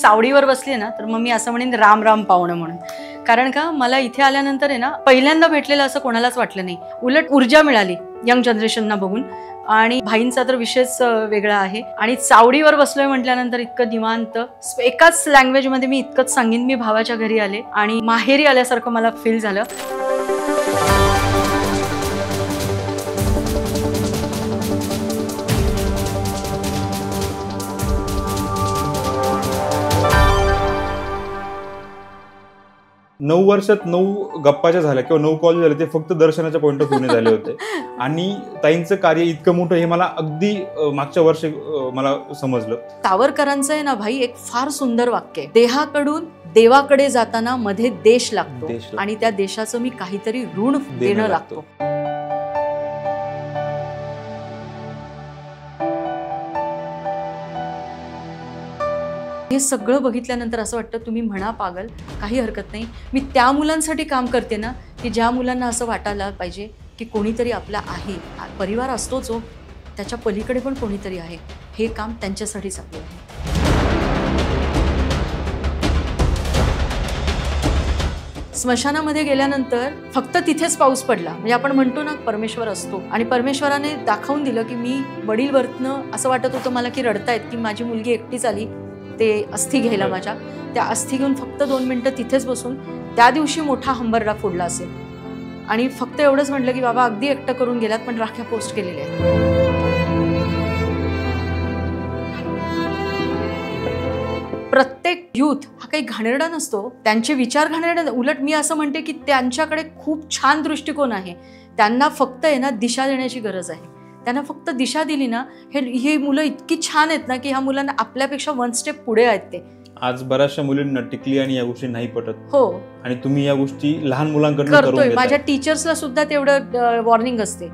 सावडीवर बसली ना तर मग मी असं म्हणेन राम राम पाहुणं म्हणून. कारण का मला इथे आल्यानंतर आहे ना पहिल्यांदा भेटलेलं असं कोणालाच वाटलं नाही. उलट ऊर्जा मिळाली यंग जनरेशनना बघून. आणि भाईंचा तर विषयच वेगळा आहे. आणि चावडीवर बसलोय म्हटल्यानंतर इतकं निवांत, एकाच लँग्वेजमध्ये मी इतकंच सांगेन, मी भावाच्या घरी आले आणि माहेरी आल्यासारखं मला फील झालं. नऊ वर्षात 9 गप्पाच्या झाल्या किंवा 9 कॉल झाले ते फक्त दर्शनाच्या पॉइंट ऑफ व्ह्यूने झाले होते. आणि ताईंचं कार्य इतकं मोठं हे मला अगदी मागच्या वर्षी मला समजलं. सावरकरांचं आहे ना भाई एक फार सुंदर वाक्य आहे, देहाकडून देवाकडे जाताना मध्ये देश लागतो आणि त्या देशाचं मी काहीतरी ऋण देणं लागतो. हे सगळं बघितल्यानंतर असं वाटतं तुम्ही म्हणा पागल, काही हरकत नाही. मी त्या मुलांसाठी काम करते ना की ज्या मुलांना असं वाटायला पाहिजे की कोणीतरी आपला आहे, परिवार असतोच हो, त्याच्या पलीकडे पण कोणीतरी आहे. हे काम त्यांच्यासाठीच आपलं आहे. स्मशानामध्ये गेल्यानंतर फक्त तिथेच पाऊस पडला म्हणजे आपण म्हणतो ना परमेश्वर असतो. आणि परमेश्वराने दाखवून दिलं की मी वडीलवरनं असं वाटत होतं मला की रडतायत की माझी मुलगी एकटीच आली ते अस्थी घ्यायला. माझ्या त्या अस्थी घेऊन फक्त 2 मिनिटं तिथेच बसून त्या दिवशी मोठा हंबरडा फोडला असेल. आणि फक्त एवढंच म्हटलं की बाबा अगदी एकटं करून गेलात पण राख्या पोस्ट केलेल्या आहेत. प्रत्येक यूथ हा काही घाणेरडा नसतो, त्यांचे विचार घाणेरडे. उलट मी असं म्हणते की त्यांच्याकडे खूप छान दृष्टिकोन आहे. त्यांना फक्त आहे ना दिशा देण्याची गरज आहे. त्यांना फक्त दिशा दिली ना, ही मुलं इतकी छान आहेत ना की ह्या मुलांना आपल्यापेक्षा 1 स्टेप पुढे आहेत ते. आज बऱ्याचशा मुलींना टिकली आणि या गोष्टी नाही पटत. हो, आणि तुम्ही या गोष्टी लहान मुलांकडून करतोय. माझ्या टीचर्सला सुद्धा तेवढं वॉर्निंग असते.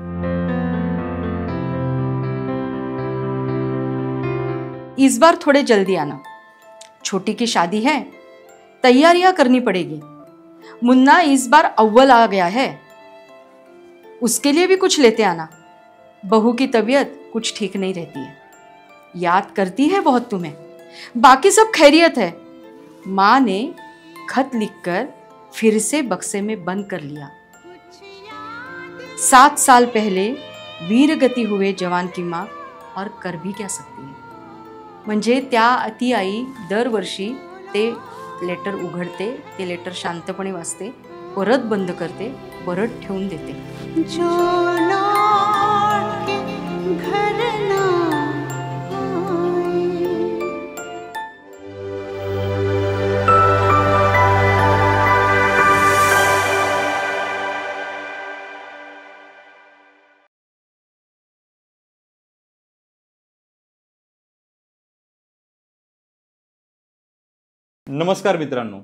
इस बार थोड़े जल्दी आना, छोटी की शादी है, तैयारियां करनी पड़ेगी. मुन्ना इस बार अव्वल आ गया है, उसके लिए भी कुछ लेते आना. बहू की तबीयत कुछ ठीक नहीं रहती है, याद करती है बहुत तुम्हें. बाकी सब खैरियत है. माँ ने खत लिखकर फिर से बक्से में बंद कर लिया. 7 साल पहले वीरगति हुए जवान की माँ और कर भी क्या सकती है. म्हणजे ती आई दरवर्षी ते लेटर उघडते, ते लेटर शांतपणे वाचते, परत बंद करते, परत ठेवून देते. घर ना नमस्कार मित्रांनो,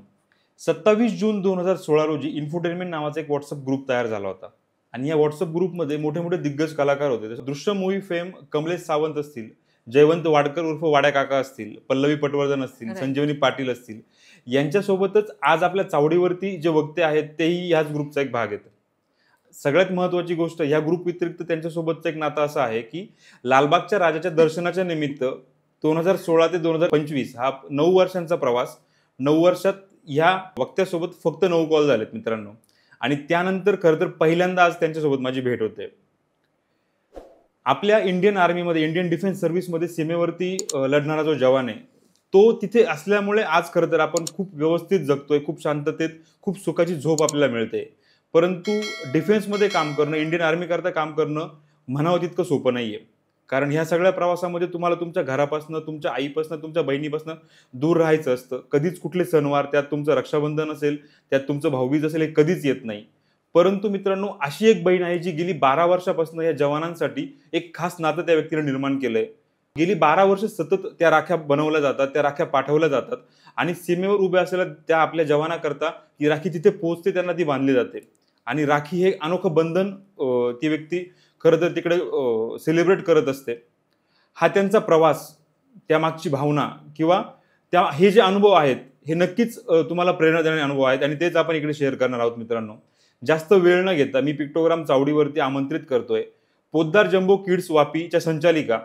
27 जून 2016 रोजी इन्फोटेनमेंट नावाचा एक व्हॉट्सअप ग्रुप तयार झाला होता. आणि या व्हॉट्सअप ग्रुपमध्ये मोठे मोठे दिग्गज कलाकार होते. जसे दृश्य मूवी फेम कमलेश सावंत असतील, जयवंत वाडकर उर्फ वाड्या काका असतील, पल्लवी पटवर्धन असतील, संजीवनी पाटील असतील, यांच्यासोबतच आज आपल्या चावडीवरती जे वक्ते आहेत तेही ह्याच ग्रुपचा एक भाग आहेत. सगळ्यात महत्त्वाची गोष्ट, ह्या ग्रुप व्यतिरिक्त त्यांच्यासोबतचं एक नातं असं आहे की लालबागच्या राजाच्या दर्शनाच्या निमित्त 2016 ते 2025 हा 9 वर्षांचा प्रवास. 9 वर्षात ह्या वक्त्यासोबत फक्त 9 कॉल झालेत मित्रांनो. आणि त्यानंतर खरं तर पहिल्यांदा आज त्यांच्यासोबत माझी भेट होते. आपल्या इंडियन आर्मीमध्ये, इंडियन डिफेन्स सर्व्हिसमध्ये सीमेवरती लढणारा जो जवान आहे तो तिथे असल्यामुळे आज खरं तर आपण खूप व्यवस्थित जगतोय, खूप शांततेत, खूप सुखाची झोप आपल्याला मिळते. परंतु डिफेन्समध्ये काम करणं, इंडियन आर्मी करता काम करणं म्हणावं तितकं सोपं नाहीये. कारण ह्या सगळ्या प्रवासामध्ये तुम्हाला तुमच्या घरापासून, तुमच्या आईपासून, तुमच्या बहिणीपासून दूर राहायचं असतं. कधीच कुठले सणवार, त्यात तुमचं रक्षाबंधन असेल, त्यात तुमचं भाऊबीज असेल, हे कधीच येत नाही. परंतु मित्रांनो, अशी एक बहीण आहे जी गेली 12 वर्षापासून या जवानांसाठी एक खास नातं त्या व्यक्तीने निर्माण केलंय. गेली 12 वर्ष सतत त्या राख्या बनवल्या जातात, त्या राख्या पाठवल्या जातात आणि सीमेवर उभ्या असलेल्या त्या आपल्या जवानाकरता ती राखी तिथे पोहोचते, त्यांना ती बांधली जाते. आणि राखी हे अनोखं बंधन ती व्यक्ती खरं तर तिकडे सेलिब्रेट करत असते. हा त्यांचा प्रवास, त्यामागची भावना किंवा हे जे अनुभव आहेत हे नक्कीच तुम्हाला प्रेरणा देणारे अनुभव आहेत आणि तेच आपण इकडे शेअर करणार आहोत मित्रांनो. जास्त वेळ न घेता मी पिक्टोग्राम चावडीवरती आमंत्रित करतोय पोद्दार जम्बो किड्स वापीच्या संचालिका,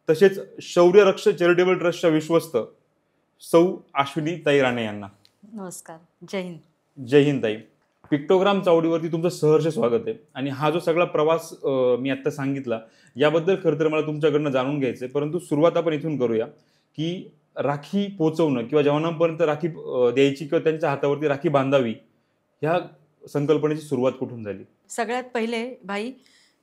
तसेच शौर्य रक्ष चॅरिटेबल ट्रस्टच्या विश्वस्त सौ अश्विनी ताई राणे यांना. नमस्कार, जय हिंद. जय हिंद ताई. पिक्टोग्राम चावडीवरती तुमचं सहर्ष स्वागत आहे. आणि हा जो सगळा प्रवास मी आता सांगितला याबद्दल खरं तर मला तुमच्याकडनं जाणून घ्यायचंय, परंतु सुरुवात आपण इथून करूया की राखी पोचवणं किंवा जवानांपर्यंत राखी द्यायची किंवा त्यांच्या हातावरती राखी बांधावी ह्या संकल्पनेची सुरुवात कुठून झाली? सगळ्यात पहिले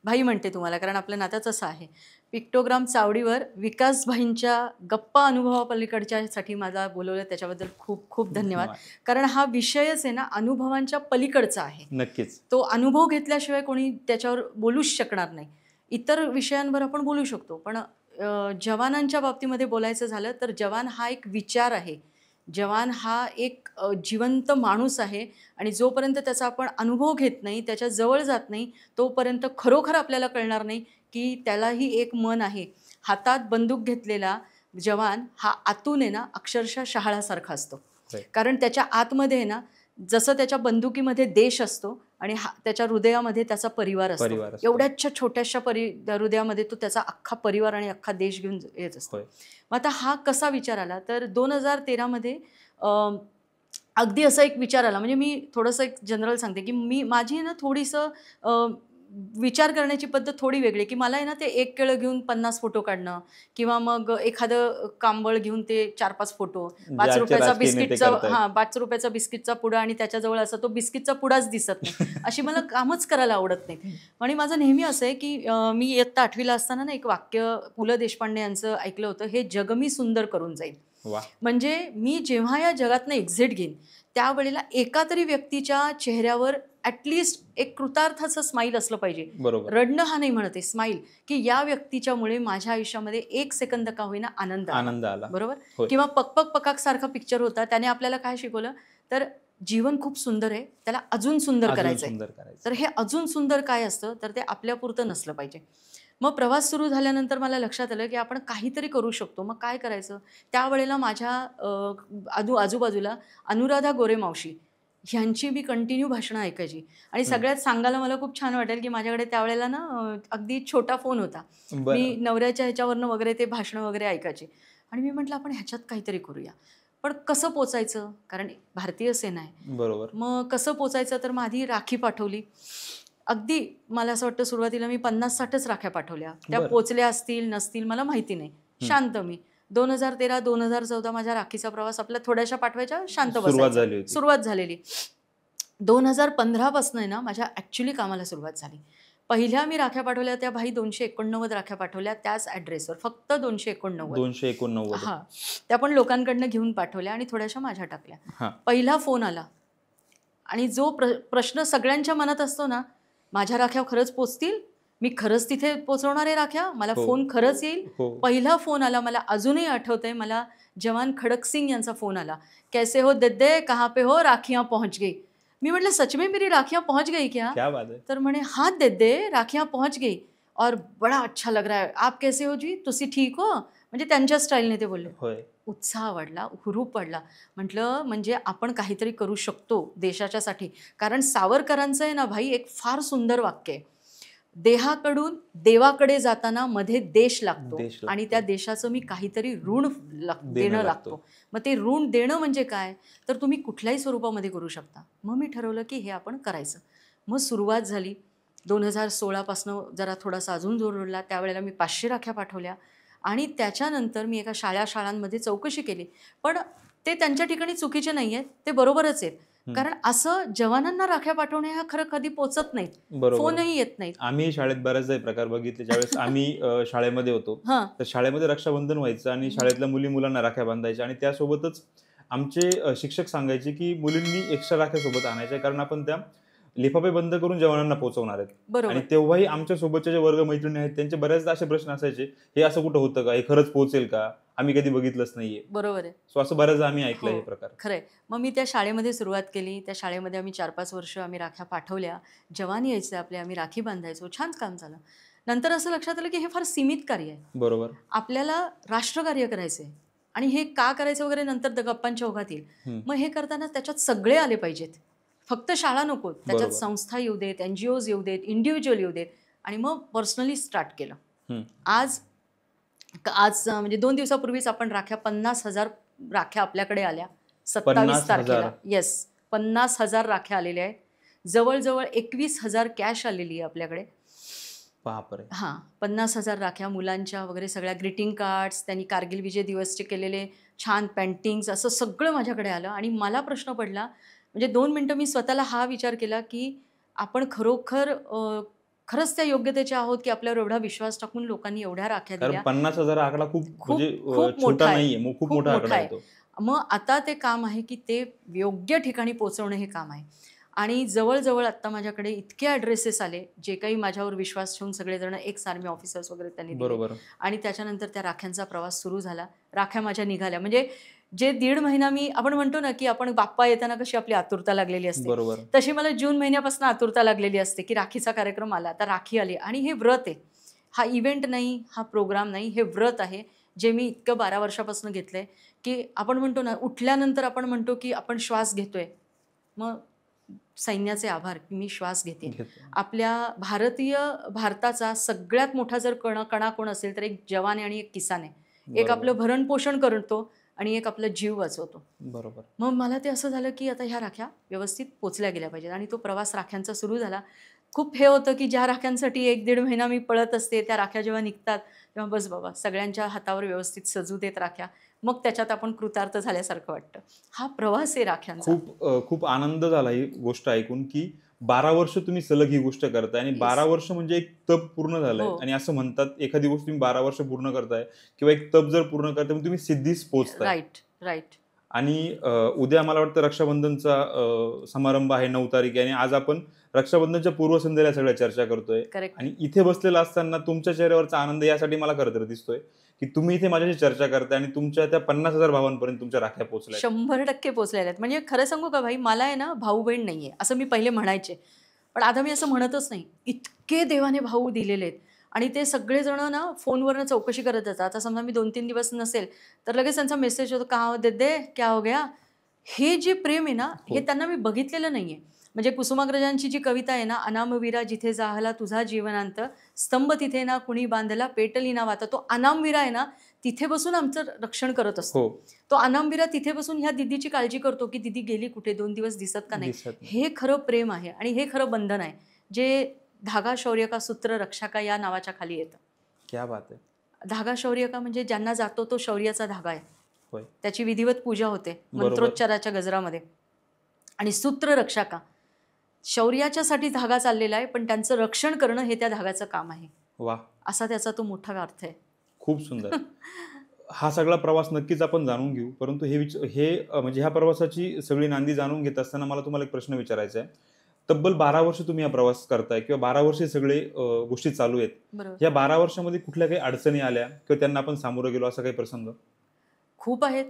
भाई म्हणते तुम्हाला, कारण आपलं नात्याच असं आहे. पिक्टोग्राम चावडीवर विकासभाईंच्या गप्पा अनुभवापलीकडच्यासाठी मला बोलवलं, त्याच्याबद्दल खूप खूप धन्यवाद. कारण हा विषयच आहे ना अनुभवांच्या पलीकडचा आहे. नक्कीच. तो अनुभव घेतल्याशिवाय कोणी त्याच्यावर बोलूच शकणार नाही. इतर विषयांवर आपण बोलू शकतो, पण जवानांच्या बाबतीमध्ये बोलायचं झालं तर जवान हा एक विचार आहे. जवान हा एक जिवंत माणूस आहे आणि जोपर्यंत त्याचा आपण अनुभव घेत नाही, त्याच्या जवळ जात नाही, तोपर्यंत खरोखर आपल्याला कळणार नाही की त्यालाही एक मन आहे. हातात बंदूक घेतलेला जवान हा आतून आहे ना अक्षरशः शहाळासारखा असतो. कारण त्याच्या आतमध्ये आहे ना जसं त्याच्या बंदुकीमध्ये देश असतो आणि त्याच्या हृदयामध्ये त्याचा परिवार असतो. एवढ्याच्या छोट्याशा हृदयामध्ये तो त्याचा अख्खा परिवार आणि अख्खा देश घेऊन येत असतो. मग आता हा कसा विचार आला तर 2013 मध्ये अगदी असा एक विचार आला. म्हणजे मी थोडंसं एक जनरल सांगते की माझी ना थोडीसं विचार करण्याची पद्धत थोडी वेगळी, की मला आहे ना ते एक केळं घेऊन 50 फोटो काढणं किंवा मग एखादं कांबळ घेऊन ते 4-5 फोटो, 5 रुपयाचा बिस्किटचा 5 रुपयाचा बिस्किटचा पुडा आणि त्याच्याजवळ असा तो बिस्किटचा पुडाच दिसत नाही, अशी मला कामच करायला आवडत नाही. आणि माझं नेहमी असं आहे की मी इयत्ता 8वीला असताना ना एक वाक्य पु ल देशपांडे यांचं ऐकलं होतं, हे जग मी सुंदर करून जाईल. म्हणजे मी जेव्हा या जगातनं एक्झिट घेईन त्यावेळेला एका तरी व्यक्तीच्या चेहऱ्यावर ॲटलिस्ट एक कृतार्थाचं स्माईल असलं पाहिजे. रडणं हा नाही म्हणते, स्माईल, की या व्यक्तीच्यामुळे माझ्या आयुष्यामध्ये 1 सेकंद का होईना आनंद आला. बरोबर. किंवा पक पक पकाक सारखा पिक्चर होता, त्याने आपल्याला काय शिकवलं तर जीवन खूप सुंदर आहे, त्याला अजून सुंदर करायचंय. तर हे अजून सुंदर काय असतं तर ते आपल्यापुरतं नसलं पाहिजे. मग प्रवास सुरू झाल्यानंतर मला लक्षात आलं की आपण काहीतरी करू शकतो. मग काय करायचं? त्यावेळेला माझ्या आजूबाजूला अनुराधा गोरे मावशी ह्यांची मी कंटिन्यू भाषणं ऐकायची. आणि सगळ्यात सांगायला मला खूप छान वाटेल की माझ्याकडे त्यावेळेला ना अगदी छोटा फोन होता. मी नवऱ्याच्या ह्याच्यावरनं वगैरे ते भाषणं वगैरे ऐकायची. आणि मी म्हटलं आपण ह्याच्यात काहीतरी करूया, पण कसं पोचायचं? कारण भारतीय सेना आहे. बरोबर. मग कसं पोचायचं तर मग आधी राखी पाठवली. अगदी मला असं वाटतं सुरुवातीला मी 50-60च राख्या पाठवल्या. त्या पोचल्या असतील नसतील मला माहिती नाही. शांत मी 2013-2014 माझ्या राखीचा प्रवास आपल्या थोड्याशा पाठवायच्या शांत बसायचा सुरुवात झालेली. 2015 पासून आहे ना माझ्या ॲक्च्युली कामाला सुरुवात झाली. पहिल्या मी राख्या पाठवल्या त्या भाई 289 राख्या पाठवल्या त्याच ॲड्रेसवर, फक्त 289. हा, त्या पण लोकांकडनं घेऊन पाठवल्या आणि थोड्याशा माझ्या टाकल्या. पहिला फोन आला आणि जो प्रश्न सगळ्यांच्या मनात असतो ना, माझ्या राख्या खरंच पोचतील, मी खरंच तिथे पोचवणार आहे राख्या, मला फोन खरंच येईल. पहिला फोन आला, मला अजूनही आठवतंय, मला जवान खडक सिंग यांचा फोन आला. कैसे हो दद्दे, कहाँ पे हो, राखियां पहुंच गई. मी म्हटलं सच में मेरी राखियां पहुंच गई क्या बात है? तर म्हणे हाँ दद्दे, राखियां पहुंच गई और बड़ा अच्छा लग रहा है, आप कैसे हो जी, तुसी ठीक हो? म्हणजे त्यांच्या स्टाईलने ते बोलले. उत्साह वाढला, हुरूप वाढला. म्हटलं म्हणजे आपण काहीतरी करू शकतो देशाच्यासाठी. कारण सावरकरांचं आहे ना भाई एक फार सुंदर वाक्य आहे, देहाकडून देवाकडे जाताना मध्ये देश लागतो आणि त्या देशाचं मी काहीतरी ऋण देणं लागतो. मग ते ऋण देणं म्हणजे काय तर तुम्ही कुठल्याही स्वरूपामध्ये करू शकता. मग मी ठरवलं की हे आपण करायचं. मग सुरुवात झाली. 2016 पासून जरा थोडासा अजून जोर जोडला. त्यावेळेला मी 500 राख्या पाठवल्या आणि त्याच्यानंतर मी एका शाळांमध्ये चौकशी केली. पण ते त्यांच्या ठिकाणी चुकीचे नाही आहेत, ते बरोबरच आहेत. कारण असं जवानांना राख्या पाठवणे हा खरं कधी पोचत नाहीत, फोनही येत नाहीत. आम्ही शाळेत बऱ्याचदा प्रकार बघितले. ज्यावेळेस आम्ही शाळेमध्ये होतो तर शाळेमध्ये रक्षाबंधन व्हायचं आणि शाळेतल्या मुलींना राख्या बांधायच्या आणि त्यासोबतच आमचे शिक्षक सांगायचे की मुलींनी एक्स्ट्रा राख्या सोबत आणायच्या, कारण आपण त्या लिफाफे बंद करून जवानांना पोहोचवणार आहेत. आणि तेव्हाही आमच्या सोबतच्या जे वर्ग मैत्रिणी आहेत त्यांचे बऱ्याचदा असे प्रश्न असायचे, हे असं कुठं होतं का, हे खरंच पोहोचेल का, आम्ही कधी बघितलंच नाहीये. बरोबर आहे. सो असं बऱ्याचदा आम्ही ऐकलं हे प्रकार. खरंय. मग मी त्या शाळेमध्ये सुरुवात केली. त्या शाळेमध्ये आम्ही 4-5 वर्ष आम्ही राख्या पाठवल्या. जवान यायचे आपले, आम्ही राखी बांधायचो, छान काम झालं. नंतर असं लक्षात आलं की हे फार सीमित कार्य आहे. बरोबर. आपल्याला राष्ट्रकार्य करायचंय आणि हे का करायचं वगैरे नंतर गप्पांच्या ओघात येईल. मग हे करताना त्याच्यात सगळे आले पाहिजेत, फक्त शाळा नको, त्याच्यात संस्था येऊ देत, NGOs येऊ देत, इंडिव्हिज्युअल येऊ देत. आणि मग पर्सनली स्टार्ट केलं. आज म्हणजे 2 दिवसापूर्वीच आपण राख्या 50,000 राख्या आपल्याकडे आल्या 27 50,000. तारखेला. येस, 50,000 राख्या आलेल्या आहेत. जवळजवळ 21,000 कॅश आलेली आहे आपल्याकडे. बापरे. हां, 50,000 राख्या मुलांच्या वगैरे सगळ्या ग्रीटिंग कार्ड्स, त्यांनी कारगिल विजय दिवसचे केलेले छान पेंटिंग्स, असं सगळं माझ्याकडे आलं. आणि मला प्रश्न पडला, म्हणजे 2 मिनटं मी स्वतःला हा विचार केला की आपण खरोखर खरंच त्या योग्यतेचे आहोत की आपल्यावर एवढा विश्वास टाकून लोकांनी एवढ्या राख्या कारण दिल्या. 50,000 आकडा खूप खूप म्हणजे खूप छोटा मोठा आहे. नाहीये, खूप खूप मोठा मोठा आकडा आहे. आहे तो. मग आता ते काम आहे की ते योग्य ठिकाणी पोहोचवणं हे काम आहे. आणि जवळजवळ आत्ता माझ्याकडे इतके ॲड्रेसेस आले, जे काही माझ्यावर विश्वास ठेवून सगळेजण एक्स आर्मी ऑफिसर्स वगैरे त्यांनी दिले. बरोबर. आणि त्याच्यानंतर त्या राख्यांचा प्रवास सुरू झाला. राख्या माझ्या निघाल्या. म्हणजे जे 1.5 महिना मी, आपण म्हणतो ना की आपण बाप्पा येताना कशी आपली आतुरता लागलेली असते, बरोबर. तशी मला जून महिन्यापासून आतुरता लागलेली असते की राखीचा कार्यक्रम आला, आता राखी आली. आणि हे व्रत आहे, हा इव्हेंट नाही, हा प्रोग्राम नाही, हे व्रत आहे जे मी इतकं 12 वर्षापासून घेतलंय. की आपण म्हणतो ना, उठल्यानंतर आपण म्हणतो की आपण श्वास घेतोय, मग सैन्याचे आभार की मी श्वास घेते. आपल्या भारताचा सगळ्यात मोठा जर कणा कोण असेल तर एक जवान आहे आणि एक किसान आहे. एक आपलं भरण पोषण करतो आणि एक आपला जीव वाचवतो. बरोबर. मग मला ते असं झालं की आता ह्या राख्या व्यवस्थित पोचल्या गेल्या पाहिजेत. आणि तो प्रवास राख्यांचा सुरू झाला. खूप हे होतं की ज्या राख्यांसाठी 1-1.5 महिना मी पळत असते, त्या राख्या जेव्हा निघतात तेव्हा बस बाबा सगळ्यांच्या हातावर व्यवस्थित सजू देत राख्या, मग त्याच्यात आपण कृतार्थ झाल्यासारखं वाटतं. हा प्रवास आहे राख्यांचा. खूप आनंद झाला ही गोष्ट ऐकून की 12 वर्ष तुम्ही सलग ही गोष्ट करताय. आणि 12 वर्ष म्हणजे एक तप पूर्ण झालंय. आणि असं म्हणतात एखादी गोष्ट तुम्ही 12 वर्ष पूर्ण करताय किंवा एक तप जर पूर्ण करताय तुम्ही सिद्धीस पोहोचताय. राईट. आणि उद्या मला वाटतं रक्षाबंधनचा समारंभ आहे 9 तारीख, आणि आज आपण रक्षाबंधनच्या पूर्वसंध्येला सगळ्या चर्चा करतोय. आणि इथे बसलेला असताना तुमच्या चेहऱ्यावरचा आनंद यासाठी मला खरं तर दिसतोय की तुम्ही इथे माझ्याशी चर्चा करताय आणि तुमच्या त्या 50,000 भावांपर्यंत तुमच्या राख्या पोहोचल्या. 100% पोचलेल्या आहेत. म्हणजे खरं सांगू का भाई, मला आहे ना भाऊ बहीण नाहीये असं मी पहिले म्हणायचे, पण आता मी असं म्हणतच नाही. इतके देवाने भाऊ दिलेले आहेत. आणि ते सगळेजण ना फोनवरनं चौकशी करत असतात. आता समजा मी 2-3 दिवस नसेल तर लगेच त्यांचा मेसेज होतो, का दे क्या हो गया. हे जे प्रेम आहे ना, हे त्यांना मी बघितलेलं नाहीये. म्हणजे कुसुमाग्रजांची जी कविता आहे ना, अनामवीरा जिथे जाहला तुझा जीवनांत, स्तंभ तिथे ना कुणी बांधला पेटली ना वाता. तो अनामवीरा आहे ना, तिथे बसून आमचं रक्षण करत असतो. तो अनामवीरा तिथे बसून ह्या दिदीची काळजी करतो की दिदी गेली कुठे, 2 दिवस दिसत का नाही. हे खरं प्रेम आहे आणि हे खरं बंधन आहे, जे धागा शौर्य का सूत्र रक्षा का या नावाच्या खाली येतं. क्या बात आहे. धागा शौर्य का म्हणजे ज्यांना जातो तो शौर्याचा धागा आहे. त्याची विधिवत पूजा होते मंत्रोच्चाराच्या गजरामध्ये. आणि सूत्र रक्षा का, शौर्याच्यासाठी धागा चाललेला आहे, पण त्यांचं रक्षण करणं हे त्या धागाचं काम आहे. वा, असा त्याचा तो मोठा अर्थ आहे. खूप सुंदर. हा सगळा प्रवास नक्कीच आपण जाणून घेऊ, परंतु हे म्हणजे ह्या प्रवासाची सगळी नांदी जाणून घेत असताना मला तुम्हाला एक प्रश्न विचारायचा आहे. तब्बल 12 वर्ष तुम्ही हा प्रवास करताय किंवा 12 वर्ष सगळे गोष्टी चालू आहेत. या 12 वर्षामध्ये कुठल्या काही अडचणी आल्या किंवा त्यांना आपण सामोरं गेलो असा काही प्रसंग? खूप आहेत.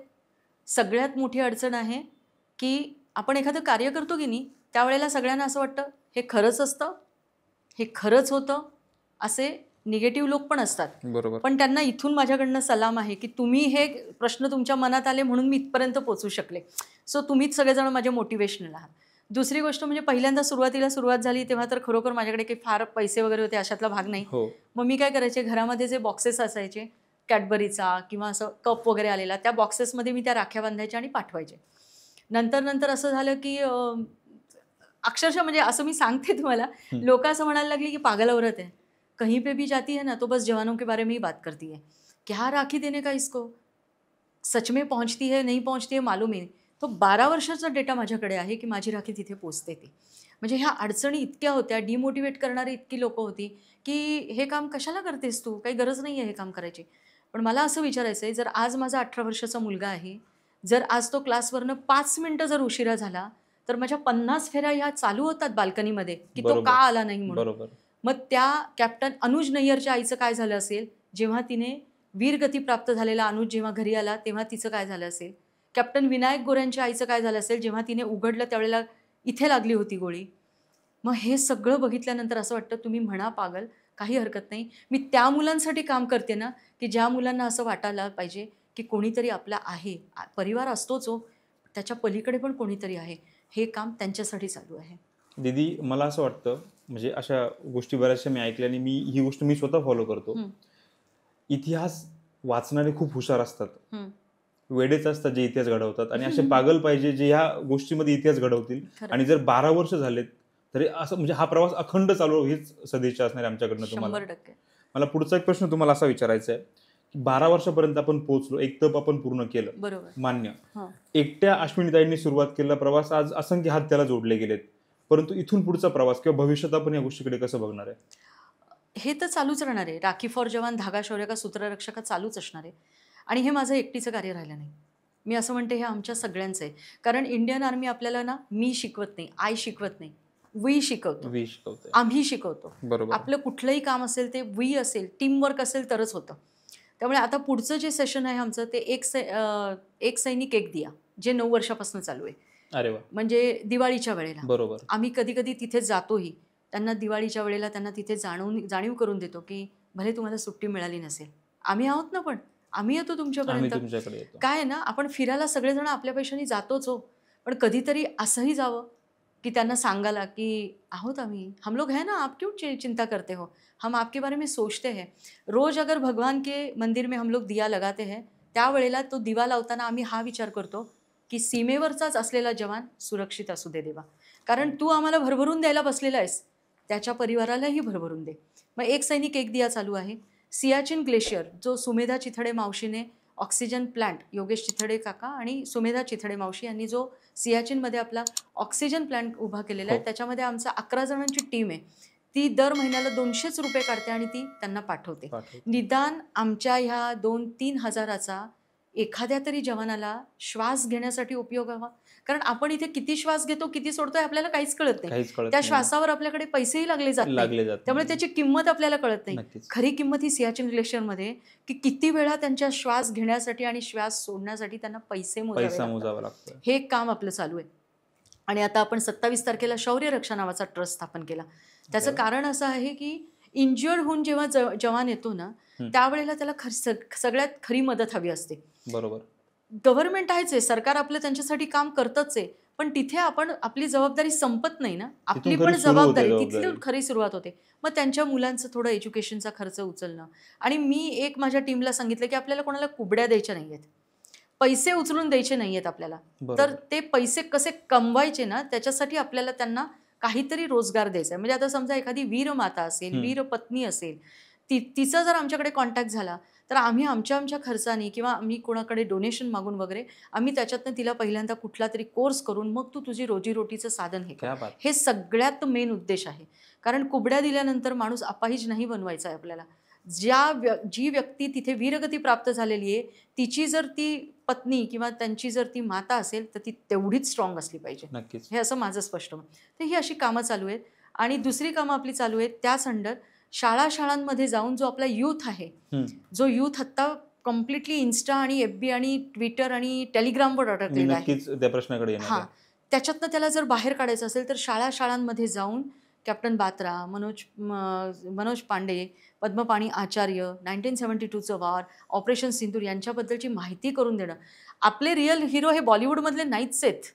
सगळ्यात मोठी अडचण आहे की आपण एखादं कार्य करतो की नाही, त्यावेळेला सगळ्यांना असं वाटतं हे खरंच असतं, हे खरंच होतं, असे निगेटिव्ह लोक पण असतात. बरोबर. पण त्यांना इथून माझ्याकडनं सलाम आहे की तुम्ही हे प्रश्न तुमच्या मनात आले म्हणून मी इथपर्यंत पोहोचू शकले. सो तुम्हीच सगळेजण माझे मोटिवेशनल आहात. दुसरी गोष्ट म्हणजे पहिल्यांदा सुरुवात झाली तेव्हा तर खरोखर माझ्याकडे काही फार पैसे वगैरे होते अशातला भाग नाही. मग मी काय करायचे, घरामध्ये जे बॉक्सेस असायचे कॅडबरीचा किंवा असं कप वगैरे आलेला, त्या बॉक्सेसमध्ये मी त्या राख्या बांधायच्या आणि पाठवायचे. नंतर असं झालं की अक्षरशः म्हणजे असं मी सांगते तुम्हाला, लोक असं म्हणायला लागली की पागल औरत है, कहीं पे भी जाती है ना तो बस जवानों के बारे में ही बात करती है, क्या राखी देने का इसको, सच में पहुंचती है नहीं पहुंचती है मालूम ही नहीं. तो 12 वर्षाचा डेटा माझ्याकडे आहे की माझी राखी तिथे पोचते ती. म्हणजे ह्या अडचणी इतक्या होत्या, डिमोटिवेट करणारी इतकी लोक होती की हे काम कशाला करतेस तू, काही गरज नाही आहे हे काम करायची. पण मला असं विचारायचं आहे, जर आज माझा 18 वर्षाचा मुलगा आहे, जर आज तो क्लासवरनं 5 मिनिटं जर उशिरा झाला तर माझ्या 50 फेऱ्या ह्या चालू होतात बाल्कनीमध्ये की तो का आला नाही म्हणून. मग त्या कॅप्टन अनुज नय्यरच्या आईचं काय झालं असेल, जेव्हा तिने वीरगती प्राप्त झालेला अनुज जेव्हा घरी आला तेव्हा तिचं काय झालं असेल. कॅप्टन विनायक गोऱ्यांच्या आईचं काय झालं असेल, जेव्हा तिने उघडलं त्यावेळेला इथे लागली होती गोळी. मग हे सगळं बघितल्यानंतर असं वाटतं तुम्ही म्हणा पागल, काही हरकत नाही. मी त्या मुलांसाठी काम करते ना की ज्या मुलांना असं वाटायला पाहिजे की कोणीतरी आपला आहे, परिवार असतोच हो, त्याच्या पलीकडे पण कोणीतरी आहे. हे काम त्यांच्यासाठी चालू आहे. दीदी, मला असं वाटतं, म्हणजे अशा गोष्टी बऱ्याचशा मी ऐकल्या आणि ही गोष्ट मी स्वतः फॉलो करतो. इतिहास वाचणारे खूप हुशार असतात, वेडेच असतात जे इतिहास घडवतात आणि असे पागल पाहिजे जे ह्या गोष्टीमध्ये इतिहास घडवतील. आणि जर 12 वर्ष झालेत तरी असं म्हणजे हा प्रवास अखंड चालू हीच सदिच्छा असणार आमच्याकडनं तुम्हाला. 100%. मला पुढचा एक प्रश्न तुम्हाला असा विचारायचा आहे की 12 वर्षापर्यंत आपण पोहोचलो, एक तप आपण पूर्ण केलं, बरोबर. मान्य. हां. एकट्या अश्विनीताईंनी सुरुवात केलेला प्रवास आज असंख्य हात त्याला जोडले गेलेत, परंतु इथून पुढचा प्रवास किंवा भविष्यात आपण या गोष्टीकडे कसं बघणार आहे? हे तर चालूच राहणार आहे. राखी फॉर जवान, धागा शौर्य का सूत्ररक्षक चालूच असणार आहे. आणि हे माझं एकटीचं कार्य राहिलं नाही. मी असं म्हणते हे आमच्या सगळ्यांचं आहे. कारण इंडियन आर्मी आपल्याला ना मी शिकवत नाही, आय शिकवत नाही, वी शिकवतो, आम्ही शिकवतो. बरोबर. आपलं कुठलंही काम असेल ते वी असेल, टीमवर्क असेल तरच होतं. त्यामुळे आता पुढचं जे सेशन आहे आमचं ते एक सैनिक एक दिया, जे 9 वर्षापासून चालू आहे. अरे वा. म्हणजे दिवाळीच्या वेळेला बरोबर. आम्ही कधी कधी तिथे जातोही. त्यांना दिवाळीच्या वेळेला त्यांना तिथे जाणीव करून देतो की भले तुम्हाला सुट्टी मिळाली नसेल, आम्ही आहोत ना, पण आम्ही येतो तुमच्यापर्यंत. काय ना, आपण फिरायला सगळेजण आपल्या पैशाने जातोच हो, पण कधीतरी असंही जावं की त्यांना सांगायला की आहोत आम्ही, हम लोग है ना, आप क्यों चिंता करते हो, हम आपके बारे में सोचते हैं. रोज अगर भगवान के मंदिर में हम लोग दिया लगाते हैं, त्यावेळेला तो दिवा लावताना आम्ही हा विचार करतो की सीमेवरचाच असलेला जवान सुरक्षित असू दे देवा. कारण तू आम्हाला भरभरून द्यायला बसलेला आहेस, त्याच्या परिवारालाही भरभरून दे. मग एक सैनिक एक दिया चालू आहे. सियाचिन ग्लेशियर, जो सुमेधा चिथडे मावशीने ऑक्सिजन प्लांट, योगेश चिथडे काका आणि सुमेधा चिथडे मावशी यांनी जो सियाचिनमध्ये आपला ऑक्सिजन प्लांट उभा केलेला आहे, त्याच्यामध्ये आमचा 11 जणांची टीम आहे. ती दर महिन्याला 200 रुपये काढते आणि ती त्यांना पाठवते. निदान आमच्या ह्या 2-3 हजाराचा एखाद्या तरी जवानाला श्वास घेण्यासाठी उपयोग हवा. कारण आपण इथे किती श्वास घेतो, किती सोडतोय आपल्याला काहीच कळत नाही. त्या श्वासावर आपल्याकडे पैसेही लागले जात नाही, त्यामुळे त्याची किंमत आपल्याला कळत नाही. खरी किंमत ही सियाचिन ग्लेशियरमध्ये की किती वेळा त्यांच्या श्वास घेण्यासाठी आणि श्वास सोडण्यासाठी त्यांना पैसे मोजावे लागतात. हे काम आपलं चालू आहे. आणि आता आपण 27 तारखेला शौर्य रक्षा नावाचा ट्रस्ट स्थापन केला. त्याचं कारण असं आहे की इंज्युअर्ड होऊन जेव्हा जवान येतो ना, त्यावेळेला त्याला सगळ्यात खरी मदत हवी असते. बरोबर. गव्हर्नमेंट आहेच आहे, सरकार आपलं त्यांच्यासाठी काम करतच आहे, पण तिथे आपण आपली जबाबदारी संपत नाही ना, आपली पण जबाबदारी तिथली खरी सुरुवात होते. मग त्यांच्या मुलांचं थोडं एज्युकेशनचा खर्च उचलणं. आणि मी एक माझ्या टीमला सांगितलं की आपल्याला कोणाला कुबड्या द्यायच्या नाहीयेत, पैसे उचलून द्यायचे नाहीयेत आपल्याला. तर ते पैसे कसे कमवायचे ना, त्याच्यासाठी आपल्याला त्यांना काहीतरी रोजगार द्यायचा आहे. म्हणजे आता समजा एखादी वीर माता असेल, वीर पत्नी असेल, तिचा जर आमच्याकडे कॉन्टॅक्ट झाला तर आम्ही आमच्या खर्चाने किंवा आम्ही कोणाकडे डोनेशन मागून वगैरे आम्ही त्याच्यातनं तिला पहिल्यांदा कुठला तरी कोर्स करून मग तू तुझी रोजीरोटीचं साधन हे कर. हे सगळ्यात मेन उद्देश आहे. कारण कुबड्या दिल्यानंतर माणूस अपाहिज नाही बनवायचा आहे आपल्याला. जी व्यक्ती तिथे वीरगती प्राप्त झालेली आहे, तिची जर ती पत्नी किंवा त्यांची जर ती माता असेल तर ती तेवढीच स्ट्रॉंग असली पाहिजे. नक्कीच. हे असं माझं स्पष्ट मत. तर ही अशी कामं चालू आहेत. आणि दुसरी कामं आपली चालू आहेत त्याच अंडर शाळांमध्ये जाऊन जो आपला यूथ आहे, जो यूथ आता कम्प्लिटली इन्स्टा आणि FB आणि ट्विटर आणि टेलिग्रामवर अडकलेला आहे. हां, त्याच्यातनं त्याला जर बाहेर काढायचं असेल तर शाळांमध्ये जाऊन कॅप्टन बात्रा, मनोज पांडे, पद्मपाणी आचार्य, 1972चं वॉर, ऑपरेशन सिंदूर यांच्याबद्दलची माहिती करून देणं. आपले रिअल हिरो हे बॉलिवूडमधले नाहीच आहेत.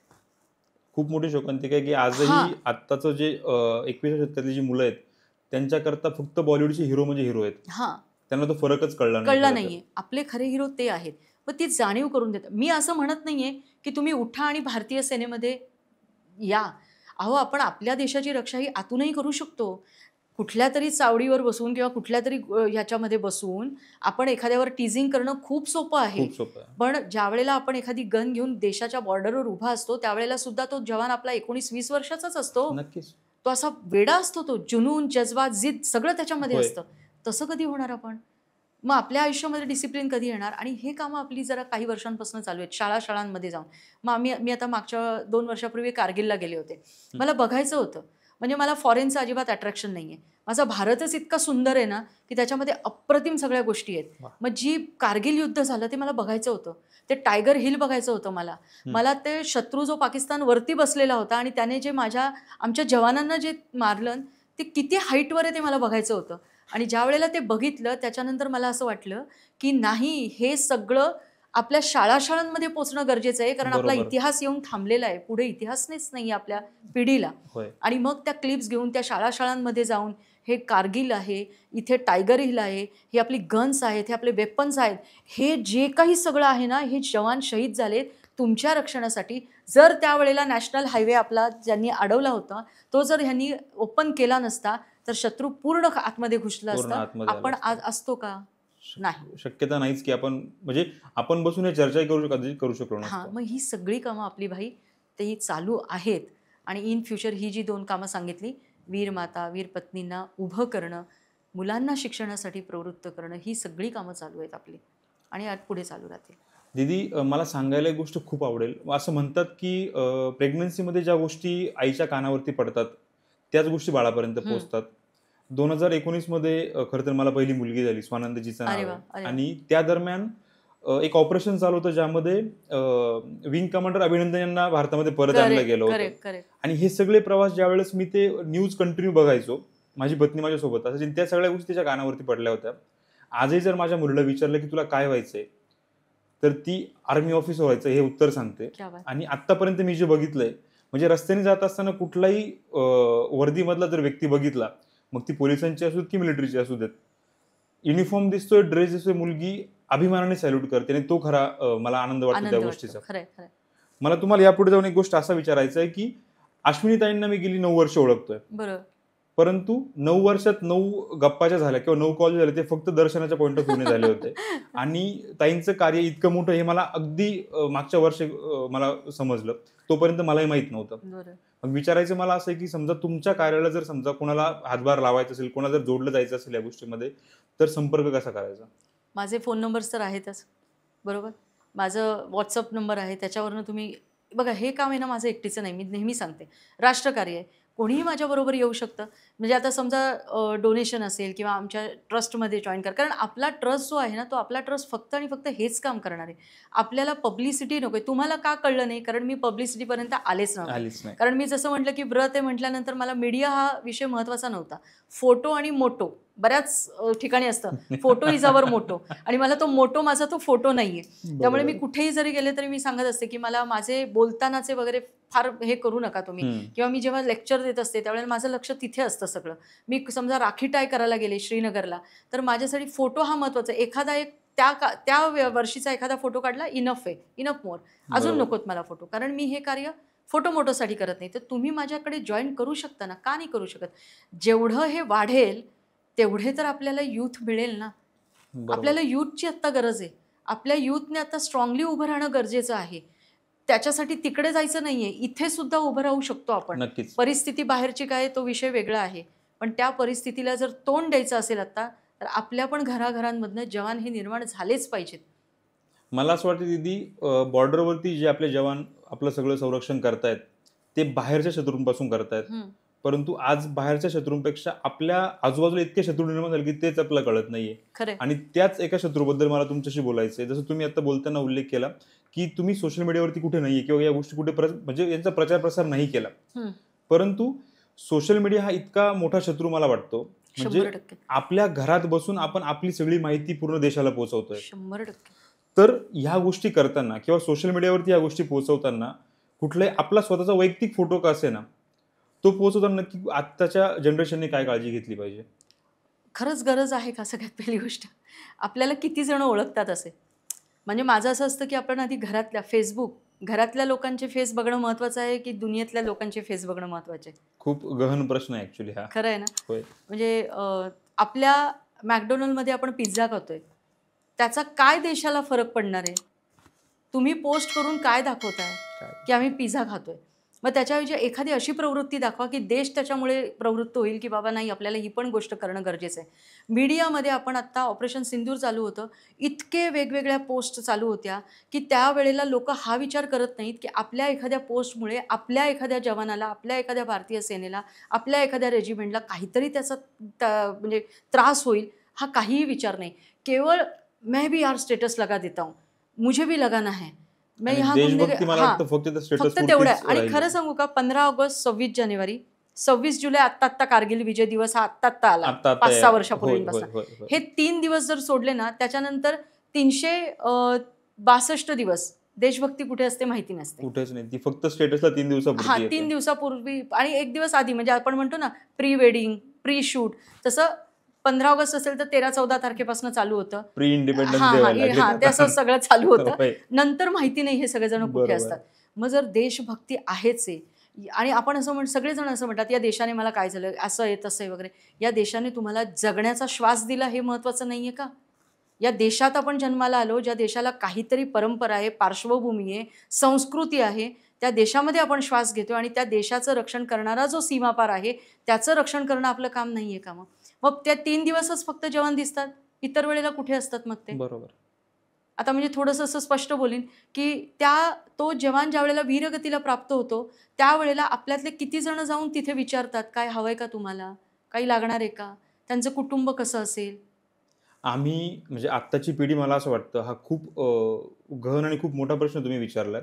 खूप मोठी शोकांतिका आहे की आजही आत्ताचं जे 21व्या शतकातली जी मुलं आहेत त्यांच्याकरता फक्त बॉलिवूडचे हिरो म्हणजे हिरो आहेत. हां, त्यांना तो फरकच कळला नाहीये. आपले खरे हिरो ते आहेत. मग ती जाणीव करून देतात. मी असं म्हणत नाहीये की तुम्ही उठा आणि भारतीय सेनेमध्ये या. अहो, आपण आपल्या देशाची रक्षा ही आतूनही करू शकतो. कुठल्या तरी चावडीवर बसून किंवा कुठल्या तरी ह्याच्यामध्ये बसून आपण एखाद्यावर टीझिंग करणं खूप सोपं आहे. पण ज्या वेळेला आपण एखादी गन घेऊन देशाच्या बॉर्डरवर उभा असतो त्यावेळेला सुद्धा तो जवान आपला 19-20 वर्षाचाच असतो. नक्कीच. तो असा वेडा असतो, तो जुनून, जज्बा, जिद्द सगळं त्याच्यामध्ये असतं. तसं कधी होणार आपण? मग आपल्या आयुष्यामध्ये डिसिप्लिन कधी येणार? आणि हे कामं आपली जरा काही वर्षांपासून चालू आहेत शाळांमध्ये जाऊन. मग मी आता मागच्या 2 वर्षापूर्वी कारगिलला गेले होते. मला बघायचं होतं, म्हणजे मला फॉरेनचं अजिबात अट्रॅक्शन नाही आहे. माझा भारतच इतका सुंदर आहे ना की त्याच्यामध्ये अप्रतिम सगळ्या गोष्टी आहेत. मग जी कारगिल युद्ध झालं ते मला बघायचं होतं. ते टायगर हिल बघायचं होतं मला ते शत्रू जो पाकिस्तान वरती बसलेला होता आणि त्याने जे आमच्या जवानांना जे मारलं ते किती हाईटवर आहे ते मला बघायचं होतं. आणि ज्या वेळेला ते बघितलं त्याच्यानंतर मला असं वाटलं की नाही, हे सगळं आपल्या शाळांमध्ये पोचणं गरजेचं आहे. कारण आपला इतिहास येऊन थांबलेला आहे, पुढे इतिहासच नाही आपल्या पिढीला. आणि मग त्या क्लिप्स घेऊन त्या शाळांमध्ये जाऊन हे कारगिल आहे, इथे टायगर हिल आहे, हे आपली गन्स आहेत, हे आपले वेपन्स आहेत, हे जे काही सगळं आहे ना, हे जवान शहीद झाले तुमच्या रक्षणासाठी. जर त्यावेळेला नॅशनल हायवे आपला ज्यांनी अडवला होता तो जर ह्यांनी ओपन केला नसता तर शत्रू पूर्ण आतमध्ये घुसला असता. आपण आज असतो का? नाही, शक्यता नाहीच की आपण म्हणजे आपण बसून हे चर्चा करू शकलो हां. मग ही सगळी कामं आपली भाई ते चालू आहेत. आणि इन फ्युचर ही जी 2 कामं सांगितली, वीर माता, वीर पत्नींना उभं करणं, मुलांना शिक्षणासाठी प्रवृत्त करणं, ही सगळी कामं चालू आहेत आपली आणि आज पुढे चालू राहतील. दीदी, मला सांगायला एक गोष्ट खूप आवडेल. असं म्हणतात की प्रेग्नन्सीमध्ये ज्या गोष्टी आईच्या कानावरती पडतात त्याच गोष्टी बाळापर्यंत पोहोचतात. 2019 मध्ये खरं तर मला पहिली मुलगी झाली, स्वानंदजीचं नाव आहे. आणि त्या दरम्यान एक ऑपरेशन चालू होतं ज्यामध्ये विंग कमांडर अभिनंदन यांना भारतामध्ये परत आणलं गेलं होतं. आणि हे सगळे प्रवास ज्यावेळेस मी ते न्यूज कंटिन्यू बघायचो, माझी पत्नी माझ्यासोबत असायची, त्या सगळ्या गोष्टी तिच्या कानावरती पडल्या होत्या. आजही जर माझ्या मुलीला विचारलं की तुला काय व्हायचंय तर ती आर्मी ऑफिसर व्हायचं हे उत्तर सांगते. आणि आतापर्यंत मी जे बघितलंय म्हणजे रस्त्याने जात असताना कुठलाही वर्दीमधला जर व्यक्ती बघितला, मग ती पोलिसांची असू की मिलिटरीची असू देत, युनिफॉर्म दिसतोय, ड्रेस दिसतोय, मुलगी अभिमानाने सॅल्यूट करते. आणि तो खरा मला आनंद वाटतो त्या गोष्टीचा. मला तुम्हाला यापुढे जाऊन एक गोष्ट असा विचारायचं आहे की अश्विनीताईंना मी गेली 9 वर्ष ओळखतोय, परंतु 9 वर्षात 9 गप्पाच्या झाल्या किंवा 9 कॉल झाले ते फक्त दर्शनाच्या पॉईंट ऑफ व्ह्यूने झाले होते. आणि ताईंचं कार्य इतकं मोठं हे मला अगदी मागच्या वर्षी मला समजलं, तोपर्यंत मलाही माहित नव्हतं. मग विचारायचं मला असं आहे की समजा तुमच्या कार्याला जर समजा कोणाला हातभार लावायचा असेल, कोणाला जर जोडलं जायचं असेल या गोष्टीमध्ये, तर संपर्क कसा करायचा? माझे फोन नंबर्स तर आहेतच, बरोबर. माझं व्हॉट्सअप नंबर आहे, त्याच्यावरनं तुम्ही बघा. हे काम आहे ना माझं एकटीचं नाही, मी नेहमी सांगते, राष्ट्रकार्य आहे. कोणीही माझ्याबरोबर येऊ शकतं. म्हणजे आता समजा डोनेशन असेल किंवा आमच्या ट्रस्टमध्ये जॉईन कर, कारण आपला ट्रस्ट जो आहे ना तो आपला ट्रस्ट फक्त आणि फक्त हेच काम करणार आहे. आपल्याला पब्लिसिटी नको आहे. तुम्हाला का कळलं नाही? कारण मी पब्लिसिटीपर्यंत आलेच नव्हते. कारण मी जसं म्हटलं की व्रत आहे म्हटल्यानंतर मला मीडिया हा विषय महत्त्वाचा नव्हता. फोटो आणि मोटो बऱ्याच ठिकाणी असतं, फोटो इज अवर मोटो, आणि मला तो मोटो माझा तो फोटो नाहीये. त्यामुळे मी कुठेही जरी गेले तरी मी सांगत असते की मला माझे बोलतानाचे वगैरे फार हे करू नका तुम्ही. किंवा मी जेव्हा लेक्चर देत असते त्यावेळेला माझं लक्ष तिथे असतं सगळं. मी समजा राखी टाय करायला गेले श्रीनगरला, तर माझ्यासाठी फोटो हा महत्त्वाचा. एखादा एक त्या वर्षीचा एखादा फोटो काढला, इनफ आहे, इनफ मोर, अजून नकोत मला फोटो. कारण मी हे कार्य फोटो मोटोसाठी करत नाही. तर तुम्ही माझ्याकडे जॉईन करू शकता ना, का नाही करू शकत? जेवढं हे वाढेल तेवढे तर आपल्याला यूथ मिळेल ना. आपल्याला यूथची आत्ता गरज आहे. आपल्या यूथने आता स्ट्रॉंगली उभं राहणं गरजेचं आहे. त्याच्यासाठी तिकडे जायचं नाहीये, इथे सुद्धा उभं राहू शकतो आपण. परिस्थिती बाहेरची काय तो विषय वेगळा आहे, पण त्या परिस्थितीला जर तोंड द्यायचं असेल आता, तर आपल्या पण घराघरांमधनं जवान हे निर्माण झालेच पाहिजेत. मला असं वाटतं दीदी, बॉर्डरवरती जे आपले जवान आपलं सगळं संरक्षण करतायत ते बाहेरच्या शत्रूंपासून करतायत, परंतु आज बाहेरच्या शत्रूंपेक्षा आपल्या आजूबाजूला इतके शत्रू निर्माण झाले की तेच आपल्याला कळत नाहीये. आणि त्याच एका शत्रूबद्दल मला तुमच्याशी बोलायचंय. जसं तुम्ही आता बोलताना उल्लेख केला की तुम्ही सोशल मीडियावरती कुठे नाहीये किंवा या गोष्टी कुठे म्हणजे यांचा प्रचार प्रसार नाही केला, परंतु सोशल मीडिया हा इतका मोठा शत्रू मला वाटतो. म्हणजे आपल्या घरात बसून आपण आपली सगळी माहिती पूर्ण देशाला पोहोचवतोय. 100%. तर ह्या गोष्टी करताना किंवा सोशल मीडियावरती ह्या गोष्टी पोहोचवताना कुठलाही आपला स्वतःचा वैयक्तिक फोटो का असे ना, तो पोहोचवताना नक्की आत्ताच्या जनरेशनने काय काळजी घेतली पाहिजे? खरंच गरज आहे का? सगळ्यात पहिली गोष्ट, आपल्याला किती जण ओळखतात असे? म्हणजे माझं असं असतं की आपण आधी घरातल्या लोकांचे फेस बघणं महत्त्वाचं आहे की दुनियेतल्या लोकांचे फेस बघणं महत्त्वाचे? खूप गहन प्रश्न आहे ऍक्च्युली हा. खरं आहे ना. म्हणजे आपल्या मॅकडोनल्डमध्ये आपण पिझ्झा खातोय, त्याचा काय देशाला फरक पडणार आहे? तुम्ही पोस्ट करून काय दाखवताय की आम्ही पिझ्झा खातोय? मग त्याच्याऐवजी एखादी अशी प्रवृत्ती दाखवा की देश त्याच्यामुळे प्रवृत्त होईल की बाबा नाही, आपल्याला ही पण गोष्ट करणं गरजेचं आहे. मीडियामध्ये आपण आत्ता ऑपरेशन सिंदूर चालू होतं, इतके वेगवेगळ्या पोस्ट चालू होत्या की त्यावेळेला लोक हा विचार करत नाहीत की आपल्या एखाद्या पोस्टमुळे आपल्या एखाद्या जवानाला, आपल्या एखाद्या भारतीय सेनेला, आपल्या एखाद्या रेजिमेंटला काहीतरी त्याचा म्हणजे त्रास होईल. हा काहीही विचार नाही. केवळ मैं भी यार स्टेटस लगा देता हूँ, मुझे भी लगाना है, मैं यहाँ फक्त तेवढं. आणि खरं सांगू का, 15 ऑगस्ट, 26 जानेवारी, 26 जुलै, आत्ता कारगिल विजय दिवस हा आत्ता आला, 5-6 वर्षापूर्वी बसला. हे 3 दिवस जर सोडले ना, त्याच्यानंतर 362 दिवस देशभक्ती कुठे असते माहिती नसते. कुठेच नाही, ती फक्त स्टेटसला 3 दिवसापूर्वी. 3 दिवसापूर्वी आणि 1 दिवस आधी, म्हणजे आपण म्हणतो ना प्री वेडिंग, प्री शूट, तसं 15 ऑगस्ट असेल तर 13-14 तारखेपासून चालू होतं. प्री इंडिपेंडन्स हा डे हा व्हायला लागले हा, ते असं आता. सगळं चालू होतं. होय. नंतर माहिती नाही हे सगळेजण कुठे बरोबर. असतात. मग जर देशभक्ती आहेच आहे आणि आपण असं सगळेजण असं म्हणतात या देशाने मला काय झालं, असं आहे तसं आहे वगैरे. या देशाने तुम्हाला जगण्याचा श्वास दिला हे महत्वाचं नाहीये का? या देशात आपण जन्माला आलो, ज्या देशाला काहीतरी परंपरा आहे, पार्श्वभूमी आहे, संस्कृती आहे, त्या देशामध्ये आपण श्वास घेतो आणि त्या देशाचं रक्षण करणारा जो सीमापार आहे त्याचं रक्षण करणं आपलं काम नाहीये का? मग त्या 3 दिवसच फक्त जवान दिसतात, इतर वेळेला कुठे असतात मग ते? बरोबर. आता म्हणजे थोडंसं असं स्पष्ट बोलीन की तो जवान ज्या वेळेला वीरगतीला प्राप्त होतो त्यावेळेला आपल्यातले किती जण जाऊन तिथे विचारतात, काय हवंय का तुम्हाला, काही लागणार आहे का, त्यांचं कुटुंब कसं असेल? आम्ही म्हणजे आत्ताची पिढी, मला असं वाटतं हा खूप गहन आणि खूप मोठा प्रश्न तुम्ही विचारलाय.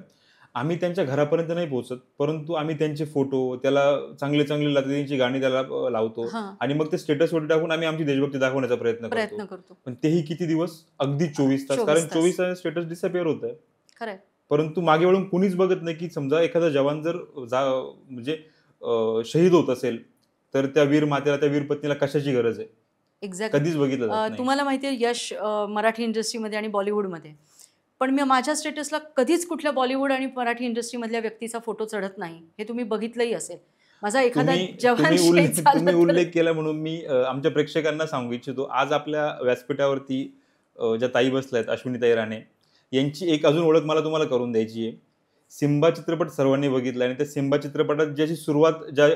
आम्ही त्यांच्या घरापर्यंत नाही पोहोचत, परंतु आम्ही त्यांचे फोटो, त्याला चांगली चांगली लतादीदींची गाणी त्याला लावतो हां, आणि मग ते स्टेटसवर टाकून आम्ही आमची देशभक्ती दाखवण्याचा प्रयत्न करतो. प्रयत्न करतो. पण तेही किती दिवस? अगदी 24 तास. 24 कारण तास. 24 तास स्टेटस डिसअपिअर होत आहे. खरंय. परंतु मागे वळून कुणीच बघत नाही की समजा एखादा जवान जर म्हणजे शहीद होत असेल तर त्या वीर मातेला, त्या वीर पत्नीला कशाची गरज आहे? एक्झॅक्टली. कधीच बघितलं जात नाही. तुम्हाला माहिती आहे यश मराठी इंडस्ट्रीमध्ये आणि बॉलिवूडमध्ये, पण मी माझ्या स्टेटसला कधीच कुठल्या बॉलिवूड आणि मराठी इंडस्ट्रीमधल्या व्यक्तीचा फोटो चढत नाही. हे तुम्ही बघितलंही असेल. माझा एखादा जवान तुम्ही शहीद झाला तुम्ही तर उल्लेख केला म्हणून मी आमच्या प्रेक्षकांना सांगू इच्छितो. आज आपल्या व्यासपीठावरती ज्या ताई बसल्यात, अश्विनीताई राणे, यांची एक अजून ओळख मला तुम्हाला करून द्यायची आहे. सिम्बा चित्रपट सर्वांनी बघितला आणि त्या सिम्बा चित्रपटात ज्याची सुरुवात ज्या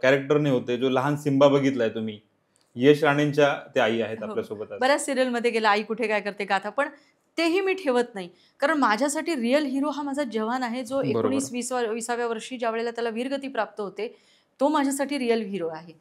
कॅरेक्टरने होते, जो लहान सिम्बा बघितलाय तुम्ही, यश राणेंच्या त्या आई आहेत हो. आपल्यासोबत आज. बऱ्याच सिरियलमध्ये गेला, आई कुठे काय करते गाथा, पण तेही मी ठेवत नाही. कारण माझ्यासाठी रिअल हिरो हा माझा जवान आहे, जो बरोबर. 19-20व्या वर्षी ज्या वेळेला त्याला वीरगती प्राप्त होते, तो माझ्यासाठी रिअल हिरो आहे.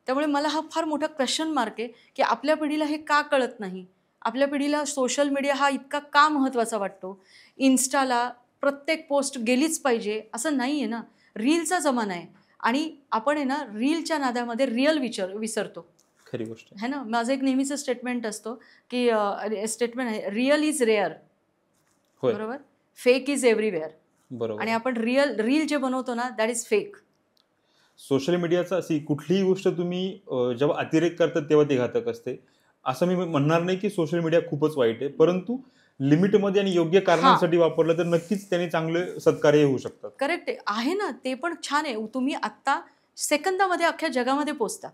त्यामुळे मला हा फार मोठा क्वेश्चन मार्क आहे की आपल्या पिढीला हे का कळत नाही? आपल्या पिढीला सोशल मीडिया हा इतका का महत्त्वाचा वाटतो? इन्स्टाला प्रत्येक पोस्ट गेलीच पाहिजे असं नाही आहे ना. रीलचा जमाना आहे आणि आपण आहे ना रीलच्या नादामध्ये रिअल विसरतो. खरी गोष्ट आहे. है ना. माझं एक नेहमीचं स्टेटमेंट असतो की स्टेटमेंट आहे, रिअल इज रेअर, होय. बरोबर, फेक इज एव्हरीवेअर. बरोबर. आणि आपण रील जे बनवतो ना दॅट इज फेक. सोशल मीडियाचा अशी कुठलीही गोष्ट तुम्ही जेव्हा अतिरेक करतात तेव्हा ती घातक असते. असं मी म्हणणार नाही की सोशल मीडिया खूपच वाईट आहे, परंतु लिमिटमध्ये आणि योग्य कारणांसाठी वापरलं तर नक्कीच त्याने चांगले सत्कार्य होऊ शकतात. करेक्ट आहे ना, ते पण छान आहे. तुम्ही आत्ता सेकंदामध्ये अख्ख्या जगामध्ये पोचता.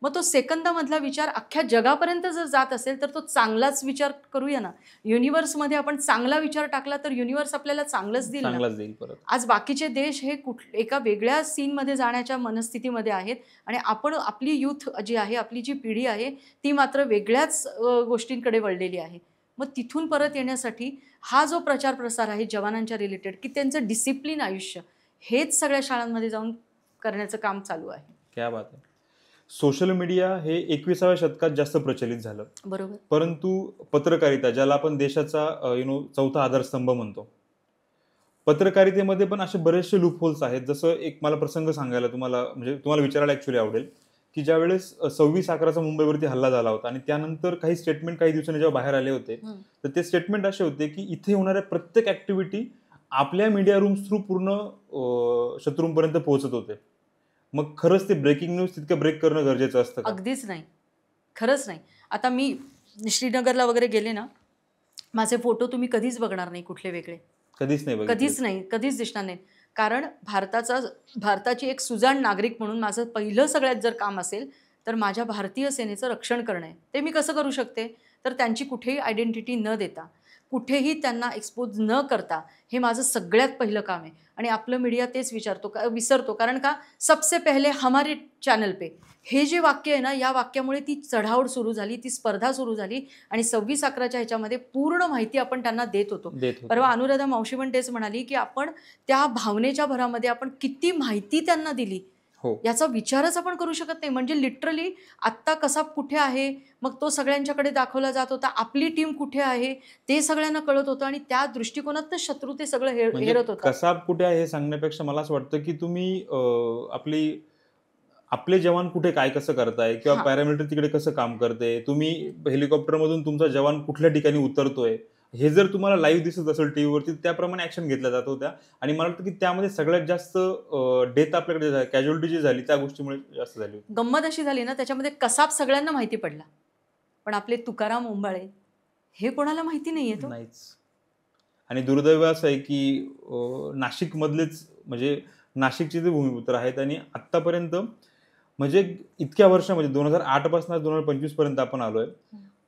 मग तो सेकंदामधला विचार अख्ख्या जगापर्यंत जर जात असेल तर तो चांगलाच विचार करूया ना. युनिव्हर्समध्ये आपण चांगला विचार टाकला तर युनिव्हर्स आपल्याला चांगलंच देईल ना. चांगलाच देईल परत. आज बाकीचे देश हे एका वेगळ्या सीनमध्ये जाण्याच्या मनस्थितीमध्ये आहेत आणि आपण आपली यूथ जी आहे, आपली जी पिढी आहे ती मात्र वेगळ्याच गोष्टींकडे वळलेली आहे. मग तिथून परत येण्यासाठी हा जो प्रचार प्रसार आहे जवानांच्या रिलेटेड, की त्यांचं डिसिप्लिन आयुष्य हेच सगळ्या शाळांमध्ये जाऊन करण्याचं काम चालू आहे. क्या बात आहे. सोशल मीडिया हे 21व्या शतकात जास्त प्रचलित झालं, बरोबर. परंतु पत्रकारिता, ज्याला आपण देशाचा चौथा आधारस्तंभ म्हणतो, पत्रकारितेमध्ये पण असे बरेचसे लूपहोल्स आहेत. जसं एक मला प्रसंग सांगायला तुम्हाला विचारायला ऍक्च्युली आवडेल की ज्यावेळेस 26/11चा मुंबईवरती हल्ला झाला होता आणि त्यानंतर काही स्टेटमेंट काही दिवसांनी जेव्हा बाहेर आले होते, तर ते स्टेटमेंट असे होते की इथे होणाऱ्या प्रत्येक ऍक्टिव्हिटी आपल्या मीडिया रूम्स थ्रू पूर्ण शत्रूंपर्यंत पोहोचत होते. मग खरंच ते ब्रेकिंग न्यूज तितकं ब्रेक करणं गरजेचं असतं का? अगदीच नाही, खरंच नाही. आता मी श्रीनगरला वगैरे गेले ना, माझे फोटो तुम्ही कधीच बघणार नाही कुठले वेगळे, कधीच नाही बघितले. कधीच नाही, कधीच दिसणार नाही. कारण भारताची एक सुजाण नागरिक म्हणून माझं पहिलं सगळ्यात जर काम असेल तर माझ्या भारतीय सेनेचं रक्षण करणं आहे. ते मी कसं करू शकते? तर त्यांची कुठेही आयडेंटिटी न देता, कुठेही त्यांना एक्सपोज न करता, हे माझं सगळ्यात पहिलं काम आहे. आणि आपलं मीडिया तेच विसरतो. कारण का, सबसे पहले हमारे चॅनल पे, हे जे वाक्य आहे ना, या वाक्यामुळे ती चढाओढ सुरू झाली, ती स्पर्धा सुरू झाली आणि 26/11च्या ह्याच्यामध्ये पूर्ण माहिती आपण त्यांना देत होतो. परवा अनुराधा मावशी पण तेच म्हणाली की आपण त्या भावनेच्या भरामध्ये आपण किती माहिती त्यांना दिली याचा विचारच आपण करू शकत नाही. म्हणजे लिटरली आत्ता कसाब कुठे आहे, मग तो सगळ्यांच्याकडे दाखवला जात होता. आपली टीम कुठे आहे ते सगळ्यांना कळत होतं आणि त्या दृष्टिकोनात शत्रू ते सगळं हेरत होतं. कसाब कुठे आहे हे सांगण्यापेक्षा मला असं वाटतं की तुम्ही आपले जवान कुठे काय कसं करताय किंवा पॅरामिलिटरी तिकडे कसं काम करते, तुम्ही हेलिकॉप्टरमधून तुमचा जवान कुठल्या ठिकाणी उतरतोय, हे जर तुम्हाला लाईव्ह दिसत असेल टीव्हीवरती त्याप्रमाणे ऍक्शन घेतल्या जात होत्या आणि मला वाटतं की त्यामध्ये सगळ्यात जास्त डेथ आपल्याकडे कॅज्युअलिटी जी झाली त्या गोष्टीमुळे जास्त झाली होती. गंमत अशी झाली ना, त्याच्यामध्ये कसाब सगळ्यांना माहिती पडला, पण आपले तुकाराम ओंबाळे हे कोणाला माहिती नाहीये. तो नाहीच. आणि दुर्दैव असं आहे की नाशिक मधलेच म्हणजे नाशिकचे जे भूमिपुत्र आहेत आणि आतापर्यंत म्हणजे इतक्या वर्षामध्ये 2008 पासून 2025 पर्यंत आपण आलोय.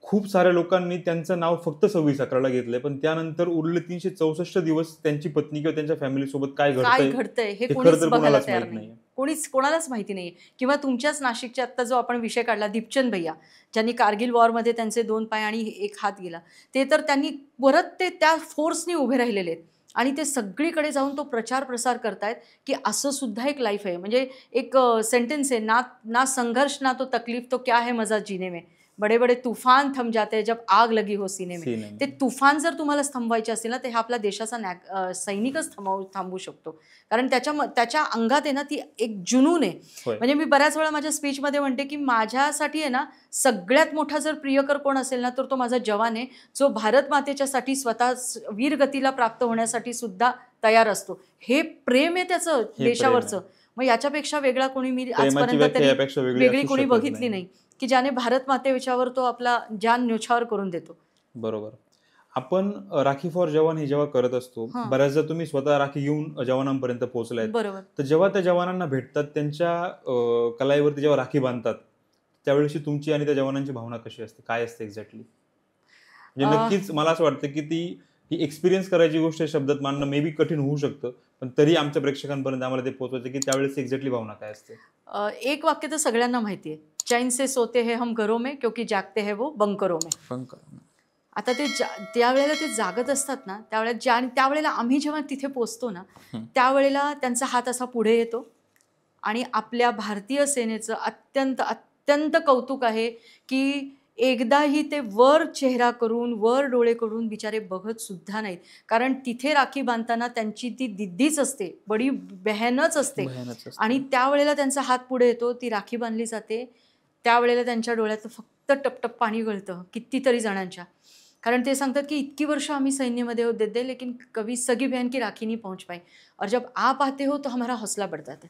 खूप साऱ्या लोकांनी त्यांचं नाव फक्त 26/11ला घेतलंय, पण त्यानंतर उरलेले 364 दिवस त्यांची पत्नी किंवा त्यांच्या फॅमिली सोबत काय घडतंय हे खरं कोणीच तर बघायला कोणालाच तयार माहित नाही. नाहीये. कोणालाच माहिती नाहीये. किंवा तुमच्याच नाशिकच्या आता जो आपण विषय काढला दीपचंद भैया, ज्यांनी कारगिल वॉरमध्ये त्यांचे 2 पाय आणि 1 हात गेला, ते तर त्यांनी परत ते त्या फोर्सनी उभे राहिलेले आहेत आणि ते सगळीकडे जाऊन तो प्रचार प्रसार करतायत की असं सुद्धा एक लाईफ आहे. म्हणजे एक सेंटेन्स आहे, ना ना संघर्ष ना तो तकलीफ तो क्या है मजा जीने में, बड़े बड़े तूफान थम जाते हैं जब आग लगी हो सीने में. ते तुफान जर तुम्हाला थांबवायचे असतील ना, तर हा आपला देशाचा सैनिकच थांबवू शकतो. कारण त्याच्या अंगात आहे ना ती एक जुनून आहे. म्हणजे मी बऱ्याच वेळा माझ्या स्पीचमध्ये म्हणते की माझ्यासाठी आहे ना सगळ्यात मोठा जर प्रियकर कोण असेल ना, तर तो माझा जवान आहे, जो भारत मातेच्यासाठी स्वतः वीरगतीला प्राप्त होण्यासाठी सुद्धा तयार असतो. हे प्रेम आहे त्याचं देशावरचं. मग याच्यापेक्षा वेगळा कोणी मी आजपर्यंत तरी वेगळी कोणी बघितली नाही की ज्याने भारत मातेच्यावर तो आपला जान न्योछावर करून देतो. बरोबर. आपण राखी फॉर जवान हे जेव्हा करत असतो, बऱ्याचदा तुम्ही स्वतः राखी घेऊन जवानांपर्यंत पोहोचलाय. बरोबर. तर जेव्हा त्या जवानांना भेटतात, त्यांच्या कलाईवरती जेव्हा राखी बांधतात, त्यावेळेस तुमची आणि त्या जवानांची भावना कशी असते, काय असते एक्झॅक्टली? म्हणजे नक्कीच मला असं वाटतं की ही एक्सपिरियन्स करायची गोष्ट शब्दात मांडणं मे बी कठीण होऊ शकतं, पण तरी आमच्या प्रेक्षकांपर्यंत आम्हाला ते पोहोचवायचं की त्यावेळेस एक्झॅक्टली भावना काय असते. एक वाक्य तर सगळ्यांना माहिती आहे, चैन से सोते हैं हम घरों में क्योंकि जागते हैं वो बंकरों में. आता त्यावेळेला ते जागत असतात ना, त्यावेळेला आम्ही जेव्हा तिथे पोचतो ना, त्यावेळेला त्यांचा हात असा पुढे येतो आणि आपल्या भारतीय सेनेचं अत्यंत अत्यंत कौतुक आहे की एकदाही ते वर चेहरा करून वर डोळे करून बिचारे बघत सुद्धा नाहीत. कारण तिथे राखी बांधताना त्यांची ती दिद्दीच असते, बडी बहनच असते आणि त्यावेळेला त्यांचा हात पुढे येतो, ती राखी बांधली जाते. त्यावेळेला त्यांच्या डोळ्यात फक्त टपटप पाणी गळतं कितीतरी जणांच्या. कारण ते सांगतात की इतकी वर्ष आम्ही सैन्य हो देते, लेकिन कभी सगी बहन की राखी नहीं पहुंच पाई और जब आप आते हो तो हमारा हौसला बढ़ता है.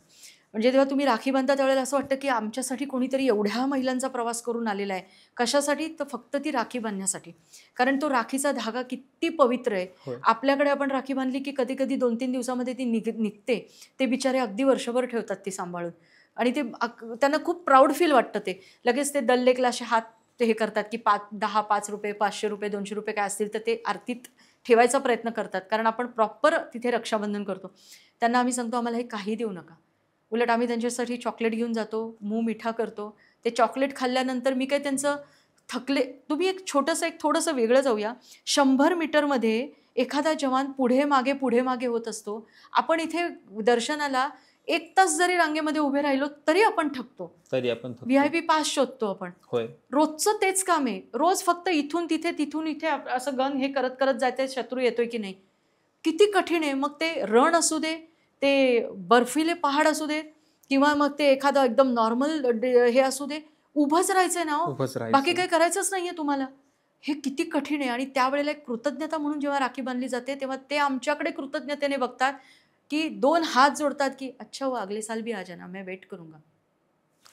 म्हणजे जेव्हा तुम्ही राखी बांधता त्यावेळेला असं वाटतं की आमच्यासाठी कोणीतरी एवढ्या महिलांचा प्रवास करून आलेला आहे. कशासाठी? तर फक्त ती राखी बांधण्यासाठी. कारण तो राखीचा धागा किती पवित्र आहे. आपल्याकडे आपण राखी बांधली की कधी कधी 2-3 दिवसामध्ये ती निघते. ते बिचारे अगदी वर्षभर ठेवतात ती सांभाळून आणि ते त्यांना खूप प्राऊड फील वाटतं. ते लगेच ते दल्लेकला असे हात ते हे करतात की 10, 5 रुपये, 500 रुपये, 200 रुपये काय असतील तर ते आरतीत ठेवायचा प्रयत्न करतात. कारण आपण प्रॉपर तिथे रक्षाबंधन करतो. त्यांना आम्ही सांगतो आम्हाला हे काही देऊ नका. उलट आम्ही त्यांच्यासाठी चॉकलेट घेऊन जातो, मूग मिठा करतो. ते चॉकलेट खाल्ल्यानंतर मी काय त्यांचं तुम्ही एक थोडंसं वेगळं जाऊया. 100 मीटरमध्ये एखादा जवान पुढे मागे होत असतो. आपण इथे दर्शनाला 1 तास जरी रांगेमध्ये उभे राहिलो तरी आपण थकतो. VIP पास शोधतो आपण. रोजचं तेच काम आहे. रोज फक्त इथून तिथे असं गन हे करत करत जायचंय, शत्रू येतोय की नाही. किती कठीण आहे. मग ते रण असू दे, ते बर्फिले पहाड असू दे किंवा मग ते एखादं एकदम नॉर्मल हे असू दे, उभंच राहायचंय ना हो, बाकी काही करायचंच नाहीये तुम्हाला. हे किती कठीण आहे. आणि त्यावेळेला एक कृतज्ञता म्हणून जेव्हा राखी बांधली जाते तेव्हा ते आमच्याकडे कृतज्ञतेने बघतात की 2 हात जोडतात की अच्छा वो अगले साल भी आ जाना, मैं वेट करूंगा.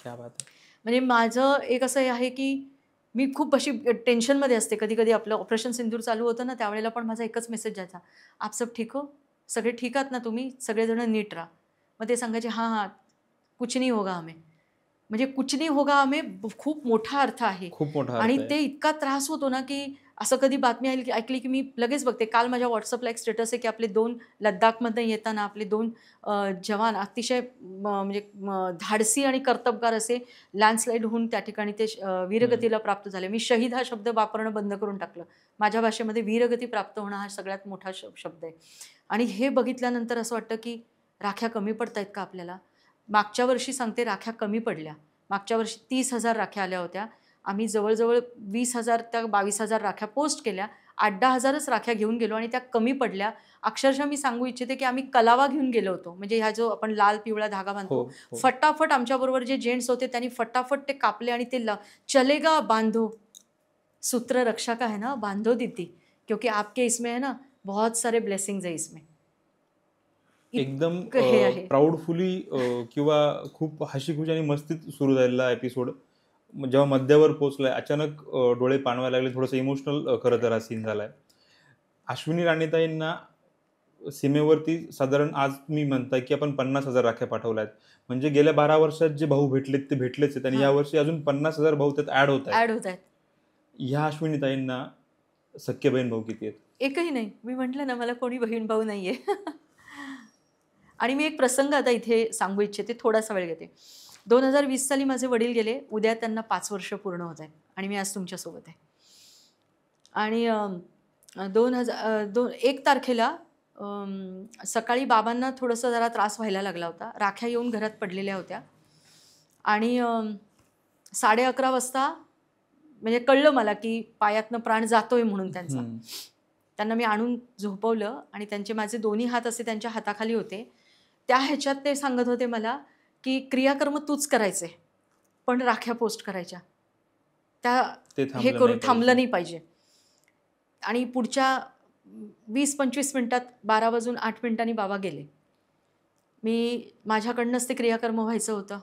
क्या बात आहे. म्हणजे माझं एक असं आहे की मी खूप अशी टेन्शनमध्ये असते. कधी कधी आपलं ऑपरेशन सिंदूर चालू होतं ना, त्यावेळेला पण माझा एकच मेसेज जायचा, आप सब ठीक हो, सगळे ठीक आहात ना तुम्ही, सगळेजण नीट राहा. मग ते सांगायचे हां कुछ नहीं होगा हमें. म्हणजे कुछ नहीं होगा हमें खूप मोठा अर्थ आहे. आणि ते इतका त्रास होतो ना की असं कधी बातमी ऐकली की मी लगेच बघते. काल माझ्या व्हॉट्सअपला एक स्टेटस आहे की आपले 2 लद्दाखमधून येताना आपले 2 जवान अतिशय म्हणजे धाडसी आणि कर्तबगार असे लँडस्लाईड होऊन त्या ठिकाणी ते वीरगतीला प्राप्त झाले. मी शहीद हा शब्द वापरणं बंद करून टाकलं. माझ्या भाषेमध्ये वीरगती प्राप्त होणं हा सगळ्यात मोठा शब्द आहे. आणि हे बघितल्यानंतर असं वाटतं की राख्या कमी पडतायत का आपल्याला. मागच्या वर्षी सांगते राख्या कमी पडल्या. मागच्या वर्षी 30,000 राख्या आल्या होत्या. आम्ही जवळजवळ 20,000 त्या 22,000 राख्या पोस्ट केल्या. 8-10,000च राख्या घेऊन गेलो आणि त्या कमी पडल्या. अक्षरशः मी सांगू इच्छिते की आम्ही कलावा घेऊन गेलो होतो. म्हणजे ह्या जो आपण लाल पिवळा धागा बांधतो, फटाफट आमच्याबरोबर जे जेंट्स होते त्यांनी फटाफट ते कापले आणि ते चलेगा बांधो, सूत्र रक्षा का है ना बांधो दीदी, क्योंकि आपके इसमें है ना बहुत सारे ब्लेसिंग्स आहे इसमें. एकदम इतकं हे आहे. प्राऊडफुली किंवा खूप हशी-खुशी आणि मस्तीत सुरू झालेला एपिसोड जेव्हा मध्यावर पोहोचलाय, अचानक डोळे पाणवायला लागले. थोडंसं इमोशनल खरं तर हा सीन झालाय. अश्विनी राणीताईंना सीमेवरती साधारण आज मी म्हणताय, की आपण 50,000 राख्या पाठवल्यात. म्हणजे गेल्या 12 वर्षात जे भाऊ भेटलेत ते भेटलेच आहेत आणि हां. यावर्षी अजून 50,000 भाऊ त्यात ॲड होत आहेत. ॲड होत आहेत. ह्या अश्विनीताईंना सख्खे बहीण भाऊ किती आहेत? एकही नाही. मी म्हटलं ना मला कोणी बहीण भाऊ नाहीये. आणि मी एक प्रसंग आता इथे सांगू इच्छिते, थोडासा वेळ घेते. 2020 साली माझे वडील गेले. उद्या त्यांना 5 वर्ष पूर्ण होत आहेत आणि मी आज तुमच्यासोबत आहे. आणि 1 तारखेला सकाळी बाबांना थोडंसं जरा त्रास व्हायला लागला होता. राख्या येऊन घरात पडलेल्या होत्या आणि 11:30 वाजता म्हणजे कळलं मला की पायातनं प्राण जातोय म्हणून त्यांचा. त्यांना मी आणून झोपवलं आणि त्यांचे माझे दोन्ही हात असे त्यांच्या हाताखाली होते. त्या ह्याच्यात ते सांगत होते मला की क्रियाकर्म तूच करायचे, पण राख्या पोस्ट करायच्या. हे करून थांबलं नाही पाहिजे. आणि पुढच्या 20-25 मिनिटात 12 वाजून 8 मिनिटांनी बाबा गेले. माझ्याकडनंच ते क्रियाकर्म व्हायचं होतं.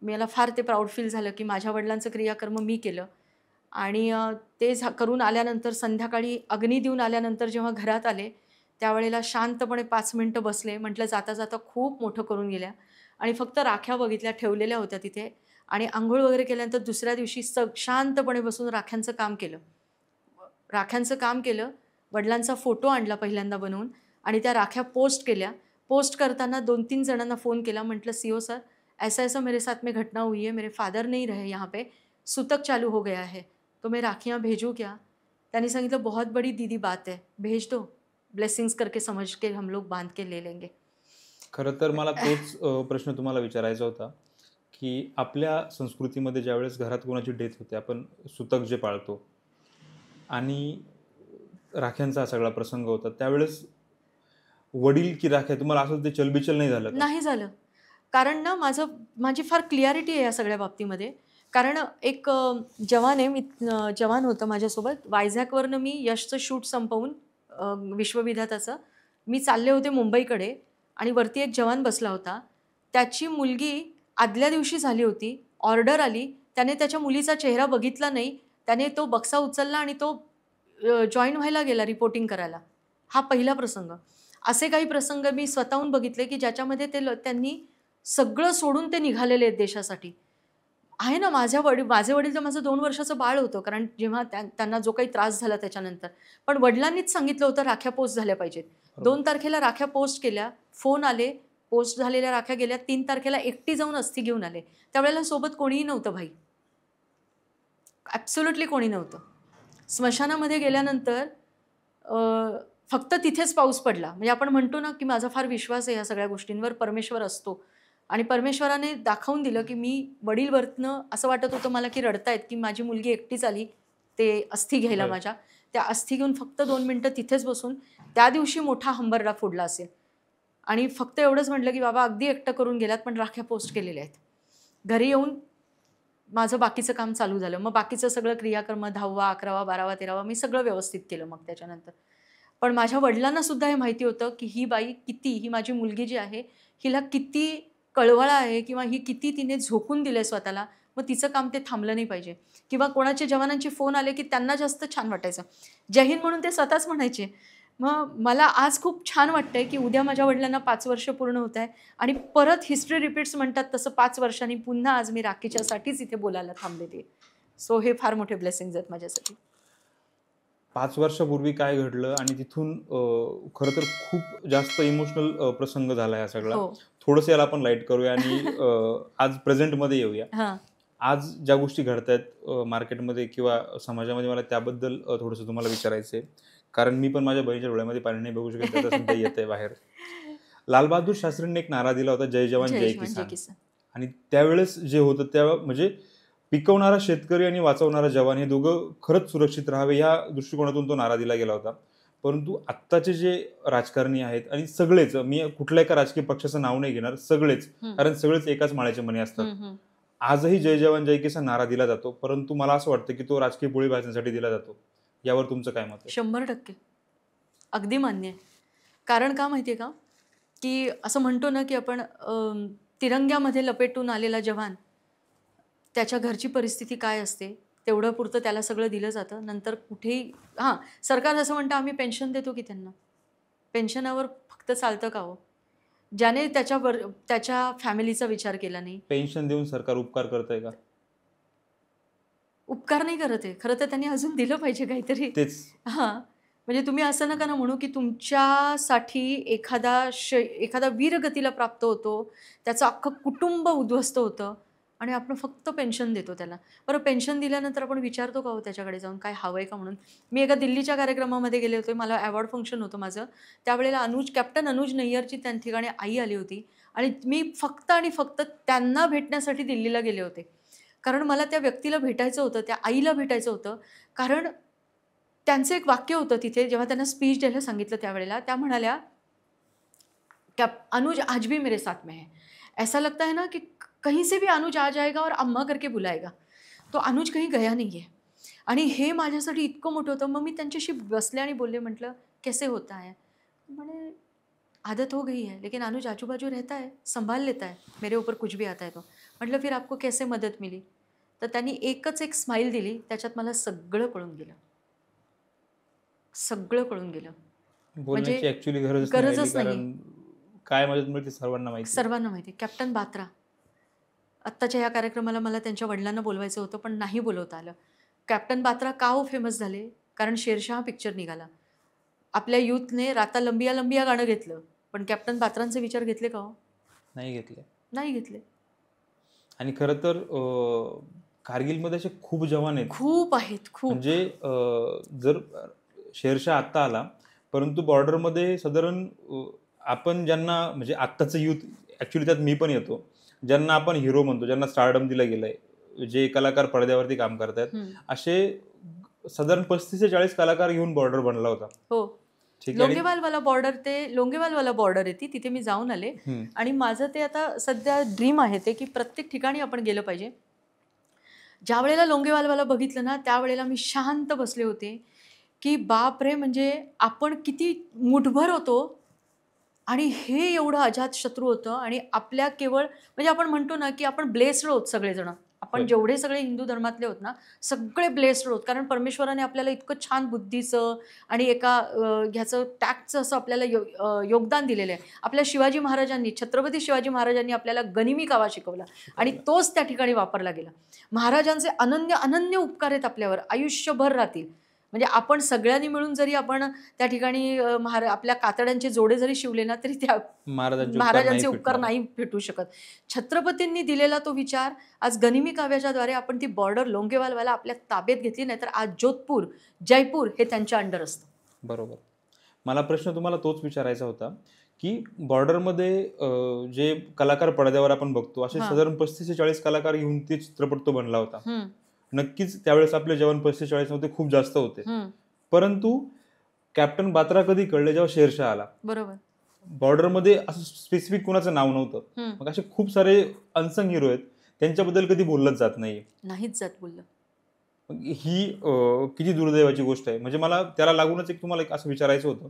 मला फार ते प्राऊड फील झालं की माझ्या वडिलांचं क्रियाकर्म मी केलं. आणि ते करून आल्यानंतर संध्याकाळी अग्नी देऊन आल्यानंतर जेव्हा घरात आले त्यावेळेला शांतपणे 5 मिनिटं बसले. म्हटलं जाता जाता खूप मोठं करून गेल्या आणि फक्त राख्या बघितल्या, ठेवलेल्या होत्या तिथे. आणि आंघोळ वगैरे केल्यानंतर दुसऱ्या दिवशी शांतपणे बसून राख्यांचं काम केलं. वडिलांचा फोटो आणला पहिल्यांदा बनवून आणि त्या राख्या पोस्ट केल्या. पोस्ट करताना 2-3 जणांना फोन केला. म्हटलं सीओ सर ऐसा ऐसा मेरे साथ में घटना हुई है, मेरे फादर नहीं रहे यहाँ पे, सूतक चालू हो गया है, तो मैं राखियाँ भेजूँ क्या? त्यांनी सांगितलं बहुत बड़ी दीदी बात है, भेज दो, ब्लेसिंग्स करके समझ के हम लोग बांध के ले लेंगे. खरं तर मला तोच प्रश्न तुम्हाला विचारायचा होता, की आपल्या संस्कृतीमध्ये ज्यावेळेस घरात कोणाची डेथ होते, आपण सुतक जे पाळतो आणि राख्यांचा सगळा प्रसंग होता, त्यावेळेस वडील की राख्या तुम्हाला असं ते चलबिचल नाही झालं का? नाही झालं. कारण ना माझी फार क्लिअरिटी आहे या सगळ्या बाबतीमध्ये. कारण एक जवान होतं माझ्यासोबत. वायझॅकवरनं मी यशचं शूट संपवून विश्वविधाताचं मी चालले होते मुंबईकडे आणि वरती एक जवान बसला होता. त्याची मुलगी आदल्या दिवशी झाली होती. ऑर्डर आली. त्याने त्याच्या मुलीचा चेहरा बघितला नाही. त्याने तो बक्सा उचलला आणि तो जॉईन व्हायला गेला रिपोर्टिंग करायला. हा पहिला प्रसंग. असे काही प्रसंग मी स्वतःहून बघितले की ज्याच्यामध्ये त्यांनी सगळं सोडून ते निघालेले आहेत देशासाठी. आहे ना माझे वडील तर माझं 2 वर्षाचं बाळ होतं. कारण जेव्हा त्यांना जो काही त्रास झाला त्याच्यानंतर. पण वडिलांनीच सांगितलं होतं राख्या पोस्ट झाल्या पाहिजेत. 2 तारखेला राख्या पोस्ट केल्या. फोन आले. पोस्ट झालेल्या राख्या गेल्या. 3 तारखेला एकटी जाऊन अस्थी घेऊन आले. त्यावेळेला सोबत कोणीही नव्हतं भाई. ॲब्सोल्युटली कोणी नव्हतं. स्मशानामध्ये गेल्यानंतर फक्त तिथेच पाऊस पडला. म्हणजे आपण म्हणतो ना की माझा फार विश्वास आहे या सगळ्या गोष्टींवर, परमेश्वर असतो. आणि परमेश्वराने दाखवून दिलं की मी वडीलवरनं असं वाटत होतं मला की रडतायत की माझी मुलगी एकटीच आली ते अस्थी घ्यायला माझ्या. त्या अस्थी घेऊन फक्त 2 मिनिटं तिथेच बसून त्या दिवशी मोठा हंबरडा फोडला असेल. आणि फक्त एवढंच म्हटलं की बाबा अगदी एकटं करून गेलात पण राख्या पोस्ट केलेल्या आहेत. घरी येऊन माझं बाकीचं काम चालू झालं. मग बाकीचं सगळं क्रियाकर्म 10वा, 11वा, 12वा, 13वा मी सगळं व्यवस्थित केलं मग त्याच्यानंतर. पण माझ्या वडिलांना सुद्धा हे माहिती होतं की ही बाई ही माझी मुलगी जी आहे हिला किती कळवळा आहे किंवा ही किती तिने झोकून दिले स्वतःला. मग तिचं काम ते थांबलं नाही पाहिजे. किंवा कोणाच्या जवानांचे फोन आले की त्यांना जास्त छान वाटायचं. जय हिंद म्हणून ते स्वतःच म्हणायचे. मग मला आज खूप छान वाटतंय की उद्या माझ्या वडिलांना 5 वर्ष पूर्ण होत आहे आणि परत हिस्ट्री रिपीट्स म्हणतात तसं 5 वर्षांनी पुन्हा आज मी राखीच्यासाठीच इथे बोलायला थांबलेली. सो हे फार मोठे ब्लेसिंग्स आहेत माझ्यासाठी. 5 वर्षापूर्वी काय घडलं आणि तिथून खरं तर खूप जास्त इमोशनल प्रसंग झाला हा सगळा. थोडंसं याला आपण लाईट करूया आणि आज प्रेझेंटमध्ये येऊया. आज ज्या गोष्टी घडतायत मार्केटमध्ये किंवा समाजामध्ये मला त्याबद्दल थोडंसं तुम्हाला विचारायचं आहे. कारण मी पण माझ्या बहिणीच्या डोळ्यामध्ये पाणी नाही बघू शकत. त्याचा सध्या येत आहे बाहेर. लालबहादूर शास्त्रींनी एक नारा दिला होता, जय जवान जय किसान. आणि त्यावेळेस जे होतं त्या म्हणजे पिकवणारा शेतकरी आणि वाचवणारा जवान हे दोघं खरंच सुरक्षित राहावे या दृष्टिकोनातून तो नारा दिला गेला होता. परंतु आत्ताचे जे राजकारणी आहेत आणि सगळेच, मी कुठल्या एका राजकीय पक्षाचं नाव नाही घेणार, सगळेच, कारण सगळेच एकाच माळ्याचे मणी असतात. आजही जय जवान जय किसान नारा दिला जातो. परंतु मला असं वाटतं की तो राजकीय पोळी भाजण्यासाठी दिला जातो. यावर तुमचं काय मत आहे? 100% अगदी मान्य आहे. कारण का माहिती आहे का, की असं म्हणतो ना, की आपण तिरंग्यामध्ये लपेटून आलेला जवान, त्याच्या घरची परिस्थिती काय असते, तेवढं पुरतं त्याला सगळं दिलं जातं. नंतर कुठेही हां, सरकार असं म्हणतं आम्ही पेन्शन देतो की त्यांना. पेन्शनावर फक्त चालतं का हो? ज्याने त्याच्या फॅमिलीचा विचार केला नाही. पेन्शन देऊन सरकार उपकार करतंय का? उपकार नाही करत आहे. खरं तर त्यांनी अजून दिलं पाहिजे काहीतरी. तेच. हां, म्हणजे तुम्ही असं नका ना म्हणू, की तुमच्यासाठी एखादा वीरगतीला प्राप्त होतो, त्याचं अख्खं कुटुंब उद्ध्वस्त होतं आणि आपण फक्त पेन्शन देतो त्याला. बरं पेन्शन दिल्यानंतर आपण विचारतो का हो त्याच्याकडे जाऊन काय हवंय का म्हणून? मी एका दिल्लीच्या कार्यक्रमामध्ये गेले होते. मला अवॉर्ड फंक्शन होतं माझं. त्यावेळेला कॅप्टन अनुज नय्यरची त्या ठिकाणी आई आली होती आणि मी फक्त आणि फक्त त्यांना भेटण्यासाठी दिल्लीला गेले होते. कारण मला त्या व्यक्तीला भेटायचं होतं, त्या आईला भेटायचं होतं. कारण त्यांचं एक वाक्य होतं तिथे जेव्हा त्यांना स्पीच द्यायला सांगितलं त्यावेळेला, त्या म्हणाल्या, अनुज आज भी मेरे साथ में है. ऐसा लगता है ना कि कहीं से भी अनुज आ जाएगा और अम्मा करके बुलाएगा. तो अनुज कहीं गया नहीं है. आणि हे माझ्यासाठी इतकं मोठं होतं. मग मी त्यांच्याशी बसले आणि बोलले, म्हटलं, कैसे होता है? म्हणे, आदत हो गई है, लेकिन अनुज आजू-बाजू रहता है, संभाल लेता है, मेरे ऊपर कुछ भी आता है तो. म्हटलं, फिर आपको कैसे मदत मिली? तर त्यांनी एकच एक स्माईल दिली, त्याच्यात मला सगळं कळून गेलं. सगळं कळून गेलं. बोलण्याची म्हणजे ॲक्चुअली गरजच नाही राहिली, गरजच नाहीये. कारण काय मदत मिळते सर्वांना माहिती आहे. सर्वांना माहिती आहे. कॅप्टन बात्रा. आत्ताच्या या कार्यक्रमाला मला त्यांच्या वडिलांना बोलवायचं होतं, पण नाही बोलवता आलं. कॅप्टन बात्रा का हो फेमस झाले? कारण शेरशाह पिक्चर निघाला. आपल्या यूथने राता लंबिया लंबिया गाणं घेतलं, पण कॅप्टन बात्रांचे विचार घेतले का हो? नाही घेतले. नाही घेतले. आणि खरं तर कारगिलमध्ये असे खूप जवान आहेत. खूप आहेत, खूप. म्हणजे जर शेरशाह आत्ता आला, परंतु बॉर्डरमध्ये साधारण आपण ज्यांना म्हणजे आत्ताचं यूथ, ॲक्च्युली त्यात मी पण येतो, ज्यांना आपण हिरो म्हणतो, ज्यांना स्टारडम दिलं गेलंय, जे कलाकार पडद्यावरती काम करतायत, असे साधारण 35 ते 40 कलाकार घेऊन बॉर्डर बनला होता. हो. ठीक आहे. आणि लोंगेवालवाला बॉर्डर आहे ती. तिथे मी जाऊन आले आणि माझं ते आता सध्या ड्रीम आहे ते, की प्रत्येक ठिकाणी आपण गेलं पाहिजे. ज्या वेळेला लोंगेवालवाला बघितलं ना, त्यावेळेला मी शांत बसले होते, की बापरे, म्हणजे आपण किती मुठभर होतो आणि हे एवढं अजात शत्रू होतं आणि आपल्या केवळ म्हणजे आपण म्हणतो ना, की आपण ब्लेस्ड आहोत सगळेजण. आपण जेवढे सगळे हिंदू धर्मातले आहोत ना, सगळे ब्लेस्ड आहोत. कारण परमेश्वराने आपल्याला इतकं छान बुद्धीचं आणि एका ह्याचं टॅक्टचं असं आपल्याला योगदान दिलेलं आहे. आपल्या शिवाजी महाराजांनी, छत्रपती शिवाजी महाराजांनी आपल्याला गनिमी कावा शिकवला आणि तोच त्या ठिकाणी वापरला गेला. महाराजांचे अनन्य उपकार आहेत आपल्यावर, आयुष्यभर राहतील. म्हणजे आपण सगळ्यांनी मिळून जरी आपण त्या ठिकाणी आपल्या कातड्यांचे जोडे जरी शिवले ना, तरी त्या महाराजांचे उपकार नाही भेटू शकत. छत्रपतींनी दिलेला तो विचार आज गनिमी काव्याच्या द्वारे आपण ती बॉर्डर लोंगेवालवाला आपल्या ताब्यात घेतली, नाही तर आज जोधपूर, जयपूर हे त्यांच्या अंडर असतं. बरोबर. मला प्रश्न तुम्हाला तोच विचारायचा होता, की बॉर्डरमध्ये जे कलाकार पडद्यावर आपण बघतो, असे साधारण 35 ते 40 कलाकार घेऊन ते चित्रपट तो बनला होता. नक्कीच त्यावेळेस आपले जवान 35-40 नव्हते, खूप जास्त होते. परंतु कॅप्टन बात्रा कधी कळले? जेव्हा शेरशाह आला. बरोबर. बॉर्डरमध्ये असं स्पेसिफिक कोणाचं नाव नव्हतं. मग असे खूप सारे अनसंग हिरो आहेत, त्यांच्याबद्दल कधी बोललंच जात नाही. नाहीच जात बोललं. ही किती दुर्दैवाची गोष्ट आहे. म्हणजे मला त्याला लागूनच तुम्हाला एक असं विचारायचं होतं,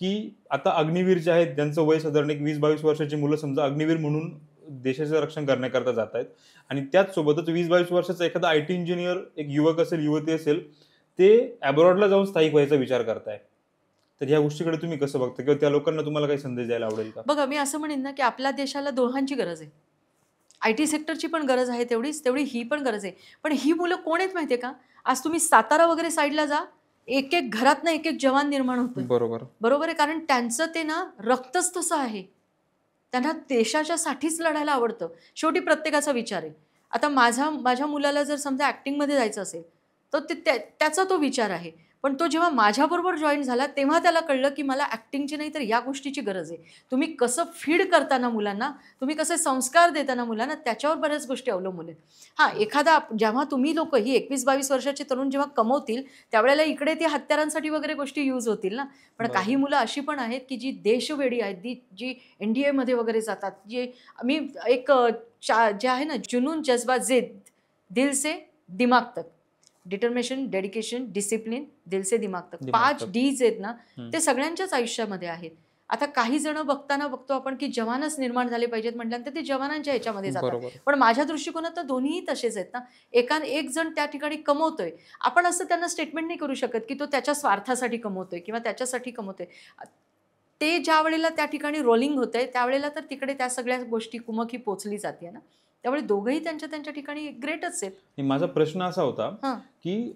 की आता अग्निवीर जे आहेत, ज्यांचं वय साधारण एक 20-22 वर्षाची मुलं समजा अग्निवीर म्हणून देशाचं रक्षण करण्याकरता जात आहेत, आणि त्याच सोबतच 20-22 वर्षाचा एखादा IT इंजिनियर, एक युवक असेल, युवती असेल, ते अब्रॉडला जाऊन स्थायिक व्हायचा विचार करताय. तर ह्या गोष्टीकडे तुम्ही कसं बघता, किंवा त्या लोकांना तुम्हाला काही संदेश द्यायला आवडेल का? बघा, मी असं म्हणेन ना, की आपल्या देशाला दोघांची गरज आहे. IT सेक्टरची पण गरज आहे तेवढी ही पण गरज आहे. पण ही मुलं कोण आहेत माहितीये का? आज तुम्ही सातारा वगैरे साईडला जा, एक घरातनं एक जवान निर्माण होतो. बरोबर आहे. कारण त्यांचं ते ना रक्तच तसं आहे. त्यांना देशाच्यासाठीच लढायला आवडतं. शेवटी प्रत्येकाचा विचार आहे. आता माझ्या मुलाला जर समजा ॲक्टिंगमध्ये जायचं असेल, तर त्याचा तो विचार आहे. पण तो जेव्हा माझ्याबरोबर जॉईन झाला, तेव्हा त्याला कळलं, की मला ॲक्टिंगची नाही तर या गोष्टीची गरज आहे. तुम्ही कसं फीड करताना मुलांना, तुम्ही कसे संस्कार देताना मुलांना, त्याच्यावर बऱ्याच गोष्टी अवलंबून आहेत. हां, जेव्हा तुम्ही लोक ही 21-22 वर्षाचे तरुण जेव्हा कमवतील, त्यावेळेला इकडे ते हत्यारांसाठी वगैरे गोष्टी यूज होतील ना. पण काही मुलं अशी पण आहेत, की जी देशवेडी आहेत, जी NDAमध्ये वगैरे जातात. मी एक जे आहे ना, जुनून जज्बा जिद्द, दिल से दिमाग तक, डिटर्मिनेशन, डेडिकेशन, डिसिप्लिन, दिल से दिमाग तक. दिमाग 5 तक. डीज आहेत ना, ते सगळ्यांच्याच आयुष्यामध्ये आहेत. आता काही जण बघतो आपण की जवानच निर्माण झाले पाहिजेत म्हटल्यानंतर ते जवानांच्या ह्याच्यामध्ये जातात. बरोबर. पण माझ्या दृष्टिकोनात तर दोन्हीही तसेच आहेत ना. एक जण त्या ठिकाणी कमवतोय, आपण असं त्यांना स्टेटमेंट नाही करू शकत की तो त्याच्या स्वार्थासाठी कमवतोय किंवा त्याच्यासाठी कमवतोय. ते ज्या वेळेला त्या ठिकाणी रोलिंग होतंय त्यावेळेला तर तिकडे त्या सगळ्या गोष्टी कुमकी पोचली जाते ना. त्यामुळे दोघंही त्यांच्या ठिकाणी ग्रेटच आहेत. आणि माझा प्रश्न असा होता हां. की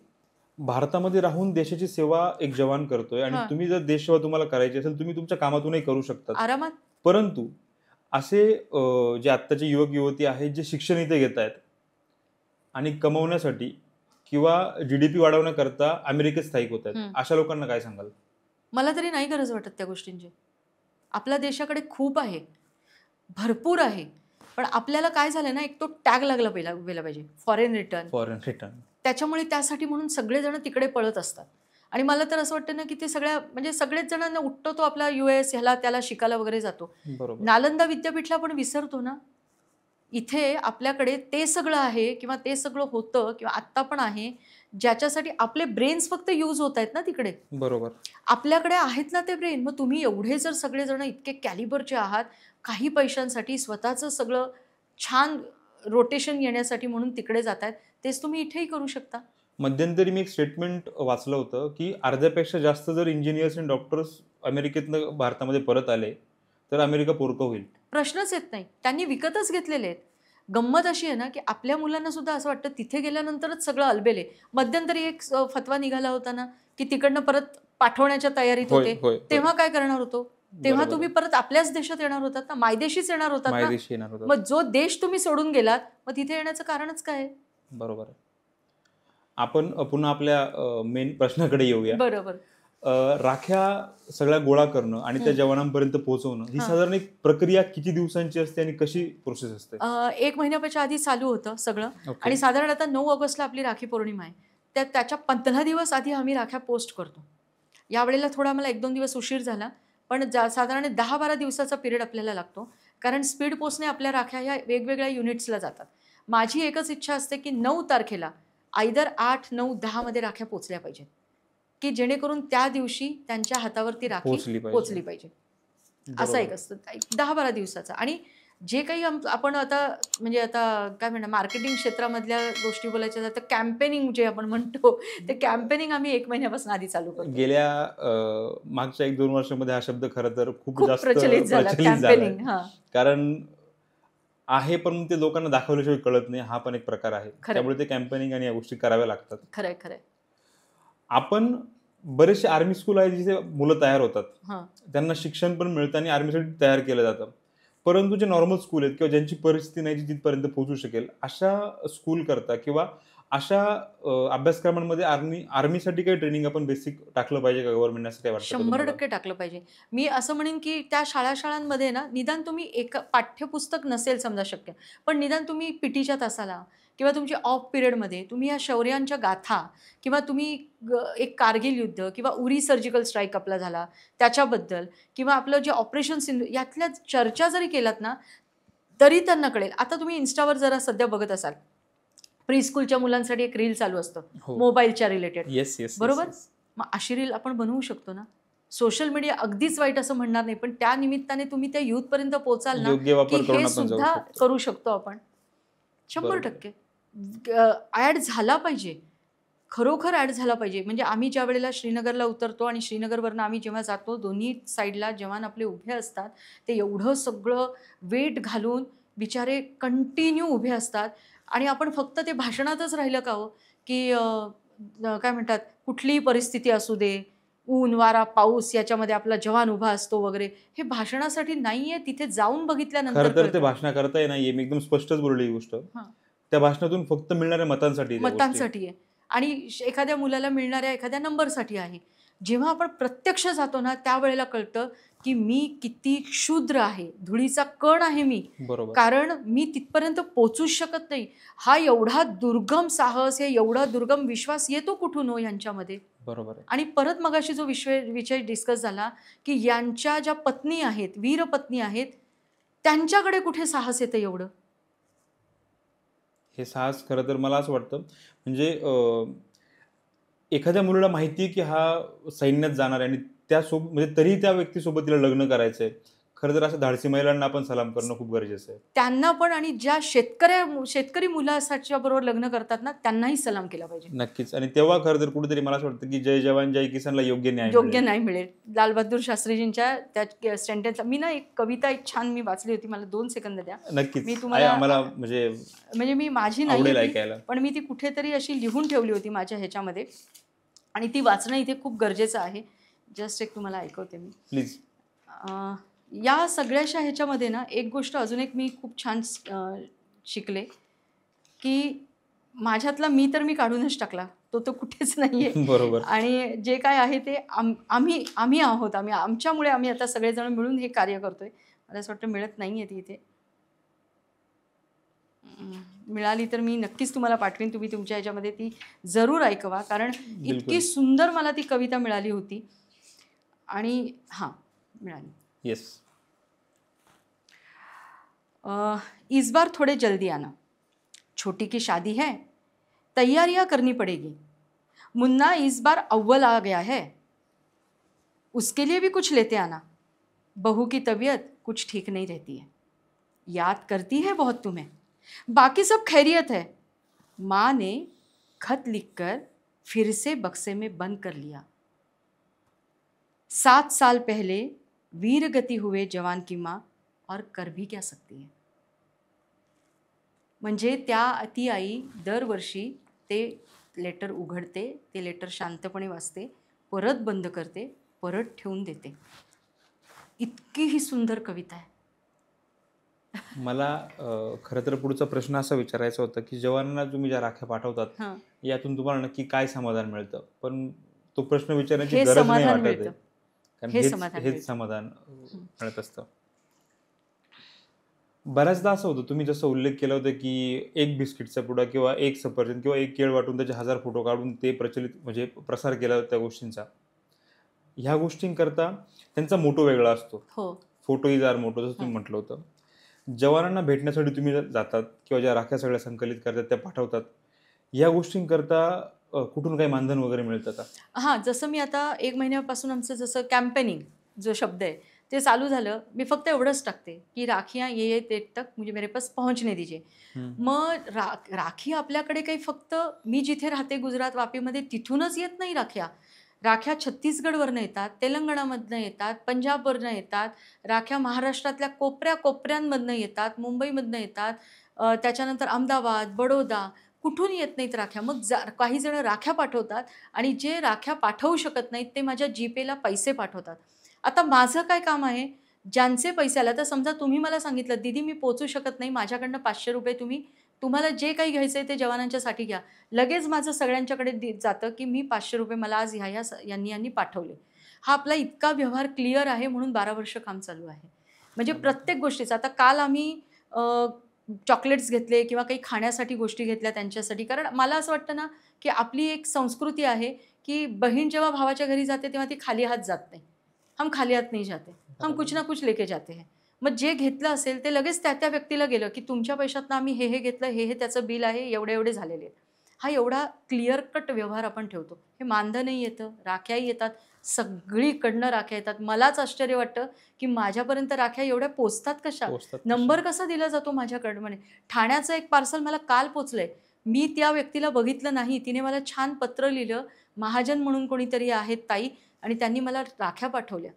भारतामध्ये राहून देशाची सेवा एक जवान करतोय आणि हां. तुम्ही जर देश सेवा तुम्हाला करायची असेल तुम्ही तुमच्या कामातूनही करू शकता. आरामात. परंतु असे जे आत्ताचे युवक युवती आहेत जे शिक्षण इथे घेत आहेत आणि कमवण्यासाठी किंवा GDP वाढवण्याकरता अमेरिकेत स्थायिक होत आहेत, अशा लोकांना काय सांगाल? मला तरी नाही गरज वाटत त्या गोष्टींची. आपल्या देशाकडे खूप आहे, भरपूर आहे. पण आपल्याला काय झालं ना, एक तो टॅग लागला गेला पाहिजे, फॉरेन रिटर्न. त्याच्यामुळे त्यासाठी म्हणून सगळेजण तिकडे पळत असतात. आणि मला तर असं वाटतं ना की ते म्हणजे सगळेच जणांना उठतो तो आपला US ह्याला त्याला शिकायला वगैरे जातो. बरोबर. नालंदा विद्यापीठला पण विसरतो ना. इथे आपल्याकडे ते सगळं आहे किंवा ते सगळं होतं किंवा आत्ता पण आहे ज्याच्यासाठी आपले ब्रेन्स फक्त यूज होत आहेत ना तिकडे. बरोबर. आपल्याकडे आहेत ना ते ब्रेन. मग तुम्ही एवढे जर सगळेजण इतके कॅलिबरचे आहात, काही पैशांसाठी स्वतःचं सगळं छान रोटेशन येण्यासाठी म्हणून तिकडे जात आहेत, तेच तुम्ही इथेही करू शकता. मध्यंतरी मी एक स्टेटमेंट वाचलं होतं की अर्ध्यापेक्षा जास्त जर इंजिनियर्स आणि डॉक्टर्स अमेरिकेतनं भारतामध्ये परत आले तर अमेरिका पोरकं होईल. प्रश्नच येत नाही. त्यांनी विकतच घेतलेले आहेत. गंमत अशी आहे ना की आपल्या मुलांना सुद्धा असं वाटतं तिथे गेल्यानंतरच सगळं अलबेल आहे. मध्यंतरी एक फतवा निघाला होता ना की तिकडनं परत पाठवण्याच्या तयारीत होते. तेव्हा काय करणार होतो? तेव्हा तुम्ही परत आपल्याच देशात येणार होतात ना, मायदेशीच येणार होतात ना. मग जो देश तुम्ही सोडून गेलात मग तिथे येण्याचं कारणच काय आहे? बरोबर आहे. आपण पुन्हा आपल्या मेन प्रश्नाकडे येऊया. बरोबर. राख्या सगळ्या गोळा करणं आणि त्या जवानांपर्यंत पोहोचवणं ही साधारण एक प्रक्रिया किती दिवसांची असते आणि कशी प्रोसेस असते? 1 महिन्यापेक्षा आधी चालू होतं सगळं. आणि साधारण आता 9 ऑगस्टला आपली राखी पौर्णिमा आहे. त्याच्या 15 दिवस आधी आम्ही राख्या पोस्ट करतो. यावेळेला थोडा मला 1-2 दिवस उशीर झाला, पण साधारण 10-12 दिवसाचा पिरियड आपल्याला लागतो. कारण स्पीड पोस्टने आपल्या राख्या ह्या वेगवेगळ्या युनिट्सला जातात. माझी एकच इच्छा असते की 9 तारखेला आयदर 8, 9, 10 मध्ये राख्या पोचल्या पाहिजेत की जेणेकरून त्या दिवशी त्यांच्या हातावरती राखी पोचली पाहिजे. असं एक असतं 10-12 दिवसाचा. आणि जे काही आपण आता म्हणजे आता काय म्हणणार मार्केटिंग क्षेत्रामधल्या गोष्टी बोलायच्या तर कॅम्पेनिंग जे आपण म्हणतो ते कॅम्पेनिंग आम्ही 1 महिन्यापासून आधी चालू करतो. गेल्या मागच्या 1-2 वर्षामध्ये हा शब्द खरं तर खूप जास्त प्रचलित झाला कॅम्पेनिंग. कारण आहे पण ते लोकांना दाखवल्याशिवाय कळत नाही. हा पण एक प्रकार आहे. त्यामुळे ते कॅम्पेनिंग आणि या गोष्टी कराव्या लागतात. खरंय. आपण बरेचसे आर्मी स्कूल आहेत जिथे मुलं तयार होतात, त्यांना शिक्षण पण मिळतं आणि आर्मीसाठी तयार केलं जातं. परंतु जे नॉर्मल स्कूल आहेत किंवा ज्यांची परिस्थिती नाही जी तिथपर्यंत पोहोचू शकेल अशा स्कूल करता किंवा अशा अभ्यासक्रमांमध्ये आर्मीसाठी काही ट्रेनिंग आपण बेसिक टाकलं पाहिजे का गव्हर्नमेंटने, असं काय वाटतं? 100% टाकलं पाहिजे. मी असं म्हणेन की त्या शाळांमध्ये ना निदान तुम्ही एक पाठ्यपुस्तक नसेल समजा शक्य, पण निदान तुम्ही पीटीच्या तासाला किंवा तुमच्या ऑफ पिरियडमध्ये तुम्ही या शौर्यांच्या गाथा किंवा तुम्ही एक कारगिल युद्ध किंवा उरी सर्जिकल स्ट्राईक आपला झाला त्याच्याबद्दल किंवा आपलं जे ऑपरेशन सिंधू यातल्या चर्चा जरी केलात ना तरी त्यांना कळेल. आता तुम्ही इन्स्टावर जरा सध्या बघत असाल, प्री स्कूलच्या मुलांसाठी एक रील चालू असतं मोबाईलच्या रिलेटेड. बरोबर. मग अशी रील आपण बनवू शकतो ना. सोशल मीडिया अगदीच वाईट असं म्हणणार नाही, पण त्या निमित्ताने तुम्ही त्या युथ पर्यंत पोहोचाल ना की हे सुद्धा करू शकतो आपण. 100% ऍड झाला पाहिजे, खरोखर ऍड झाला पाहिजे. म्हणजे आम्ही ज्या वेळेला श्रीनगरला उतरतो आणि श्रीनगरवरनं आम्ही जेव्हा जातो दोन्ही साईडला जवान आपले उभे असतात, ते एवढं सगळं वेट घालून बिचारे कंटिन्यू उभे असतात आणि आपण फक्त ते भाषणातच राहिलं का हो की काय म्हणतात कुठलीही परिस्थिती असू दे, ऊन वारा पाऊस याच्यामध्ये आपला जवान उभा असतो वगैरे, हे भाषणासाठी नाहीये. तिथे जाऊन बघितल्यानंतर खरं तर ते भाषण करताय नाहीये. मी एकदम स्पष्टच बोलली ही गोष्ट. त्या भाषणातून फक्त मिळणाऱ्या मतांसाठी आहे आणि एखाद्या मुलाला मिळणाऱ्या एखाद्या नंबरसाठी आहे. जेव्हा आपण प्रत्यक्ष जातो ना त्यावेळेला कळतं की मी किती क्षुद्र आहे, धुळीचा कण आहे मी. कारण मी तिथपर्यंत पोचूच शकत नाही. हा एवढा दुर्गम साहस, हे एवढा दुर्गम विश्वास येतो कुठून हो यांच्यामध्ये? बरोबर. आणि परत मगाशी जो विषय डिस्कस झाला की यांच्या ज्या पत्नी आहेत, वीर पत्नी आहेत, त्यांच्याकडे कुठे साहस येतं एवढं? हे साहस खरं तर मला असं वाटतं म्हणजे एखाद्या मुलीला माहिती आहे की हा सैन्यात जाणार आहे आणि त्यासोबत म्हणजे तरीही त्या व्यक्तीसोबत तिला लग्न करायचंय. खरं तर अशा धाडसी महिलांना आपण सलाम करणं खूप गरजेचं आहे. त्यांना पण आणि ज्या शेतकरी मुलाच्या बरोबर लग्न करतात ना, त्यांनाही सलाम केला पाहिजे. नक्कीच. आणि तेव्हा खरं तर कुठेतरी मला असं वाटतं की जय जवान जय किसानला योग्य न्याय योग्य मिळेल. नाही मिळेल. लालबहादूर शास्त्रीजींच्या त्या सेंटेन्सला मी ना एक कविता एक छान मी वाचली होती. मला 2 सेकंद द्या. नक्कीच मी आहे. तुम्हाला आम्हाला म्हणजे म्हणजे मी माझी नाही आवडेल आहे ती, ऐकायला. पण मी ती कुठेतरी अशी लिहून ठेवली होती माझ्या ह्याच्यामध्ये आणि ती वाचणं इथे खूप गरजेचं आहे. जस्ट एक तुम्हाला ऐकवते मी. प्लीज. या सगळ्याशा ह्याच्यामध्ये ना एक गोष्ट अजून एक मी खूप छान शिकले, की माझ्यातला मी तर मी काढूनच टाकला. तो कुठेच नाहीये. बरोबर. आणि जे काय आहे ते आम्ही आहोत. आमच्यामुळे आम्ही आता सगळेजण मिळून हे कार्य करतोय. मला असं वाटतं मिळत नाहीये ती इथे. मिळाली तर मी नक्कीच तुम्हाला पाठवीन. तुम्ही तुमच्या ह्याच्यामध्ये ती जरूर ऐकवा. कारण बिलकुल. इतकी सुंदर मला ती कविता मिळाली होती. आणि हां, मिळाली. येस. इस बार थोड़े जल्दी आना. छोटी की शादी है, तैयारियां करनी पड़ेगी. मुन्ना इस बार अव्वल आ गया है, उसके लिए भी कुछ लेते आना. बहू की तबीयत कुछ ठीक नहीं रहती है, याद करती है बहुत तुम्हें. बाकी सब खैरियत है. माँ ने खत लिखकर फिर से बक्से में बंद कर लिया. 7 साल पहले वीरगति हुए जवान की माँ और कर भी क्या सकती है. म्हणजे ती आई दरवर्षी ते लेटर उघडते, ते लेटर शांतपणे वाचते, परत बंद करते, परत ठेवून देते. इतकी ही सुंदर कविता आहे. मला खरं तर पुढचा प्रश्न असा विचारायचा होता की जवानांना तुम्ही ज्या राख्या पाठवतात हां, यातून तुम्हाला नक्की काय समाधान मिळतं? पण तो प्रश्न विचारण्याची हे गरज नाही समाधान वाटत आहे. मिळतं. कारण हे समाधान हेच मिळतं. समाधान मिळत असतं. बऱ्याचदा असं होतं, तुम्ही जसं उल्लेख केला होता की एक बिस्किटचा पुडा किंवा एक सफरचंद किंवा एक केळ वाटून त्याचे 1000 फोटो काढून ते प्रचलित म्हणजे प्रसार केला होता त्या गोष्टींचा. ह्या गोष्टींकरता त्यांचा मोटो वेगळा असतो. हो. फोटो इज आर मोटो जसं तुम्ही म्हटलं होतं. जवानांना भेटण्यासाठी तुम्ही जातात किंवा ज्या राख्या सगळ्या संकलित करतात त्या पाठवतात. या गोष्टींकरता कुठून काही मानधन वगैरे मिळतं का? हां, जसं मी आता 1 महिन्यापासून आमचं जसं कॅम्पेनिंग जो शब्द आहे, ते चालू झालं. मी फक्त एवढंच टाकते, की राखियाँ ये तेज तक मुझे मेरे पास पहुँचने दीजिए. मग राखी आपल्याकडे काही फक्त मी जिथे राहते गुजरात वापीमध्ये तिथूनच येत नाही राख्या. राख्या छत्तीसगडवरनं येतात, तेलंगणामधनं येतात, पंजाबवरनं येतात, राख्या महाराष्ट्रातल्या कोपऱ्या-कोपऱ्यांमधनं येतात, मुंबईमधनं येतात, त्याच्यानंतर अहमदाबाद, बडोदा कुठून येत नाहीत राख्या. मग काही जण राख्या पाठवतात आणि जे राख्या पाठवू शकत नाहीत ते माझ्या जीपेला पैसे पाठवतात. आता माझं काय काम आहे, ज्यांचे पैसे आले, आता समजा तुम्ही मला सांगितलं, "दीदी मी पोहचू शकत नाही, माझ्याकडनं ₹500 तुम्हाला जे काही घ्यायचंय ते जवानांच्यासाठी घ्या." लगेच माझं सगळ्यांच्याकडे जातं, की मी ₹500 मला आज ह्या यांनी पाठवले. हा आपला इतका व्यवहार क्लिअर आहे म्हणून 12 वर्ष काम चालू आहे. म्हणजे प्रत्येक गोष्टीचा आता काल आम्ही चॉकलेट्स घेतले किंवा काही खाण्यासाठी गोष्टी घेतल्या त्यांच्यासाठी. कारण मला असं वाटतं ना, की आपली एक संस्कृती आहे, की बहीण जेव्हा भावाच्या घरी जाते तेव्हा ती खाली हात जात नाही. हम खाली हात नहीं जाते. हम कुछ ना कुछ लेके जाते हैं. मग जे घेतलं असेल ते लगेच त्या व्यक्तीला गेलं, की तुमच्या पैशातनं आम्ही हे घेतलं, हे त्याचं बिल आहे, एवढे झालेले आहेत. हा एवढा क्लिअर कट व्यवहार आपण ठेवतो. हे मानधनही येतं, राख्याही येतात, सगळीकडनं राख्या येतात. मलाच आश्चर्य वाटतं, की माझ्यापर्यंत राख्या एवढ्या पोहोचतात कशा? नंबर कसा दिला जातो माझ्याकडं म्हणे. ठाण्याचं एक पार्सल मला काल पोचलंय. मी त्या व्यक्तीला बघितलं नाही. तिने मला छान पत्र लिहिलं. महाजन म्हणून कोणीतरी आहेत ताई आणि त्यांनी मला राख्या पाठवल्या.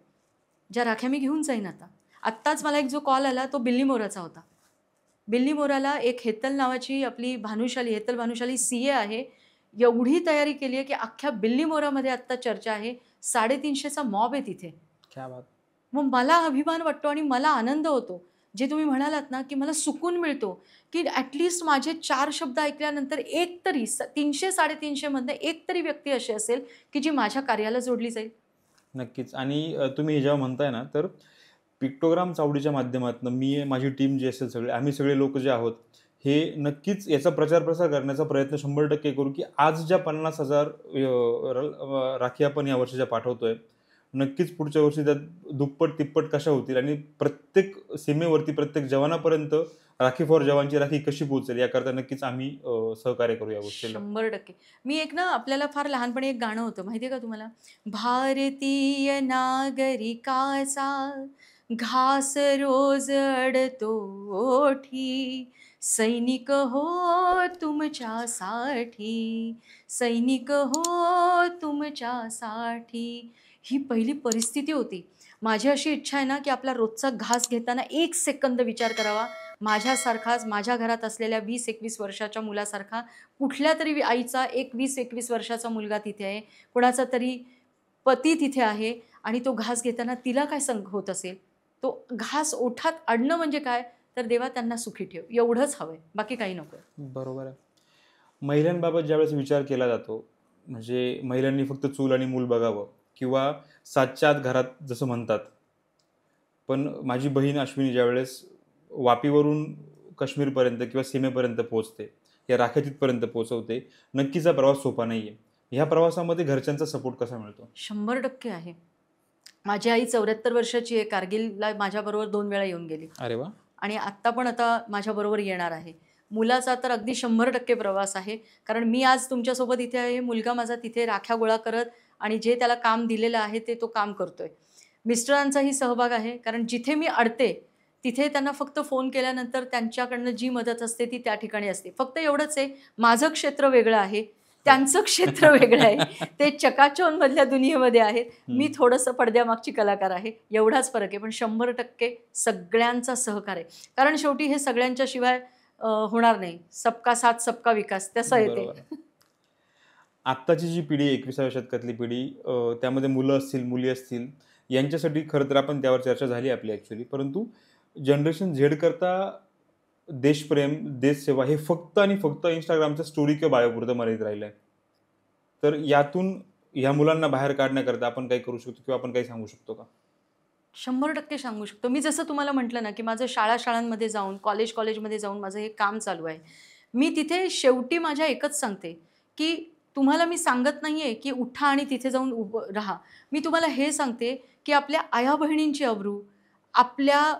ज्या राख्या मी घेऊन जाईन आता. आत्ताच मला एक जो कॉल आला तो बिल्लीमोराचा होता. बिल्लीमोराला एक हेतल नावाची आपली हेतल भानुशाली CA आहे. एवढी तयारी केली आहे, की अख्ख्या बिल्लीमोरामध्ये आत्ता चर्चा आहे. 350चा मॉब आहे तिथे. क्या बात. मग मला अभिमान वाटतो आणि मला आनंद होतो. जे तुम्ही म्हणालात ना, की मला सुकून मिळतो, की ॲटलीस्ट माझे 4 शब्द ऐकल्यानंतर एक तरी 300-350 मधनं एक तरी व्यक्ती अशी असेल, की जी माझ्या कार्याला जोडली जाईल. नक्कीच. आणि तुम्ही हे जेव्हा म्हणताय ना, तर पिक्टोग्राम चावडीच्या माध्यमातून मी माझी टीम जी असेल सगळे आम्ही सगळे लोक जे आहोत हे नक्कीच याचा प्रचार प्रसार करण्याचा प्रयत्न 100% करू, की आज ज्या 50,000 राखी आपण या वर्षीच्या पाठवतोय नक्कीच पुढच्या वर्षी त्यात दुप्पट तिप्पट कशा होतील आणि प्रत्येक सीमेवरती प्रत्येक जवानापर्यंत राखी फॉर जवानची राखी कशी पोहोचेल याकरता नक्कीच आम्ही सहकार्य करू या गोष्टीला. 100%. मी एक ना आपल्याला फार लहानपणी एक गाणं होतं माहिती आहे का तुम्हाला? भारतीय नागरिकाचा घास रोज अडतो ओठी, सैनिक हो तुमच्यासाठी, सैनिक हो तुमच्यासाठी. ही पहिली परिस्थिती होती. माझी अशी इच्छा आहे ना की आपला रोजचा घास घेताना 1 सेकंद विचार करावा, माझ्यासारखाच माझ्या घरात असलेल्या 20-21 वर्षाच्या मुलासारखा कुठल्या तरी आईचा एक 20-21 वर्षाचा मुलगा तिथे आहे, कोणाचा तरी पती तिथे आहे आणि तो घास घेताना तिला काय होत असेल. तो घास ओठात अडणं म्हणजे काय, तर देवा त्यांना सुखी ठेव, एवढंच हवंय, बाकी काही नको. बरोबर आहे. महिलांबाबत ज्यावेळेस विचार केला जातो, म्हणजे महिलांनी फक्त चूल आणि मूल बघावं किंवा 7च्या आत घरात जसं म्हणतात, पण माझी बहीण अश्विनी ज्यावेळेस वापीवरून काश्मीरपर्यंत किंवा सीमेपर्यंत पोहोचते, या राख्या तिथपर्यंत पोहोचवते, नक्कीच हा प्रवास सोपा नाही आहे. ह्या प्रवासामध्ये घरच्यांचा सपोर्ट कसा मिळतो? 100% आहे. माझी आई 74 वर्षाची आहे, कारगिलला माझ्याबरोबर 2 वेळा येऊन गेली. अरे वा. आणि आत्ता पण आता माझ्याबरोबर येणार आहे. मुलाचा तर अगदी 100% प्रवास आहे, कारण मी आज तुमच्यासोबत इथे आहे, मुलगा माझा तिथे राख्या गोळा करत आणि जे त्याला काम दिलेलं आहे ते तो काम करतोय. मिस्टरांचाही सहभाग आहे, कारण जिथे मी अडते तिथे त्यांना फक्त फोन केल्यानंतर त्यांच्याकडनं जी मदत असते ती त्या ठिकाणी असते. फक्त एवढंच आहे, माझं क्षेत्र वेगळं आहे, त्यांचं क्षेत्र वेगळं आहे. ते चकाचौंधमधल्या दुनियेमध्ये आहेत, मी थोडंसं पडद्यामागची कलाकार आहे, एवढाच फरक आहे. पण 100% सगळ्यांचा सहकार आहे, कारण शेवटी हे सगळ्यांच्या शिवाय होणार नाही. सबका साथ सबका विकास तसं येते. आत्ताची जी पिढी 21व्या शतकातली पिढी, त्यामध्ये मुलं असतील मुली असतील, यांच्यासाठी खरं तर आपण त्यावर चर्चा झाली आपली ॲक्च्युली, परंतु जनरेशन झेड करता देशप्रेम देशसेवा हे फक्त आणि फक्त इंस्टाग्रामच्या स्टोरी किंवा बायोपुरतं मर्यादित राहिलं आहे. तर यातून ह्या मुलांना बाहेर काढण्याकरता आपण काही करू शकतो किंवा आपण काही सांगू शकतो का? 100% सांगू शकतो. मी जसं तुम्हाला म्हटलं ना की माझं शाळांमध्ये जाऊन कॉलेजमध्ये जाऊन माझं हे काम चालू आहे. मी तिथे शेवटी माझ्या एकच सांगते की तुम्हाला मी सांगत नाही आहे की उठा आणि तिथे जाऊन उभं राहा. मी तुम्हाला हे सांगते की आपल्या आया बहिणींची अब्रू, आपल्या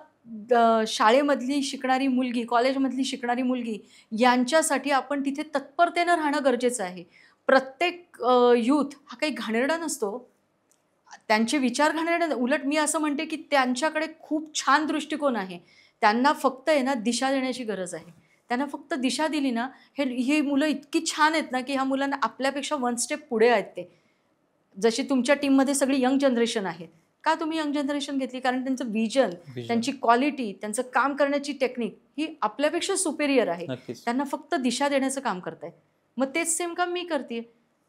शाळेमधली शिकणारी मुलगी, कॉलेजमधली शिकणारी मुलगी, यांच्यासाठी आपण तिथे तत्परतेनं राहणं गरजेचं आहे. प्रत्येक यूथ हा काही घाणेरडा नसतो, त्यांचे विचार घाणेरडे, उलट मी असं म्हणते की त्यांच्याकडे खूप छान दृष्टिकोन आहे. त्यांना फक्त आहे ना दिशा देण्याची गरज आहे. त्यांना फक्त दिशा दिली ना, ही मुलं इतकी छान आहेत ना की ह्या मुलांना आपल्यापेक्षा 1 स्टेप पुढे आहेत ते. जशी तुमच्या टीममध्ये सगळी यंग जनरेशन आहे. का तुम्ही यंग जनरेशन घेतली? कारण त्यांचं विजन, त्यांची क्वालिटी, त्यांचं काम करण्याची टेक्निक ही आपल्यापेक्षा सुपेरियर आहे. त्यांना फक्त दिशा देण्याचं काम करताय. मग तेच सेम काम मी करते.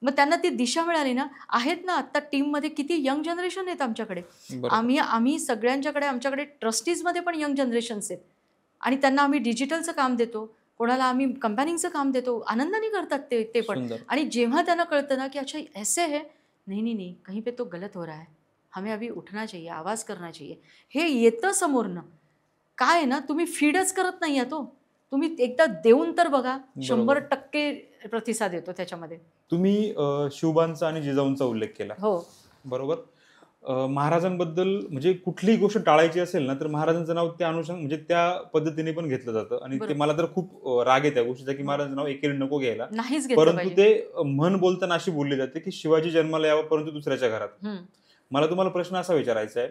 मग त्यांना ती दिशा मिळाली ना, आहेत ना आत्ता टीममध्ये किती यंग जनरेशन आहेत आमच्याकडे. आम्ही सगळ्यांच्याकडे, आमच्याकडे ट्रस्टीजमध्ये पण यंग जनरेशन्स आहेत आणि त्यांना आम्ही डिजिटलचं काम देतो, कोणाला आम्ही कंपॅनिंगचं काम देतो, आनंदाने करतात ते पण. आणि जेव्हा त्यांना कळतं ना की अच्छा ऐसे है, नहीं, कहीं पे तो गलत हो रहा है, हमें अभी उठना चाहिए, आवाज करना चाहिए, हे येतं समोरनं. काय आहे ना, तुम्ही फीडच करत नाही आहे तो, तुम्ही एकदा देऊन तर बघा, 100% प्रतिसाद येतो त्याच्यामध्ये. तुम्ही शिवबांचा आणि जिजाऊंचा उल्लेख केला. हो बरोबर. महाराजांबद्दल म्हणजे कुठलीही गोष्ट टाळायची असेल ना, तर महाराजांचं नाव त्या म्हणजे त्या पद्धतीने पण घेतलं जातं आणि ते मला तर खूप राग आहे त्या गोष्टीचा की महाराजांचं नाव एकेरी नको घ्यायला, परंतु ते म्हण बोलताना अशी बोलली जाते की शिवाजी जन्माला यावा परंतु दुसऱ्याच्या घरात. मला तुम्हाला प्रश्न असा विचारायचा आहे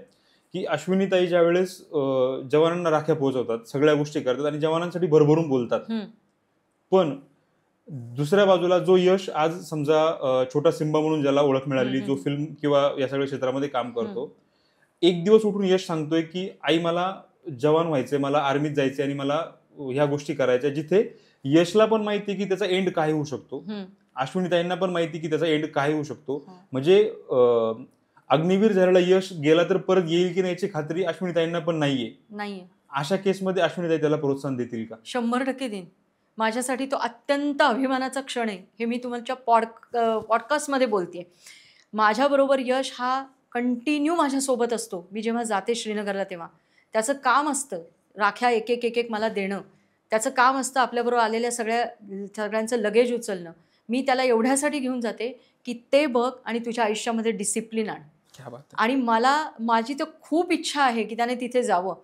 की अश्विनीताई ज्या वेळेस जवानांना राख्या पोहोचवतात, सगळ्या गोष्टी करतात आणि जवानांसाठी भरभरून बोलतात, पण दुसऱ्या बाजूला जो यश आज समजा छोटा सिम्बा म्हणून ज्याला ओळख मिळाली, जो फिल्म किंवा या सगळ्या क्षेत्रामध्ये काम करतो, एक दिवस उठून यश सांगतोय की आई मला जवान व्हायचंय, मला आर्मीत जायचंय आणि मला ह्या गोष्टी करायच्या, जिथे यशला पण माहिती की त्याचा एंड काय होऊ शकतो, अश्विनीताईंना पण माहिती की त्याचा एंड काय होऊ शकतो. म्हणजे अग्निवीर झालेला यश गेला तर परत येईल की नाही याची खात्री अश्विनीताईंना पण नाहीये. अशा केसमध्ये अश्विनीताई त्याला प्रोत्साहन देतील का? 100% देईन. माझ्यासाठी तो अत्यंत अभिमानाचा क्षण आहे, हे मी तुमच्या पॉडकास्टमध्ये बोलते. माझ्याबरोबर यश हा कंटिन्यू माझ्यासोबत असतो. मी जेव्हा जाते श्रीनगरला तेव्हा त्याचं काम असतं राख्या एक एक मला देणं, त्याचं काम असतं आपल्याबरोबर आलेल्या सगळ्यांचं लगेज उचलणं. मी त्याला एवढ्यासाठी घेऊन जाते की ते बघ आणि तुझ्या आयुष्यामध्ये डिसिप्लिन आण. क्या बात आहे. आणि माझी तर खूप इच्छा आहे की त्याने तिथे जावं.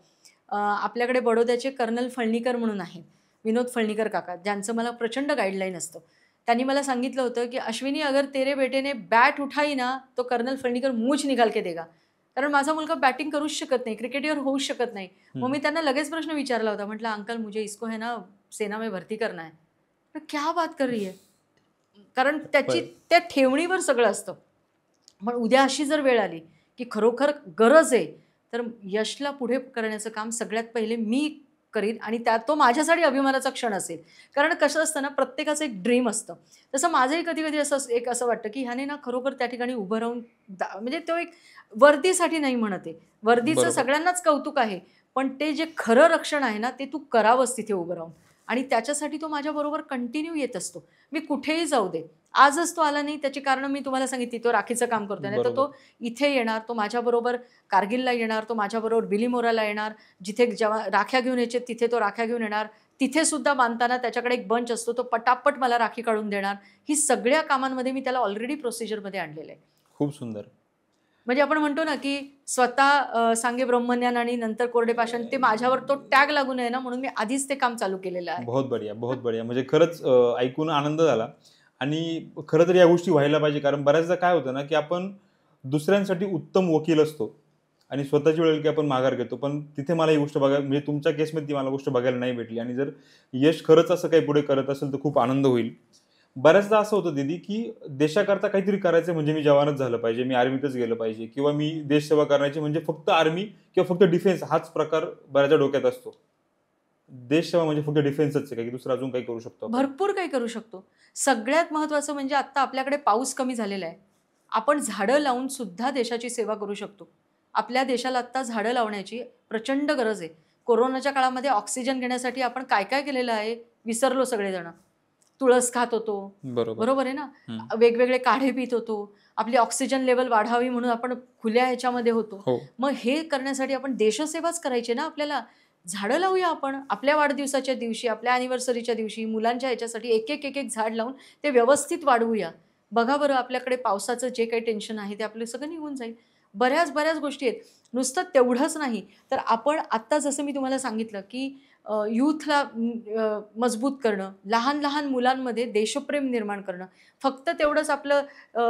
आपल्याकडे बडोद्याचे कर्नल फळणीकर म्हणून आहेत, विनोद फळणीकर काका, ज्यांचं मला प्रचंड गाईडलाईन असतं. त्यांनी मला सांगितलं होतं की अश्विनी, अगर तेरे बेटे ने बॅट उठाई ना तो कर्नल फळणीकर मूछ निकाल के देगा. कारण माझा मुलगा बॅटिंग करूच शकत नाही, क्रिकेटर होऊच शकत नाही. मग मी त्यांना लगेच प्रश्न विचारला होता, म्हटलं अंकल मुझे इसको है ना सेना में भरती करना है. तर क्या बात कर रही है. कारण त्या ठेवणीवर सगळं असतं. पण उद्या अशी जर वेळ आली की खरोखर गरज आहे, तर यशला पुढे करण्याचं काम सगळ्यात पहिले मी करीन आणि त्यात तो माझ्यासाठी अभिमानाचा क्षण असेल. कारण कसं असतं ना, प्रत्येकाचं एक ड्रीम असतं. तसं माझंही कधी-कधी असं वाटतं की ह्याने ना खरोखर त्या ठिकाणी उभं राहून म्हणजे तो एक वर्दीसाठी नाही म्हणत आहे. वर्दीचं सगळ्यांनाच कौतुक आहे. पण ते जे खरं रक्षण आहे ना, ते तू करावंच तिथे उभं राहून. आणि त्याच्यासाठी तो माझ्याबरोबर कंटिन्यू येत असतो. मी कुठेही जाऊ दे. आजच तो आला नाही, त्याची कारणं मी तुम्हाला सांगितली. तो राखीचं काम करतोय. नाहीतर तो इथे येणार, तो माझ्याबरोबर कारगिलला येणार, तो माझ्याबरोबर बिलीमोराला येणार. जिथे जेव्हा राख्या घेऊन यायचे तिथे तो राख्या घेऊन येणार. तिथे सुद्धा बांधताना त्याच्याकडे एक बंच असतो, तो पटापट मला राखी काढून देणार. ही सगळ्या कामांमध्ये मी त्याला ऑलरेडी प्रोसिजरमध्ये आणलेलं आहे. खूप सुंदर. म्हणजे आपण म्हणतो ना की स्वतः सांगे ब्रह्मज्ञान आणि नंतर कोरडे पाषाण, ते माझ्यावर तो टॅग लागू नये ना, म्हणून मी आधीच ते काम चालू केलेलं आहे. बहुत बढिया, बहुत बढिया. म्हणजे खरंच ऐकून आनंद झाला. आणि खरं तर या गोष्टी व्हायला पाहिजे. कारण बऱ्याचदा काय होतं ना, की आपण दुसऱ्यांसाठी उत्तम वकील असतो आणि स्वतःची वेळ की आपण माघार घेतो. पण तिथे मला ही गोष्ट बघायला, म्हणजे तुमच्या केसमध्ये ती मला गोष्ट बघायला नाही भेटली. आणि जर यश खरंच असं काही पुढे करत असेल तर खूप आनंद होईल. बऱ्याचदा असं होतं दीदी, की देशाकरता काहीतरी करायचं म्हणजे मी जवानच झालं पाहिजे, मी आर्मीतच गेलं पाहिजे, किंवा मी देशसेवा करायची म्हणजे फक्त आर्मी किंवा फक्त डिफेन्स हाच प्रकार बऱ्याचदा डोक्यात असतो. देशसेवा म्हणजे फक्त डिफेन्सच आहे का, की दुसरं अजून काही करू शकतो आपण? भरपूर काही करू शकतो. सगळ्यात महत्त्वाचं म्हणजे आत्ता आपल्याकडे पाऊस कमी झालेला आहे. आपण झाडं लावून सुद्धा देशाची सेवा करू शकतो. आपल्या देशाला आत्ता झाडं लावण्याची प्रचंड गरज आहे. कोरोनाच्या काळामध्ये ऑक्सिजन घेण्यासाठी आपण काय काय केलेलं आहे विसरलो सगळेजण. तुळस खात होतो, बरोबर आहे ना, वेगवेगळे काढे पित होतो, आपली ऑक्सिजन लेवल वाढावी म्हणून आपण खुल्या ह्याच्यामध्ये होतो. मग हे करण्यासाठी आपण देशसेवाच करायची ना आपल्याला. झाडं लावूया आपण आपल्या वाढदिवसाच्या दिवशी, आपल्या अॅनिव्हर्सरीच्या दिवशी, मुलांच्या ह्याच्यासाठी एक एक झाड लावून ते व्यवस्थित वाढवूया. बघा बरं, आपल्याकडे पावसाचं जे काही टेन्शन आहे ते आपलं सगळं निघून जाईल. बऱ्याच गोष्टी आहेत. नुसतं तेवढंच नाही तर आपण आत्ता जसं मी तुम्हाला सांगितलं की यूथला मजबूत करणं, लहान मुलांमध्ये देशप्रेम निर्माण करणं. फक्त तेवढंच आपलं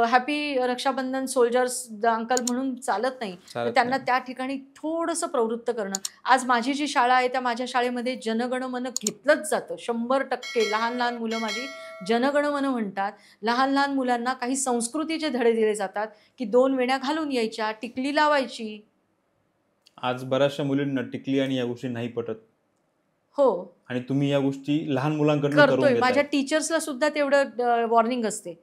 हॅपी रक्षाबंधन सोल्जर्स अंकल म्हणून चालत नाही. तर त्यांना त्या ठिकाणी थोडंसं प्रवृत्त करणं. आज माझी जी शाळा आहे त्या माझ्या शाळेमध्ये जनगणमन घेतलंच जातं. 100% लहान मुलं माझी जनगणमन म्हणतात. लहान मुलांना काही संस्कृतीचे धडे दिले जातात की 2 वेण्या घालून यायच्या, टिकली लावायची. आज बऱ्याचशा मुलींना टिकली आणि या गोष्टी नाही पटत. हो. आणि तुम्ही या गोष्टी लहान मुलांकडून करून करतोय. घेताय. माझ्या टीचर्सला सुद्धा तेवढं वॉर्निंग असते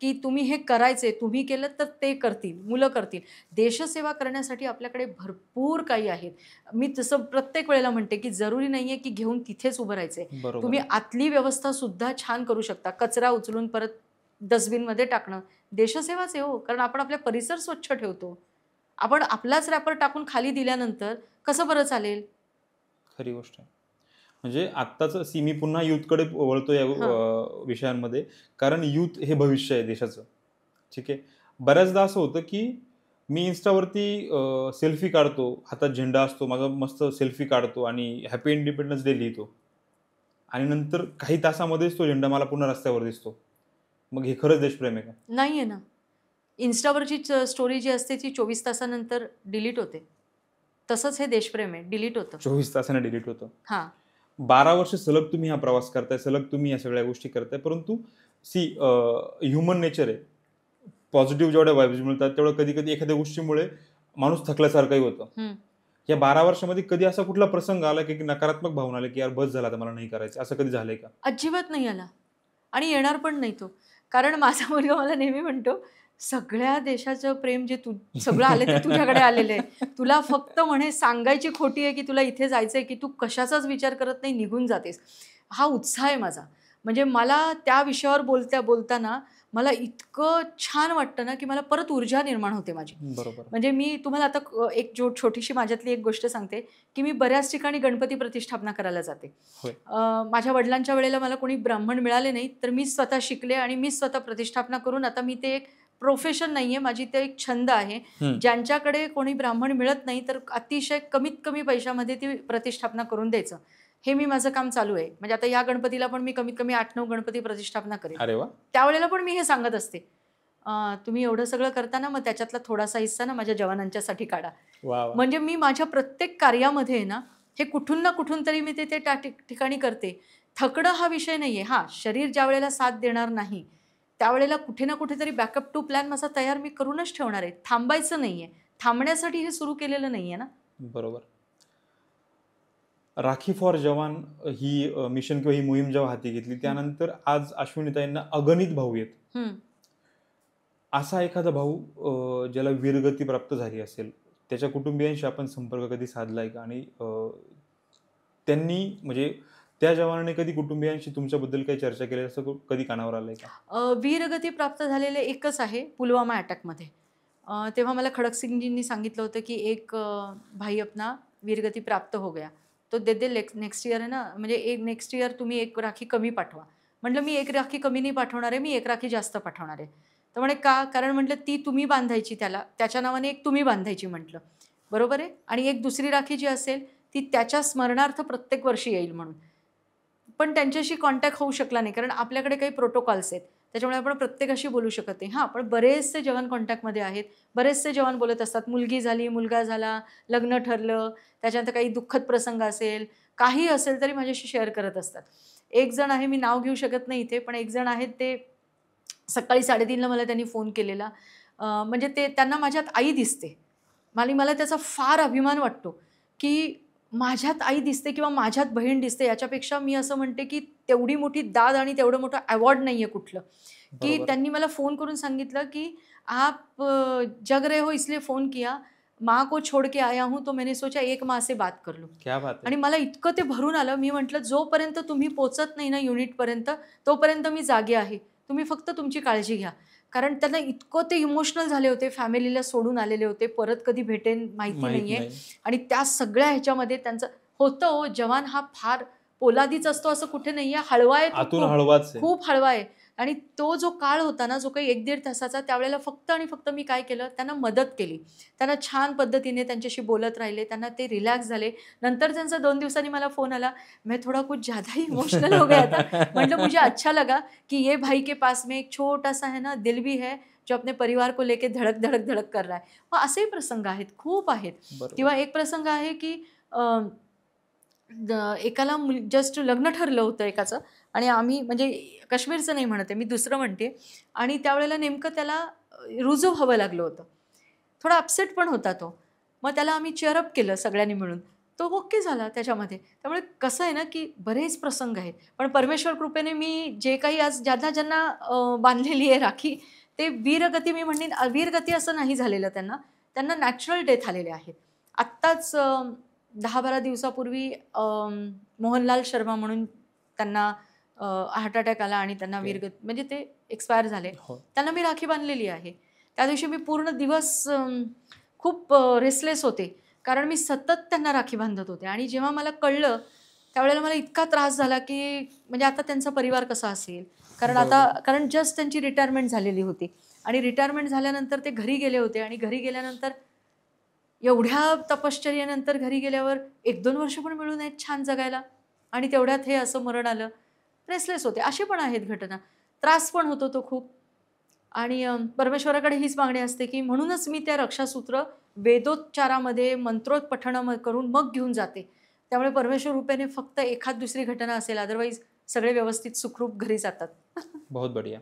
की तुम्ही हे करायचंय, तुम्ही केलं तर ते करतील, मुलं करतील. देशसेवा करण्यासाठी आपल्याकडे भरपूर काही आहेत. मी तसं प्रत्येक वेळेला म्हणते की जरुरी नाहीये की घेऊन तिथेच उभं राहायचंय. तुम्ही आतली व्यवस्था सुद्धा छान करू शकता. कचरा उचलून परत डस्टबिनमध्ये टाकणं देशसेवाच आहे हो. कारण आपण आपला परिसर स्वच्छ ठेवतो. आपण आपलाच रॅपर टाकून खाली दिल्यानंतर कसं बरं चालेल? खरी गोष्ट आहे. म्हणजे आत्ताच मी पुन्हा यूथकडे वळतो या विषयांमध्ये. कारण यूथ हे भविष्य आहे देशाचं. ठीक आहे. बऱ्याचदा असं होतं की मी इन्स्टावरती सेल्फी काढतो, हातात झेंडा असतो माझा, मस्त सेल्फी काढतो आणि हॅपी इंडिपेंडन्स डे लिहितो. आणि नंतर काही तासामध्येच तो झेंडा मला पुन्हा रस्त्यावर दिसतो. मग हे खरंच देशप्रेम आहे का? नाही आहे ना. इन्स्टावरची स्टोरी जी असते ती 24 तासानंतर डिलीट होते. तसंच हे देशप्रेम आहे, डिलीट होतं. 24 तासाने डिलीट होतं. हां. 12 वर्ष सलग तुम्ही हा प्रवास करताय, सलग तुम्ही या सगळ्या गोष्टी करताय. परंतु ह्युमन नेचर आहे. पॉझिटिव्ह जेवढ्या वाइब्स मिळतात तेवढं कधी-कधी एखाद्या गोष्टीमुळे माणूस थकल्यासारखंही होतं. या 12 वर्षामध्ये कधी असा कुठला प्रसंग आला की नकारात्मक भावना आली की यार बस झाला आता मला नाही करायचं, असं कधी झालंय का? अजिबात नाही आला आणि येणार पण नाही तो. कारण माझा मुलगा मला नेहमी म्हणतो, सगळ्या देशाचं प्रेम जे सगळं आलं ते तुझ्याकडे आलेलं आहे. तुला फक्त म्हणे सांगायची खोटी आहे की तुला इथे जायचंय की तू कशाचाच विचार करत नाही, निघून जातेस. हा उत्साह आहे माझा. म्हणजे मला त्या विषयावर बोलताना मला इतकं छान वाटतं ना की मला परत ऊर्जा निर्माण होते माझी. बरोबर. म्हणजे मी तुम्हाला आता एक छोटीशी माझ्यातली एक गोष्ट सांगते की मी बऱ्याच ठिकाणी गणपती प्रतिष्ठापना करायला जाते. माझ्या वडिलांच्या वेळेला मला कोणी ब्राह्मण मिळाले नाही, तर मी स्वतः शिकले आणि मी स्वतः प्रतिष्ठापना करून आता मी ते एक प्रोफेशन नाहीये, माझी ते एक छंद आहे. ज्यांच्याकडे कोणी ब्राह्मण मिळत नाही तर अतिशय कमीत कमी पैशामध्ये ती प्रतिष्ठापना करून द्यायचं, हे मी माझं काम चालू आहे. म्हणजे आता या गणपतीला पण मी कमीत कमी 8-9 गणपती प्रतिष्ठापना करेन. अरे वा. त्यावेळेला पण मी हे सांगत असते, तुम्ही एवढं सगळं करताना मग त्याच्यातला थोडासा हिस्सा ना माझ्या जवानांच्यासाठी काढा. म्हणजे मी माझ्या प्रत्येक कार्यामध्ये ना हे कुठून ना कुठून तरी मी ते त्या ठिकाणी करते. थकणं हा विषय नाहीये. हा, शरीर ज्या वेळेला साथ देणार नाही त्यावेळेला कुठे ना कुठेतरी बॅकअप टू प्लॅन माझा तयार मी करूनच ठेवणार आहे. थांबायचं नाहीये. थांबण्यासाठी हे सुरू केलेलं नाहीये ना. बरोबर. राखी फॉर जवान ही मिशन किंवा ही मोहीम जेव्हा हाती घेतली त्यानंतर आज अश्विनीताईंना अगणित भाऊ आहेत. असा एखादा भाऊ ज्याला वीरगती प्राप्त झाली असेल, त्याच्या कुटुंबियांशी आपण संपर्क कधी साधलाय का? आणि त्यांनी म्हणजे त्या जवानाने कधी कुटुंबियांशी तुमच्याबद्दल काही चर्चा केली असं कधी कानावर आलंय का? वीरगती प्राप्त झालेले एकच आहे पुलवामा अटॅकमध्ये. तेव्हा मला खडकसिंगजींनी सांगितलं होतं की एक भाई अपना वीरगती प्राप्त हो गया, तो दे नेक्स्ट ईयर आहे ना, म्हणजे एक नेक्स्ट ईयर तुम्ही एक राखी कमी पाठवा. म्हटलं मी एक राखी कमी नाही पाठवणार आहे, मी एक राखी जास्त पाठवणार आहे. तर म्हणे का? कारण म्हटलं ती तुम्ही बांधायची, त्याच्या नावाने एक तुम्ही बांधायची म्हटलं. बरोबर आहे. आणि एक दुसरी राखी जी असेल ती त्याच्या स्मरणार्थ प्रत्येक वर्षी येईल म्हणून. पण त्यांच्याशी कॉन्टॅक्ट होऊ शकला नाही कारण आपल्याकडे काही प्रोटोकॉल्स आहेत, त्याच्यामुळे आपण प्रत्येकाशी बोलू शकत नाही. हां, पण बरेचसे जवान कॉन्टॅक्टमध्ये आहेत. बरेचसे जवान बोलत असतात, मुलगी झाली, मुलगा झाला, लग्न ठरलं, त्याच्यानंतर काही दुःखद प्रसंग असेल, काही असेल तरी माझ्याशी शेअर करत असतात. एक जण आहे, मी नाव घेऊ शकत नाही इथे, पण एक जण आहेत, ते सकाळी 3:30ला मला त्यांनी फोन केलेला. म्हणजे त्यांना माझ्यात आई दिसते. मला त्याचा फार अभिमान वाटतो की माझ्यात आई दिसते किंवा माझ्यात बहीण दिसते. याच्यापेक्षा मी असं म्हणते की तेवढी मोठी दाद आणि तेवढं मोठं अवॉर्ड नाही आहे कुठलं. की त्यांनी मला फोन करून सांगितलं की आप जग रहे हो इसलिए फोन किया, माँ को छोड़ के आया हूँ तो मैंने सोचा 1 माह से बात कर लूँ. क्या बात आहे. आणि मला इतकं ते भरून आलं. मी म्हटलं जोपर्यंत तुम्ही पोचत नाही ना युनिटपर्यंत तोपर्यंत मी जागे आहे. तुम्ही फक्त तुमची काळजी घ्या. कारण त्यांना इतकं ते इमोशनल झाले होते, फॅमिलीला सोडून आलेले होते, परत कधी भेटेन माहिती नाहीये. आणि त्या सगळ्या ह्याच्यामध्ये त्यांचं होतं, हो जवान हा फार पोलादीच असतो असं कुठे नाहीये, हळवा आहे, खूप हळवा आहे. आणि तो जो काळ होता ना, जो काही 1-1.5 तासाचा, त्यावेळेला फक्त आणि फक्त मी काय केलं, त्यांना मदत केली. त्यांना छान पद्धतीने त्यांच्याशी बोलत राहिले, त्यांना ते रिलॅक्स झाले. नंतर त्यांचा 2 दिवसांनी मला फोन आला, मैं थोड़ा कुछ ज़्यादा ही इमोशनल हो गया था. म्हटलं मुझे अच्छा लगा कि ये भाई के पास में एक छोटा सा है ना दिल भी है जो अपने परिवार को लेके धडक धडक धडक कर रहा है. मग असेही प्रसंग आहेत, खूप आहेत. किंवा एक प्रसंग आहे की एकाला जस्ट लग्न ठरलं होतं एकाचं, आणि आम्ही म्हणजे काश्मीरचं नाही म्हणते मी, दुसरं म्हणते. आणि त्यावेळेला नेमकं त्याला रुजू व्हावं लागलं होतं. थोडा अपसेट पण होता तो. मग त्याला आम्ही चेअरअप केलं सगळ्यांनी मिळून. तो ओके झाला त्याच्यामध्ये. त्यामुळे कसं आहे ना की बरेच प्रसंग आहेत. पण परमेश्वर कृपेने मी जे काही आज ज्यांना बांधलेली आहे राखी, ते वीरगती, मी म्हणेन वीरगती असं नाही झालेलं त्यांना नॅचरल डेथ आलेले आहेत. आत्ताच 10-12 दिवसापूर्वी मोहनलाल शर्मा म्हणून त्यांना हार्ट अटॅक आला आणि त्यांना वीरगती, म्हणजे ते एक्सपायर झाले. त्यांना मी राखी बांधलेली आहे. त्या दिवशी मी पूर्ण दिवस खूप रेस्टलेस होते कारण मी सतत त्यांना राखी बांधत होते. आणि जेव्हा मला कळलं त्यावेळेला मला इतका त्रास झाला की म्हणजे आता त्यांचा परिवार कसा असेल, कारण जस्ट त्यांची रिटायरमेंट झालेली होती. आणि रिटायरमेंट झाल्यानंतर ते घरी गेले होते. आणि घरी गेल्यानंतर एवढ्या तपश्चर्येनंतर घरी गेल्यावर 1-2 वर्ष पण मिळून आहेत छान जगायला, आणि तेवढ्यात हे असं मरण आलं. रेस्टलेस होते. असे पण आहेत घटना. त्रास पण होतो तो खूप. आणि परमेश्वराकडे हीच मागणी असते की म्हणूनच मी त्या रक्षासूत्र वेदोच्चारामध्ये मंत्रोच्चारण करून मग घेऊन जाते. त्यामुळे परमेश्वर रूपेने फक्त एखाद दुसरी घटना असेल, अदरवाईज सगळे व्यवस्थित सुखरूप घरी जातात. बहुत बढिया.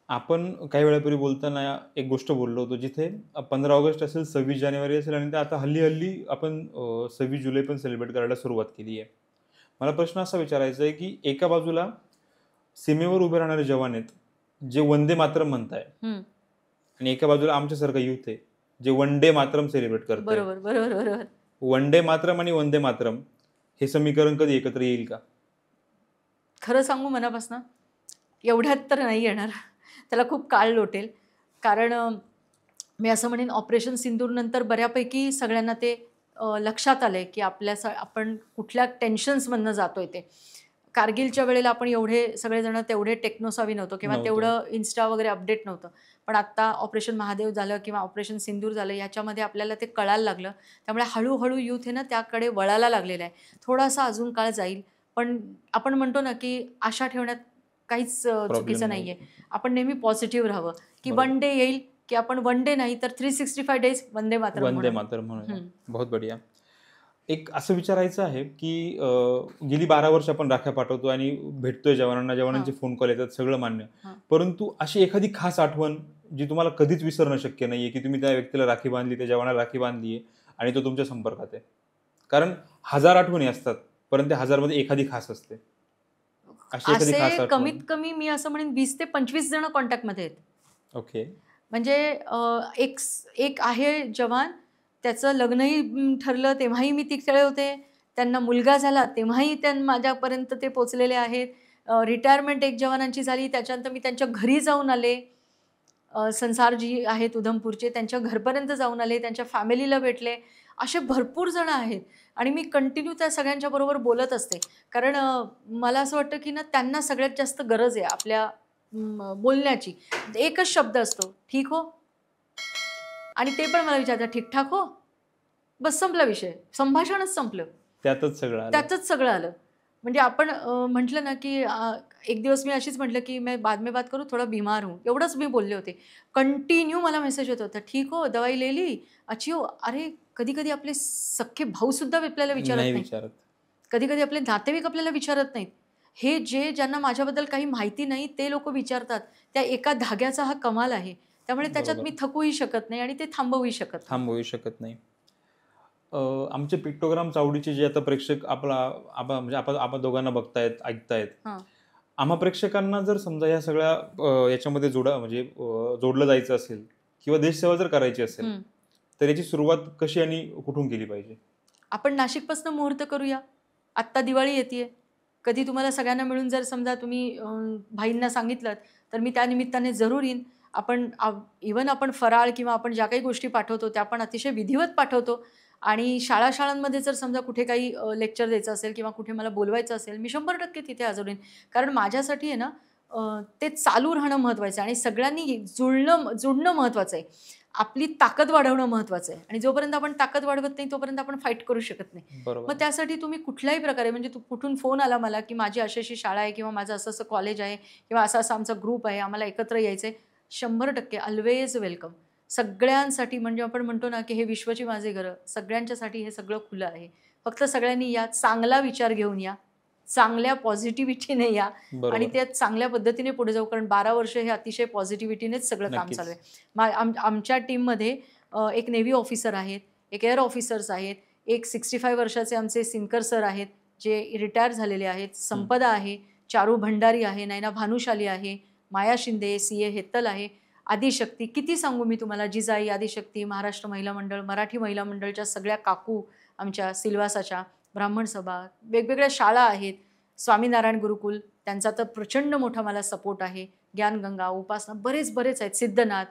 आपण काही वेळापूर्वी बोलताना एक गोष्ट बोललो होतो, जिथे 15 ऑगस्ट असेल, 26 जानेवारी असेल, आणि आता हल्ली आपण 26 जुलै पण सेलिब्रेट करायला सुरुवात केली आहे. मला प्रश्न असा विचारायचा आहे की एका बाजूला सीमेवर उभे राहणारे जवान आहेत जे वंदे मातरम म्हणताय, आणि एका बाजूला आमच्यासारखं युथ आहे जे वंदे मातरम सेलिब्रेट करतात. बरोबर. वंदे मातरम आणि वंदे मातरम हे समीकरण कधी एकत्र येईल का? खरं सांगू मनापासून एवढ्यात तर नाही येणार. त्याला खूप काळ लोटेल. कारण मी असं म्हणेन ऑपरेशन सिंदूर नंतर बऱ्यापैकी सगळ्यांना ते लक्षात आलंय की आपण कुठल्या टेन्शन्समधनं जातोय ते. कारगिलच्या वेळेला आपण एवढे सगळेजण तेवढे टेक्नोसावी नव्हतो किंवा नव्हतो. तेवढं इन्स्टा वगैरे अपडेट नव्हतं. पण आत्ता ऑपरेशन महादेव झालं किंवा ऑपरेशन सिंदूर झालं, याच्यामध्ये आपल्याला ते कळायला लागलं. त्यामुळे हळूहळू यूथ आहे ना त्याकडे वळायला लागलेला आहे. थोडासा अजून काळ जाईल, पण आपण म्हणतो ना की आशा ठेवण्यात काहीच प्रॉब्लेम चुकीचं नाही. नाहीये. आपण नेहमी पॉझिटिव्ह राहावं की बरोबर. वन डे येईल की आपण वन डे नाही तर 365 डेज वंदे मातरम वंदे म्हणू. मातरम म्हणूया. हम्म. बहुत बढिया. एक असं विचारायचं आहे की गेली 12 वर्ष आपण राख्या पाठवतो आणि भेटतोय जवानांना, जवानांचे फोन कॉल येतात, सगळं मान्य. हां. परंतु अशी एखादी खास आठवण जी तुम्हाला कधीच विसरणं शक्य नाहीये की तुम्ही त्या व्यक्तीला राखी बांधली, त्या जवानाला राखी बांधली आहे आणि तो तुमच्या संपर्कात आहे. कारण 1000 आठवणी असतात, परंतु त्या 1000 मध्ये एखादी खास असते. अशी एखादी खास असे आठवण? कमीत कमी मी असं म्हणेन 20 ते 25 जण कॉन्टॅक्टमध्ये आहेत. ओके. म्हणजे एक आहे जवान, त्याचं लग्नही ठरलं तेव्हाही मी तिकडे होते. त्यांना मुलगा झाला तेव्हाही माझ्यापर्यंत ते पोचलेले आहेत. रिटायरमेंट एक जवानांची झाली त्याच्यानंतर मी त्यांच्या घरी जाऊन आले. संसारजी आहेत उधमपूरचे, त्यांच्या घरपर्यंत जाऊन आले, त्यांच्या फॅमिलीला भेटले. असे भरपूर जण आहेत आणि मी कंटिन्यू त्या सगळ्यांच्या बरोबर बोलत असते. कारण मला असं वाटतं की ना त्यांना सगळ्यात जास्त गरज आहे आपल्या बोलण्याची. एकच शब्द असतो, ठीक हो? आणि ते पण मला विचारतात, ठीकठाक हो? बस संपला विषय. संभाषणच संपलं. त्यातच सगळं आलं. त्यातच सगळं आलं. म्हणजे आपण म्हटलं ना की एक दिवस मी अशीच म्हटलं की मैं बाद में बात करूँ, थोड़ा बीमार हूँ, एवढंच मी बोलले होते. कंटिन्यू मला मेसेज येत होता, ठीक हो? दवाई ले ली? अच्छी हो? अरे कधी कधी आपले सख्खे भाऊ सुद्धा आपल्याला विचारत नाही नाही. विचारत. कधी कधी आपले नातेवाईक आपल्याला विचारत नाहीत. हे ज्यांना माझ्याबद्दल काही माहिती नाही ते लोक विचारतात. त्या एका धाग्याचा हा कमाल आहे. त्यामुळे त्याच्यात बरोबर. मी थकूही शकत नाही आणि ते थांबवूही शकत नाही. थांबवू शकत नाही. आमचे पिक्टोग्राम चावडीचे जे आता प्रेक्षक म्हणजे आपण दोघांना बघतायत, ऐकतायत. हां. आम्हा प्रेक्षकांना जर समजा या सगळ्या याच्यामध्ये जोडलं जायचं असेल किंवा देशसेवा जर करायची असेल, हं. तर याची सुरुवात कशी आणि कुठून केली पाहिजे? आपण नाशिकपासून मुहूर्त करूया. आत्ता दिवाळी येतेय. कधी तुम्हाला सगळ्यांना मिळून जर समजा तुम्ही भाईंना सांगितलं तर मी त्या निमित्ताने जरूर येईन. आपण इव्हन आपण फराळ किंवा आपण ज्या काही गोष्टी पाठवतो त्या आपण अतिशय विधिवत पाठवतो. आणि शाळांमध्ये जर समजा कुठे काही लेक्चर द्यायचं असेल किंवा कुठे मला बोलवायचं असेल, मी 100% तिथे हजर होईन. कारण माझ्यासाठी आहे ना ते चालू राहणं महत्त्वाचं आहे आणि सगळ्यांनी जुळणं महत्त्वाचं आहे. आपली ताकद वाढवणं महत्त्वाचं आहे आणि जोपर्यंत आपण ताकद वाढवत नाही तोपर्यंत आपण फाईट करू शकत नाही. बरोबर. मग त्यासाठी तुम्ही कुठल्याही प्रकारे म्हणजे कुठून फोन आला मला की माझी अशी शाळा आहे किंवा माझं असं कॉलेज आहे किंवा असा आमचा ग्रुप आहे, आम्हाला एकत्र यायचं आहे, 100% ऑलवेज वेलकम. सगळ्यांसाठी म्हणजे आपण म्हणतो ना की हे विश्वाची माझे घरं, सगळ्यांच्यासाठी हे सगळं खुलं आहे. फक्त सगळ्यांनी या, चांगला विचार घेऊन या, चांगल्या पॉझिटिव्हिटीने या आणि त्या चांगल्या पद्धतीने पुढे जाऊ. कारण 12 वर्ष हे अतिशय पॉझिटिव्हिटीनेच सगळं काम चालू आहे. आमच्या टीममध्ये एक नेव्ही ऑफिसर आहेत, एक एअर ऑफिसर्स आहेत, एक 65 वर्षाचे आमचे सिनकर सर आहेत जे रिटायर झालेले आहेत, संपदा आहे, चारू भंडारी आहे, नैना भानुशाली आहे, माया शिंदे, CA हेत्तल आहे, आदिशक्ती. किती सांगू मी तुम्हाला, जिजाई, आदिशक्ती, महाराष्ट्र महिला मंडळ, मराठी महिला मंडळच्या सगळ्या काकू आमच्या सिल्वासाच्या, ब्राह्मण सभा, वेगवेगळ्या शाळा आहेत, स्वामीनारायण गुरुकुल, त्यांचा तर प्रचंड मोठा मला सपोर्ट आहे, ज्ञानगंगा, उपासना, बरेच आहेत, सिद्धनाथ.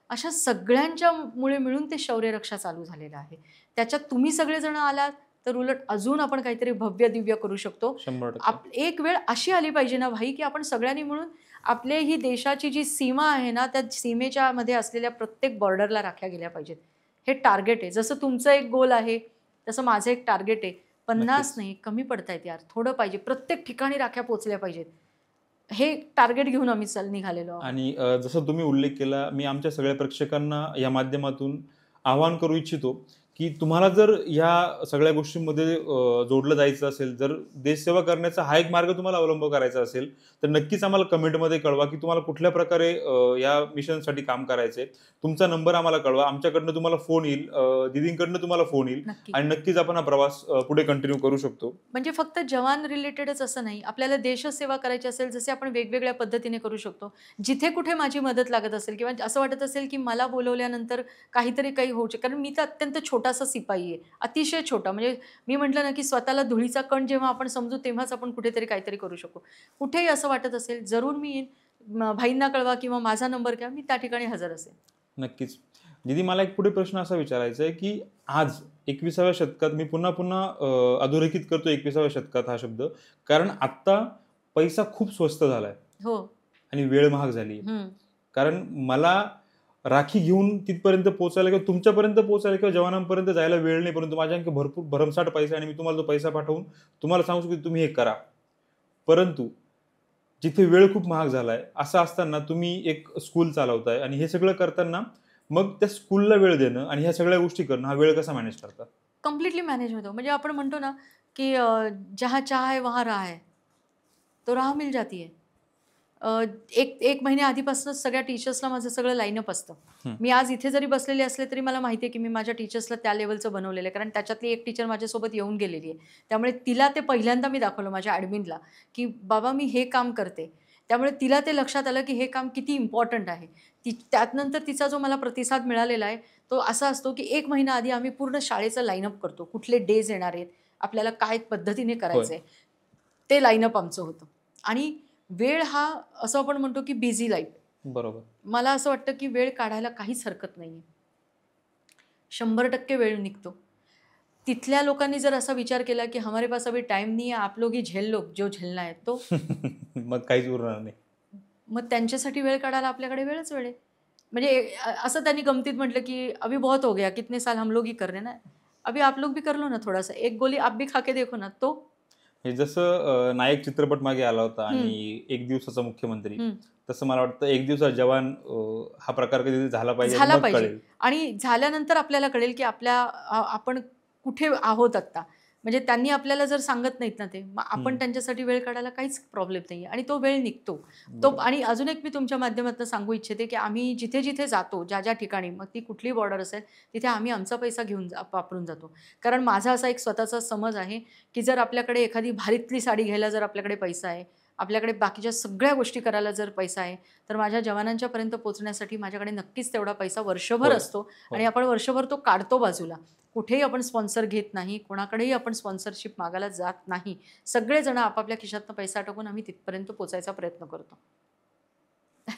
अशा सगळ्यांच्यामुळे मिळून ते शौर्य रक्षा चालू झालेलं आहे. त्याच्यात तुम्ही सगळेजण आलात तर उलट अजून आपण काहीतरी भव्य दिव्य करू शकतो. 100%. एक वेळ अशी आली पाहिजे ना भाई की आपण सगळ्यांनी मिळून आपल्या ही देशाची जी सीमा आहे ना त्या सीमेच्या मध्ये असलेल्या प्रत्येक बॉर्डरला राख्या गेल्या पाहिजेत. हे टार्गेट आहे. जसं तुमचं एक गोल आहे तसं माझं एक टार्गेट आहे. 50 नाही, कमी पडतायत यार, थोडं पाहिजे. प्रत्येक ठिकाणी राख्या पोचल्या पाहिजेत. हे टार्गेट घेऊन आम्ही निघालेलो आहोत. आणि जसं तुम्ही उल्लेख केला, मी आमच्या सगळ्या प्रेक्षकांना या माध्यमातून आवाहन करू इच्छितो की तुम्हाला जर ह्या सगळ्या गोष्टींमध्ये जोडलं जायचं असेल, जर देशसेवा करण्याचा हा एक मार्ग तुम्हाला अवलंब करायचा असेल तर नक्कीच आम्हाला कमेंटमध्ये कळवा की तुम्हाला कुठल्या प्रकारे या मिशनसाठी काम करायचंय. तुमचा नंबर आम्हाला कळवा. आमच्याकडनं तुम्हाला फोन येईल, दीदींकडनं तुम्हाला फोन येईल आणि नक्कीच आपण हा प्रवास पुढे कंटिन्यू करू शकतो. म्हणजे फक्त जवान रिलेटेडच असं नाही, आपल्याला देशसेवा करायची असेल जसे आपण वेगवेगळ्या पद्धतीने करू शकतो. जिथे कुठे माझी मदत लागत असेल किंवा असं वाटत असेल की मला बोलवल्यानंतर काही होऊ शकतं, कारण मी तर अत्यंत छोटासा सिपाई आहे, अतिशय छोटा. म्हणजे मी म्हटलं ना की स्वतःला धुळीचा कण जेव्हा आपण समजू तेव्हाच आपण कुठेतरी काहीतरी करू शकू. कुठेही असं वाटत असेल जरूर मी येईन. भाईंना कळवा किंवा माझा नंबर घ्या, मी त्या ठिकाणी हजर असेल. नक्कीच. दीदी, मला एक पुढे प्रश्न असा विचारायचा आहे की आज 21व्या शतकात, मी पुन्हा पुन्हा अधोरेखित करतो 21व्या शतकात हा शब्द, कारण आत्ता पैसा खूप स्वस्त झालाय हो. आणि वेळ महाग झाली. हम्म. कारण मला राखी घेऊन तिथपर्यंत पोहोचायला किंवा तुमच्यापर्यंत पोहोचायला किंवा जवानांपर्यंत जायला वेळ नाही, परंतु माझ्या आणखी भरपूर भरमसाठ पैसा आहे आणि मी तुम्हाला तो पैसा पाठवून तुम्हाला सांगू शकतो की तुम्ही हे करा. परंतु जिथे वेळ खूप महाग झालाय असं असताना तुम्ही एक स्कूल चालवताय आणि हे सगळं करताना मग त्या स्कूलला वेळ देणं आणि ह्या सगळ्या गोष्टी करणं, हा वेळ कसा मॅनेज करता? कम्प्लिटली मॅनेज होतो. म्हणजे आपण म्हणतो ना की जहाँ चाह है वहाँ राह है, तो राह मिल जाती है. एक एक महिन्या आधीपासूनच सगळ्या टीचर्सला माझं सगळं लाईनअप असतं. मी आज इथे जरी बसलेले असले तरी मला माहिती आहे की मी माझ्या टीचर्सला त्या लेवलचं बनवलेलं आहे, कारण त्याच्यातली एक टीचर माझ्यासोबत येऊन गेलेली आहे. त्यामुळे तिला ते पहिल्यांदा मी दाखवलं माझ्या ॲडमिनला की बाबा मी हे काम करते. त्यामुळे तिला ते लक्षात आलं की हे काम किती इम्पॉर्टंट आहे. त्यानंतर तिचा जो मला प्रतिसाद मिळालेला आहे तो असा असतो की 1 महिना आधी आम्ही पूर्ण शाळेचं लाईनअप करतो. कुठले डेज येणार आहेत, आपल्याला काय पद्धतीने करायचं आहे, ते लाईनअप आमचं होतं. आणि वेळ हा असं आपण म्हणतो की बिझी लाईफ. बरोबर. मला असं वाटतं की वेळ काढायला काहीच हरकत नाही आहे. 100% वेळ निघतो. तिथल्या लोकांनी जर असा विचार केला की हमारे पास अभी टाइम नहीं है, आप लोग ही झेल लो जो झेलना है, तो मग काहीच उरणार नाही. मग त्यांच्यासाठी वेळ काढायला आपल्याकडे वेळच वेळ आहे. म्हणजे असं त्यांनी गमतीत म्हटलं की अभी बहुत हो गया, कितने साल हम लोग ही कर रहे ना, अभी आप लोग भी कर लो ना थोडासा, एक गोली आप भी खा के देखो ना. तो हे जसं नायक चित्रपट मागे आला होता आणि एक दिवसाचा मुख्यमंत्री, तसं मला वाटतं एक दिवसाचा जवान हा प्रकार कधी झाला पाहिजे. आणि झाल्यानंतर आपल्याला कळेल की आपण कुठे आहोत आता. म्हणजे त्यांनी आपल्याला जर सांगत नाहीत ना ते, मग आपण त्यांच्यासाठी वेळ काढायला काहीच प्रॉब्लेम नाही आहे आणि तो वेळ निघतो. तो आणि अजून एक मी तुमच्या माध्यमातून सांगू इच्छिते की आम्ही जिथे जिथे जातो, ज्या ज्या ठिकाणी, मग ती कुठली बॉर्डर असेल, तिथे आम्ही आमचा पैसा घेऊन वापरून जातो. कारण माझा असा एक स्वतःचा समज आहे की जर आपल्याकडे एखादी भारीतली साडी घ्यायला जर आपल्याकडे पैसा आहे, आपल्याकडे बाकीच्या सगळ्या गोष्टी करायला जर पैसा आहे, तर माझ्या जवानांच्यापर्यंत पोहोचण्यासाठी माझ्याकडे नक्कीच तेवढा पैसा वर्षभर असतो आणि आपण वर्षभर तो काढतो बाजूला. कुठेही आपण स्पॉन्सर घेत नाही, कोणाकडेही आपण स्पॉन्सरशिप मागायला जात नाही. सगळेजण आपापल्या खिशातनं पैसा टाकून आम्ही तिथपर्यंत पोहोचायचा प्रयत्न करतो.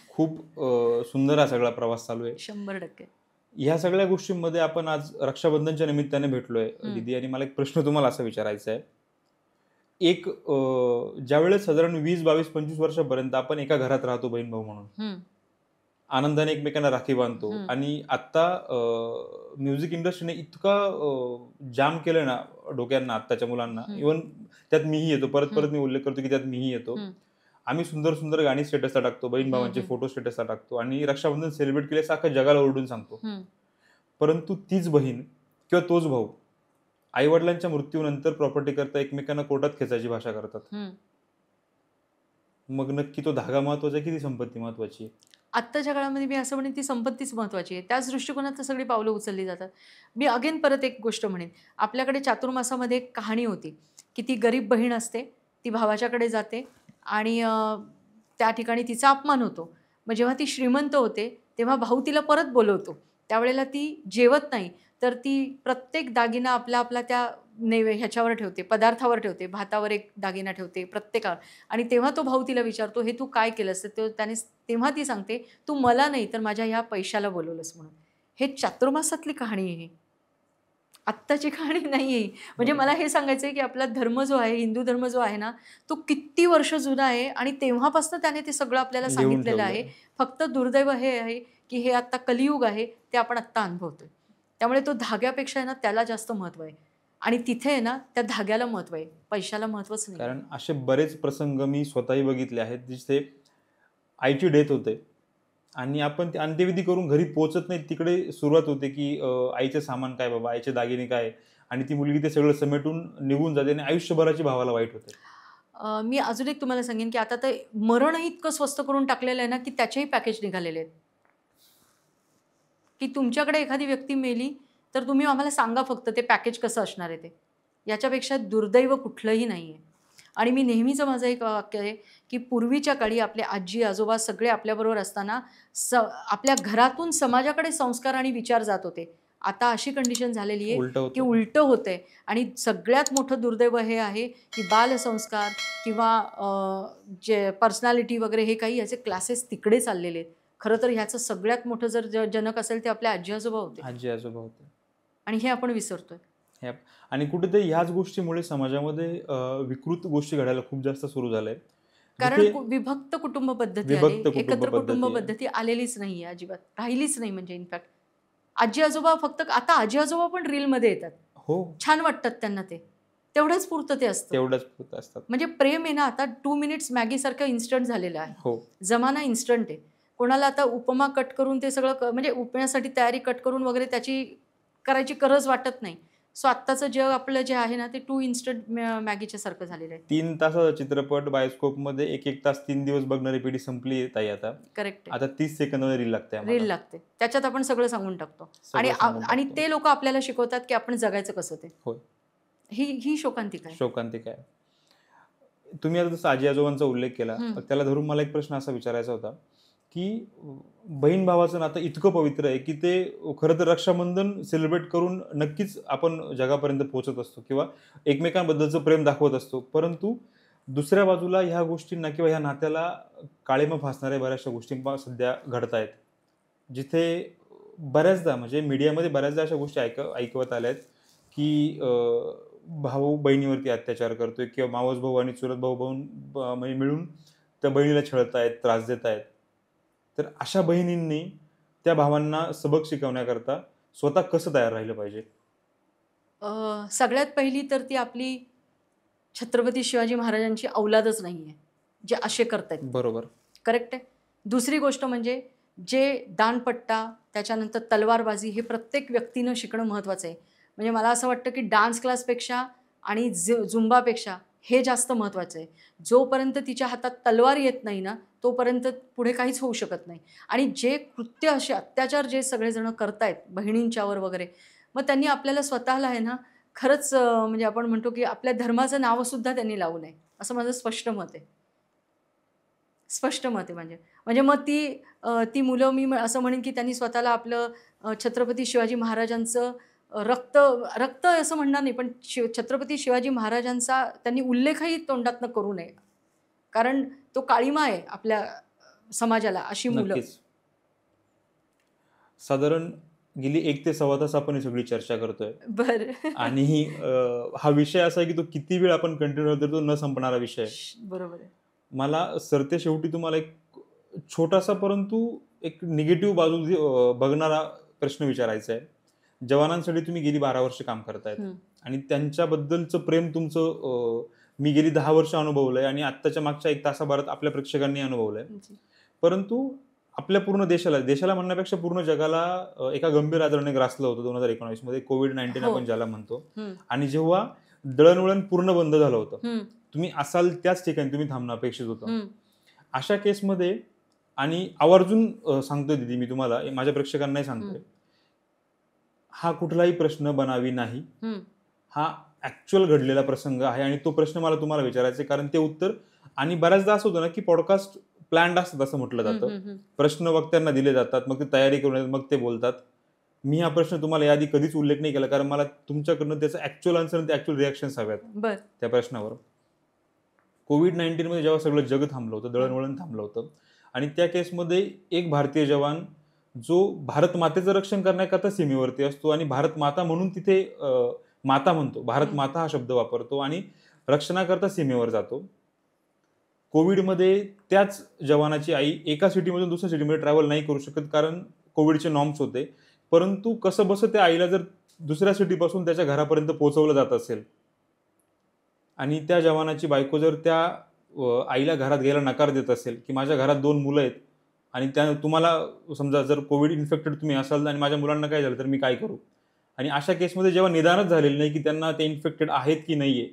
खूप सुंदर हा सगळा प्रवास चालू आहे. 100%. ह्या सगळ्या गोष्टींमध्ये आपण आज रक्षाबंधनच्या निमित्ताने भेटलोय दीदी, आणि मला एक प्रश्न तुम्हाला असा विचारायचा आहे. एक ज्यावेळेस साधारण 20, 22, 25 वर्षापर्यंत आपण एका घरात राहतो बहीण भाऊ म्हणून, आनंदाने एकमेकांना राखी बांधतो, आणि आता म्युझिक इंडस्ट्रीने इतका जाम केलं ना डोक्यांना आत्ताच्या मुलांना, इव्हन त्यात मीही येतो, परत परत मी उल्लेख करतो की त्यात मीही येतो. आम्ही सुंदर सुंदर गाणी स्टेटसला टाकतो, बहीण भावांचे फोटो स्टेटसला टाकतो आणि रक्षाबंधन सेलिब्रेट केल्यास अख्खा जगाला ओरडून सांगतो. परंतु तीच बहीण किंवा तोच भाऊ आईवडिलांच्या मृत्यूनंतर प्रॉपर्टी करता एकमेकांना कोर्टात खेचायची भाषा करतात. मग नक्की तो धागा महत्वाचा आहे की ती संपत्ती महत्वाची आहे? आत्ताच्या काळामध्ये मी असं म्हणेन ती संपत्तीच महत्त्वाची आहे. त्याच दृष्टिकोनात सगळी पावलं उचलली जातात. मी अगेन परत एक गोष्ट म्हणेन, आपल्याकडे चातुर्मासामध्ये एक कहाणी होती की ती गरीब बहीण असते, ती भावाच्याकडे जाते आणि त्या ठिकाणी तिचा अपमान होतो. मग जेव्हा ती श्रीमंत होते तेव्हा भाऊ तिला परत बोलवतो. त्यावेळेला ती जेवत नाही, तर ती प्रत्येक दागिना आपला आपला त्या ह्याच्यावर ठेवते, पदार्थावर ठेवते, भातावर एक दागिना ठेवते प्रत्येकावर. आणि तेव्हा तो भाऊ तिला विचारतो, हे तू काय केलंस? तेव्हा ती सांगते, तू मला नाही तर माझ्या ह्या पैशाला बोलवलंस म्हणून. हे चातुर्मासातली कहाणी आहे, आत्ताची कहाणी नाही आहे. म्हणजे मला हे सांगायचं आहे की आपला धर्म जो आहे, हिंदू धर्म जो आहे ना, तो किती वर्ष जुना आहे आणि तेव्हापासून त्याने ते सगळं आपल्याला सांगितलेलं आहे. फक्त दुर्दैव हे आहे की हे आत्ता कलियुग आहे, ते आपण आत्ता अनुभवतोय. त्यामुळे तो धाग्यापेक्षा आहे ना त्याला जास्त महत्त्व आहे आणि तिथे आहे ना त्या धाग्याला महत्त्व आहे, पैशाला महत्त्वच नाही. कारण असे बरेच प्रसंग मी स्वतःही बघितले आहेत जिथे आईची डेथ होते आणि आपण अंत्यविधी करून घरी पोहोचत नाही, तिकडे सुरुवात होते की आईचे सामान काय बाबा, आईचे दागिने काय, आणि ती मुलगी ते सगळं समेटून निघून जाते आणि आयुष्यभराची भावाला वाईट होते. मी अजून एक तुम्हाला सांगेन की आता तर मरणही इतकं स्वस्त करून टाकलेलं आहे ना की त्याचेही पॅकेज निघालेले आहेत की तुमच्याकडे एखादी व्यक्ती मेली तर तुम्ही आम्हाला सांगा फक्त ते पॅकेज कसं असणार आहे ते. याच्यापेक्षा दुर्दैव कुठलंही नाही आहे. आणि मी नेहमीचं माझं एक वाक्य आहे की पूर्वीच्या काळी आपले आजी आजोबा सगळे आपल्याबरोबर असताना आपल्या घरातून समाजाकडे संस्कार आणि विचार जात होते. आता अशी कंडिशन झालेली आहे की उलटं होतंय. आणि सगळ्यात मोठं दुर्दैव हे आहे की बालसंस्कार किंवा जे पर्सनॅलिटी वगैरे हे काही याचे क्लासेस तिकडे चाललेले आहेत. खरं तर ह्याचं सगळ्यात मोठं जर जनक असेल ते आपले आजी आजोबा होते, आजी आजोबा होते. आणि हे आपण विसरतोय. आणि कुठेतरी ह्याच गोष्टीमुळे समाजामध्ये विकृत गोष्टी घडायला खूप जास्त सुरू झालंय. कारण जिथे विभक्त कुटुंब पद्धती आली, विभक्त कुटुंब एकत्र कुटुंब पद्धती आहे. पद्धती आलेलीच नाहीये, अजिबात राहिलीच नाही. म्हणजे इनफॅक्ट आजी आजोबा फक्त आता आजी आजोबा पण रीलमध्ये येतात, हो, छान वाटतात त्यांना, ते तेवढंच पुरतं ते असतं. तेवढंच होत असतात. म्हणजे प्रेम आहे ना आता 2 मिनिट्स मॅगीसारखं इन्स्टंट झालेलं आहे. हो, जमाना इन्स्टंट आहे. कोणाला आता उपमा कट करून ते सगळं म्हणजे उपम्यासाठी तयारी कट करून वगैरे त्याची करायची गरज वाटत नाही. सो आत्ताचं जग आपलं जे आहे ना ते 2 इन्स्टंट मॅगीच्या सारखं झालेलं आहे. 3 तासाचा चित्रपट बायोस्कोपमध्ये 1-1 तास 3 दिवस बघणारी पिढी संपली ताई आता. करेक्ट आहे. आता 30 सेकंदामध्ये रील लागते रील आम्हाला. लागते. त्याच्यात आपण सगळं सांगून टाकतो. सगळं सांगून आणि टाकतो. ते लोकं आपल्याला शिकवतात की आपण जगायचं कसं ते. होय, ही शोकांतिका आहे. शोकांतिका आहे. तुम्ही आता जसं आजी आजोबांचा उल्लेख केला, हम्म. त्याला धरून मला एक प्रश्न असा विचारायचा होता की बहीण भावाचं नातं इतकं पवित्र आहे की ते खरं तर रक्षाबंधन सेलिब्रेट करून नक्कीच आपण जगापर्यंत पोहोचत असतो किंवा एकमेकांबद्दलचं प्रेम दाखवत असतो. परंतु दुसऱ्या बाजूला ह्या गोष्टींना किंवा ह्या नात्याला काळिमा फासणाऱ्या बऱ्याचशा गोष्टी सध्या घडतायत. जिथे बऱ्याचदा म्हणजे मीडियामध्ये बऱ्याचदा अशा गोष्टी ऐकवत आल्या आहेत की भाऊ बहिणीवरती अत्याचार करतोय किंवा मावस भाऊ आणि चुलत भाऊ म्हणजे मिळून त्या बहिणीला छळतायत, त्रास देत आहेत. तर अशा बहिणींनी त्या भावांना सबक शिकवण्याकरता स्वतः कसं तयार राहिलं पाहिजे? सगळ्यात पहिली तर ती आपली छत्रपती शिवाजी महाराजांची औलादच नाहीये जे असे करतायत. बरोबर. करेक्ट आहे. दुसरी गोष्ट म्हणजे जे दानपट्टा त्याच्यानंतर तलवारबाजी हे प्रत्येक व्यक्तीनं शिकणं महत्त्वाचं आहे. म्हणजे मला असं वाटतं की डान्स क्लासपेक्षा आणि झुंबापेक्षा हे जास्त महत्त्वाचं आहे. जोपर्यंत तिच्या हातात तलवार येत नाही ना तोपर्यंत पुढे काहीच होऊ शकत नाही. आणि जे कृत्य असे अत्याचार जे सगळेजण करतायत बहिणींच्यावर वगैरे, मग त्यांनी आपल्याला स्वतःला आहे ना खरंच म्हणजे आपण म्हणतो की आपल्या धर्माचं नावसुद्धा त्यांनी लावू नये, असं माझं स्पष्ट मत आहे. स्पष्ट मत आहे म्हणजे म्हणजे मग ती मुलं मी असं म्हणेन की त्यांनी स्वतःला आपलं छत्रपती शिवाजी महाराजांचं रक्त रक्त असं म्हणणार नाही, पण छत्रपती शिवाजी महाराजांचा त्यांनी उल्लेखही तोंडातनं करू नये. कारण तो काळिमा आहे आपल्या समाजाला अशी मुलं. नक्कीच. साधारण गेली 1 ते सव्वा तास आपण ही सगळी चर्चा करतोय बरं. आणि हा विषय असा आहे की तो किती वेळ आपण कंटिन्यू करतो तो न संपणारा विषय आहे. बरोबर आहे. मला सरते शेवटी तुम्हाला एक छोटासा परंतु एक निगेटिव्ह बाजू बघणारा प्रश्न विचारायचा आहे. जवानांसाठी तुम्ही गेली 12 वर्ष काम करतायत आणि त्यांच्याबद्दलचं प्रेम तुमचं मी गेली 10 वर्ष अनुभवलंय आणि आत्ताच्या मागच्या 1 तासाभरात आपल्या प्रेक्षकांनी अनुभवलंय. परंतु आपल्या पूर्ण देशाला म्हणण्यापेक्षा पूर्ण जगाला एका गंभीर आजाराने ग्रासलं होतं 2019 मध्ये, कोविड-19 आपण ज्याला म्हणतो. आणि जेव्हा दळणवळण पूर्ण बंद झालं होतं, तुम्ही असाल त्याच ठिकाणी तुम्ही थांबणं अपेक्षित होतं. अशा केसमध्ये आणि आवर्जून सांगतोय दीदी मी तुम्हाला, माझ्या प्रेक्षकांनाही सांगतोय, हा कुठलाही प्रश्न बनावी नाही. हा ऍक्च्युअल घडलेला प्रसंग आहे आणि तो प्रश्न मला तुम्हाला विचारायचा आहे. कारण ते उत्तर, आणि बऱ्याचदा असं होतं ना की पॉडकास्ट प्लॅन्ड असतात असं म्हटलं जातं. प्रश्न वक्त्यांना दिले जातात, मग ते तयारी करून मग ते बोलतात. मी हा प्रश्न तुम्हाला याआधी कधीच उल्लेख नाही केला कारण मला तुमच्याकडनं त्याचं ऍक्च्युअल आन्सर आणि ऍक्च्युअल रिॲक्शन्स हव्यात त्या प्रश्नावर. कोविड-19 मध्ये जेव्हा सगळं जग थांबलं होतं, दळणवळण थांबलं होतं आणि त्या केसमध्ये एक भारतीय जवान जो भारत मातेचं रक्षण करण्याकरता सीमेवरती असतो आणि भारत माता म्हणून तिथे माता म्हणतो, भारत माता हा शब्द वापरतो आणि रक्षणाकरता सीमेवर जातो. कोविडमध्ये त्याच जवानाची आई एका सिटीमधून दुसऱ्या सिटीमध्ये ट्रॅव्हल नाही करू शकत कारण कोविडचे नॉर्म्स होते. परंतु कसं बसं त्या आईला जर दुसऱ्या सिटीपासून त्याच्या घरापर्यंत पोहोचवलं जात असेल आणि त्या जवानाची बायको जर त्या आईला घरात घ्यायला नकार देत असेल की माझ्या घरात 2 मुलं आहेत आणि त्या तुम्हाला समजा जर कोविड इन्फेक्टेड तुम्ही असाल आणि माझ्या मुलांना काय झालं तर मी काय करू. आणि अशा केसमध्ये जेव्हा निदानच झालेलं नाही की त्यांना ते इन्फेक्टेड आहेत की नाहीये,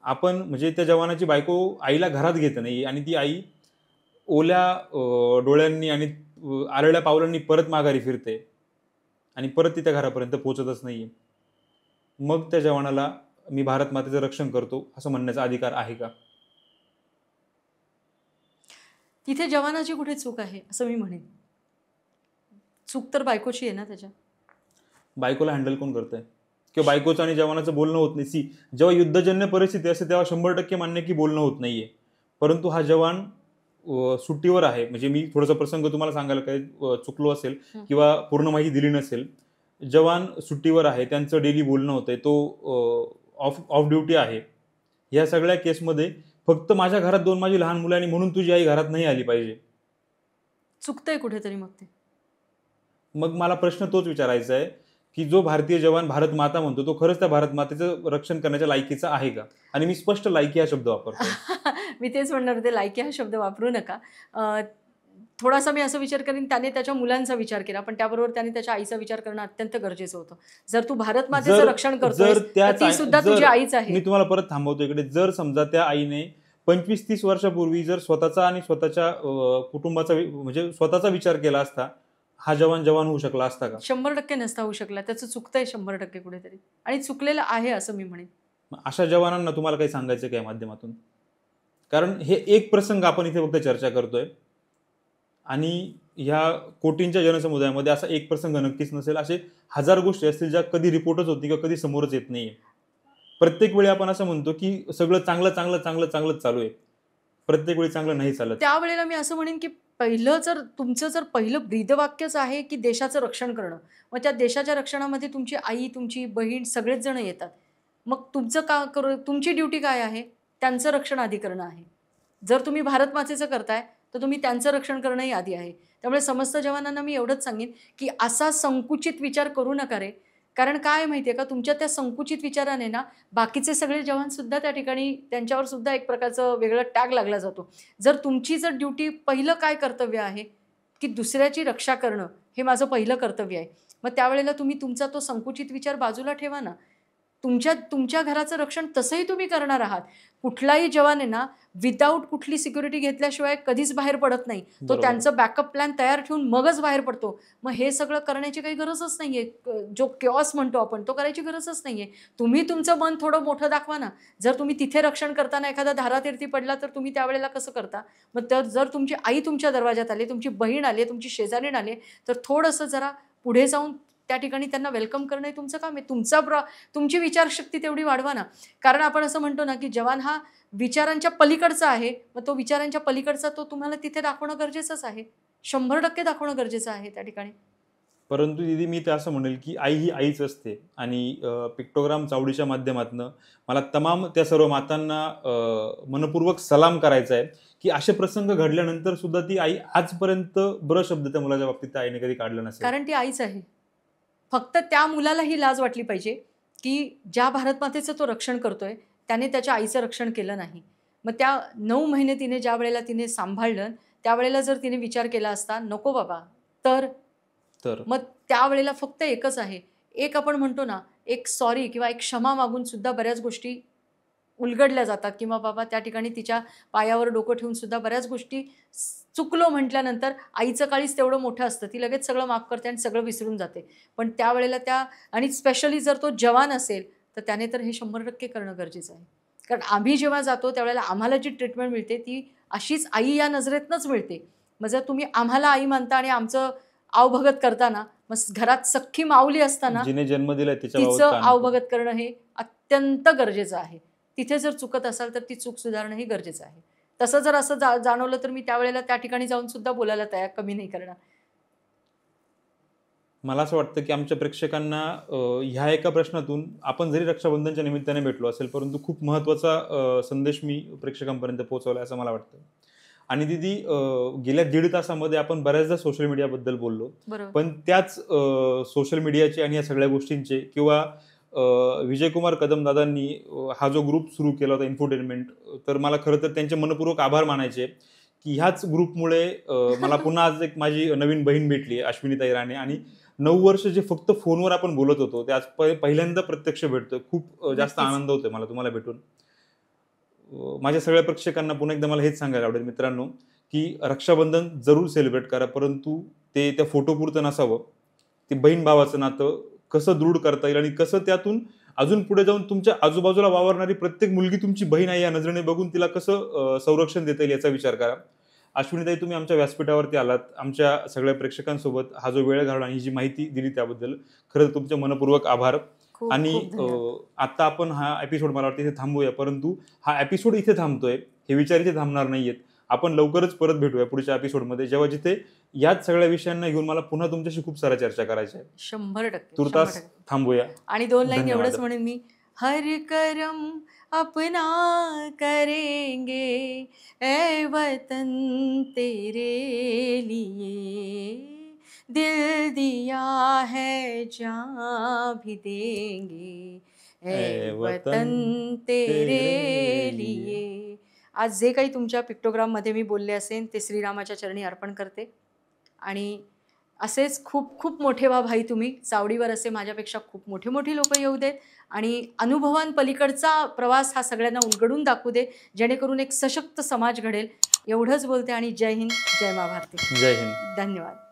आपण म्हणजे त्या जवानाची बायको आईला घरात घेत नाही आणि ती आई ओल्या डोळ्यांनी आणि आरळ्या पावलांनी परत माघारी फिरते आणि परत ती त्या घरापर्यंत पोहोचतच नाहीये. मग त्या जवानाला मी भारत मातेचं रक्षण करतो असं म्हणण्याचा अधिकार आहे का? तिथे जवानाची कुठे चूक आहे असं मी म्हणेन. चूक तर बायकोची आहे ना त्याच्या. बायकोला हँडल कोण करतंय किंवा बायकोचं आणि जवानाचं बोलणं होत नाही. जेव्हा युद्धजन्य परिस्थिती असते तेव्हा 100% मान्य की बोलणं होत नाहीये. परंतु हा जवान सुट्टीवर आहे, म्हणजे मी थोडासा प्रसंग तुम्हाला सांगायला काही चुकलो असेल हं. किंवा पूर्ण माहिती दिली नसेल. जवान सुट्टीवर आहे, त्यांचं डेली बोलणं होतंय, तो ऑफ ऑफ ड्युटी आहे. ह्या सगळ्या केसमध्ये फक्त माझ्या घरात 2 माझी लहान मुलं आणि म्हणून तुझी आई घरात नाही आली पाहिजे. चुकतंय कुठेतरी मग ते. मग मला प्रश्न तोच विचारायचा आहे, की जो भारतीय जवान भारत माता म्हणतो, तो खरंच त्या भारत मातेचं रक्षण करण्याच्या लायकीचा आहे का? आणि मी स्पष्ट लायकी हा शब्द वापरतोय. मी तेच म्हणणार होते, लायकी हा शब्द वापरू नका. थोडासा मी असा विचार करीन, त्याने त्याच्या मुलांचा विचार केला, पण त्याबरोबर त्याने त्याच्या आईचा विचार करणं अत्यंत गरजेचं होतं. जर तू भारत मातेचं जर रक्षण जर करतोयस, तर त्याच ती आई सुद्धा जर तुझी आईच आहे. मी तुम्हाला परत थांबवतो इकडे. जर समजा त्या आईने 25-30 वर्षापूर्वी जर स्वतःचा आणि स्वतःच्या कुटुंबाचा म्हणजे स्वतःचा विचार केला असता, हा जवान जवान होऊ शकला असता का? 100% नसता होऊ शकला. त्याचं चुकतंय 100% कुठेतरी, आणि चुकलेलं आहे असं मी म्हणेन. मग अशा जवानांना तुम्हाला काही सांगायचं काय माध्यमातून? कारण हे एक प्रसंग आपण इथे फक्त चर्चा करतोय आणि ह्या कोटींच्या जनसमुदायामध्ये असा एक प्रसंग नक्कीच नसेल. असे हजार गोष्टी असतील ज्या कधी रिपोर्टच होती किंवा कधी समोरच येत नाहीये. प्रत्येक वेळी आपण असं म्हणतो की सगळं चांगलं चांगलं चांगलं चांगलंच चालू आहे. प्रत्येक वेळी चांगलं नाही चालत. त्यावेळेला मी असं म्हणेन, की तुमचं जर पहिलं ब्रीदवाक्यच आहे की देशाचं रक्षण करणं, मग त्या देशाच्या रक्षणामध्ये तुमची आई, तुमची बहीण सगळेच जण येतात. मग तुमची ड्युटी काय आहे? त्यांचं रक्षण आधी करणं आहे. जर तुम्ही भारत मातेचं करताय, तर तुम्ही त्यांचं रक्षण करणंही आधी आहे. त्यामुळे समस्त जवानांना मी एवढंच सांगेन, की असा संकुचित विचार करू नका रे. कारण काय आहे माहिती आहे का, तुमच्या त्या संकुचित विचाराने ना बाकीचे सगळे जवानसुद्धा त्या ठिकाणी त्यांच्यावर सुद्धा एक प्रकारचं वेगळं टॅग लागला जातो. जर ड्युटी पहिलं काय कर्तव्य आहे, की दुसऱ्याची रक्षा करणं हे माझं पहिलं कर्तव्य आहे. मग त्यावेळेला तुम्ही तुमचा तो संकुचित विचार बाजूला ठेवा ना. तुमच्या घराचं रक्षण तसंही तुम्ही करणार आहात. कुठलाही जवान आहे ना, विदाऊट कुठली सिक्युरिटी घेतल्याशिवाय कधीच बाहेर पडत नाही. तो बरोबर. त्यांचं बॅकअप प्लॅन तयार ठेवून मगच बाहेर पडतो. मग हे सगळं करण्याची काही गरजच नाहीये. जो किऑस म्हणतो आपण, तो करायची गरजच नाहीये. तुम्ही तुमचं मन थोडं मोठं दाखवा ना. जर तुम्ही तिथे रक्षण करताना एखादा धारातीर्थी पडला, तर तुम्ही त्यावेळेला कसं करता? मग जर तुमची आई तुमच्या दरवाजात आली, तुमची बहीण आली, तुमची शेजारीण आली, तर थोडंसं जरा पुढे जाऊन त्या ठिकाणी त्यांना वेलकम करणं हे तुमचं काम आहे. तुमची विचारशक्ती तेवढी वाढवा ना. कारण आपण असं म्हणतो ना, की जवान हा विचारांच्या पलीकडचा आहे. मग तो विचारांच्या पलीकडचा तो तुम्हाला तिथे दाखवणं गरजेचंच आहे. 100% दाखवणं गरजेचं आहे त्या ठिकाणी. परंतु दीदी मी ते असं म्हणेल की आई ही आईच असते आणि पिक्टोग्राम चावडीच्या माध्यमातून मला तमाम त्या सर्व मातांना मनपूर्वक सलाम करायचा आहे की असे प्रसंग घडल्यानंतर सुद्धा ती आई आजपर्यंत बरं शब्द त्या मुलाच्या बाबतीत त्या आईने कधी काढलं नसेल. कारण ती आईच आहे. फक्त त्या मुलाला ही लाज वाटली पाहिजे, की ज्या भारत मातेचं तो रक्षण करतोय, त्याने त्याच्या आईचं रक्षण केलं नाही. मग त्या 9 महिने ज्या वेळेला तिने सांभाळलं, त्यावेळेला जर तिने विचार केला असता, नको बाबा, तर मग त्यावेळेला फक्त एकच आहे. एक आपण म्हणतो ना, एक सॉरी किंवा एक क्षमा मागून सुद्धा बऱ्याच गोष्टी उलगडल्या जातात, किंवा बाबा त्या ठिकाणी तिच्या पायावर डोकं ठेवून सुद्धा बऱ्याच गोष्टी चुकलो म्हटल्यानंतर आईचं काळीच तेवढं मोठं असतं. ती लगेच सगळं माफ करते आणि सगळं विसरून जाते. पण त्यावेळेला आणि स्पेशली जर तो जवान असेल, तर त्याने तर हे 100% करणं गरजेचं आहे. कारण आम्ही जेव्हा जातो त्यावेळेला आम्हाला जी ट्रीटमेंट मिळते ती अशीच आई या नजरेतनंच मिळते. मग जर तुम्ही आम्हाला आई मानता आणि आमचं आवभगत करताना, मग घरात सख्खी माऊली असताना जिने जन्म दिलाय तिचं आवभगत करणं हे अत्यंत गरजेचं आहे. तिथे जर चुकत असाल तर ती चूक सुधारणं हे गरजेचं आहे. तसं जर असं जाणवलं तर मी त्यावेळेला त्या ठिकाणी जाऊन सुद्धा बोलायला तयार, कमी नाही करणार. मला असं वाटतं की आमच्या प्रेक्षकांना ह्या एका प्रश्नातून, आपण जरी रक्षाबंधनच्या निमित्ताने भेटलो असेल, परंतु खूप महत्त्वाचा संदेश मी प्रेक्षकांपर्यंत पोहोचवला असं मला वाटतं. आणि दीदी, गेल्या 1.5 तासामध्ये आपण बऱ्याचदा सोशल मीडियाबद्दल बोललो, पण त्याच सोशल मीडियाचे आणि या सगळ्या गोष्टींचे किंवा विजयकुमार कदम दादांनी हा जो ग्रुप सुरू केला होता इन्फोटेनमेंट, तर मला खरं तर त्यांचे मनपूर्वक आभार मानायचे की ह्याच ग्रुपमुळे मला पुन्हा आज एक माझी नवीन बहीण भेटली, अश्विनीताई राणे, आणि 9 वर्ष जे फक्त फोनवर आपण बोलत होतो ते आज पहिल्यांदा प्रत्यक्ष भेटतोय. खूप जास्त आनंद होतोय मला तुम्हाला भेटून. माझ्या सगळ्या प्रेक्षकांना पुन्हा एकदा मला हेच सांगायला आवडेल मित्रांनो, की रक्षाबंधन जरूर सेलिब्रेट करा, परंतु ते त्या फोटोपुरतं नसावं. ते बहीण भावाचं नातं कसं दृढ करता येईल आणि कसं त्यातून अजून पुढे जाऊन तुमच्या आजूबाजूला वावरणारी प्रत्येक मुलगी तुमची बहीण आहे या नजरेने बघून तिला कसं संरक्षण देता येईल याचा विचार करा. अश्विनीताई, तुम्ही आमच्या व्यासपीठावरती आलात, आमच्या सगळ्या प्रेक्षकांसोबत हा जो वेळ घालवला आणि ही जी माहिती दिली त्याबद्दल खरंच तुमचे मनपूर्वक आभार. आणि आता आपण हा एपिसोड मला वाटतं इथे थांबूया, परंतु हा एपिसोड इथे थांबतोय, हे विचार इथे थांबणार नाहीयेत. आपण लवकरच परत भेटूया पुढच्या एपिसोडमध्ये, जेव्हा जिथे याच सगळ्या विषयांना घेऊन मला पुन्हा तुमच्याशी खूप साऱ्या चर्चा करायच्या आहे. 100% तुर्तास थांबूया. आणि 2 लाईन धन्यवाद. एवढंच म्हणेन मी, हर करम अपना करेंगे ए वतन तेरे लिए, दिल दिया है जान भी देंगे ए वतन तेरे लिए. आज जे काही तुमच्या पिक्टोग्राममध्ये मी बोलले असेल ते श्रीरामाच्या चरणी अर्पण करते. आणि असेच खूप खूप मोठे व्हा भाई तुम्ही, चावडीवर असे माझ्यापेक्षा खूप मोठे मोठी लोक येऊ देत आणि अनुभवांपलीकडचा प्रवास हा सगळ्यांना उलगडून दाखवू दे, जेणेकरून एक सशक्त समाज घडेल. एवढंच बोलते आणि जय हिंद, जय मा भारती. जय हिंद. धन्यवाद.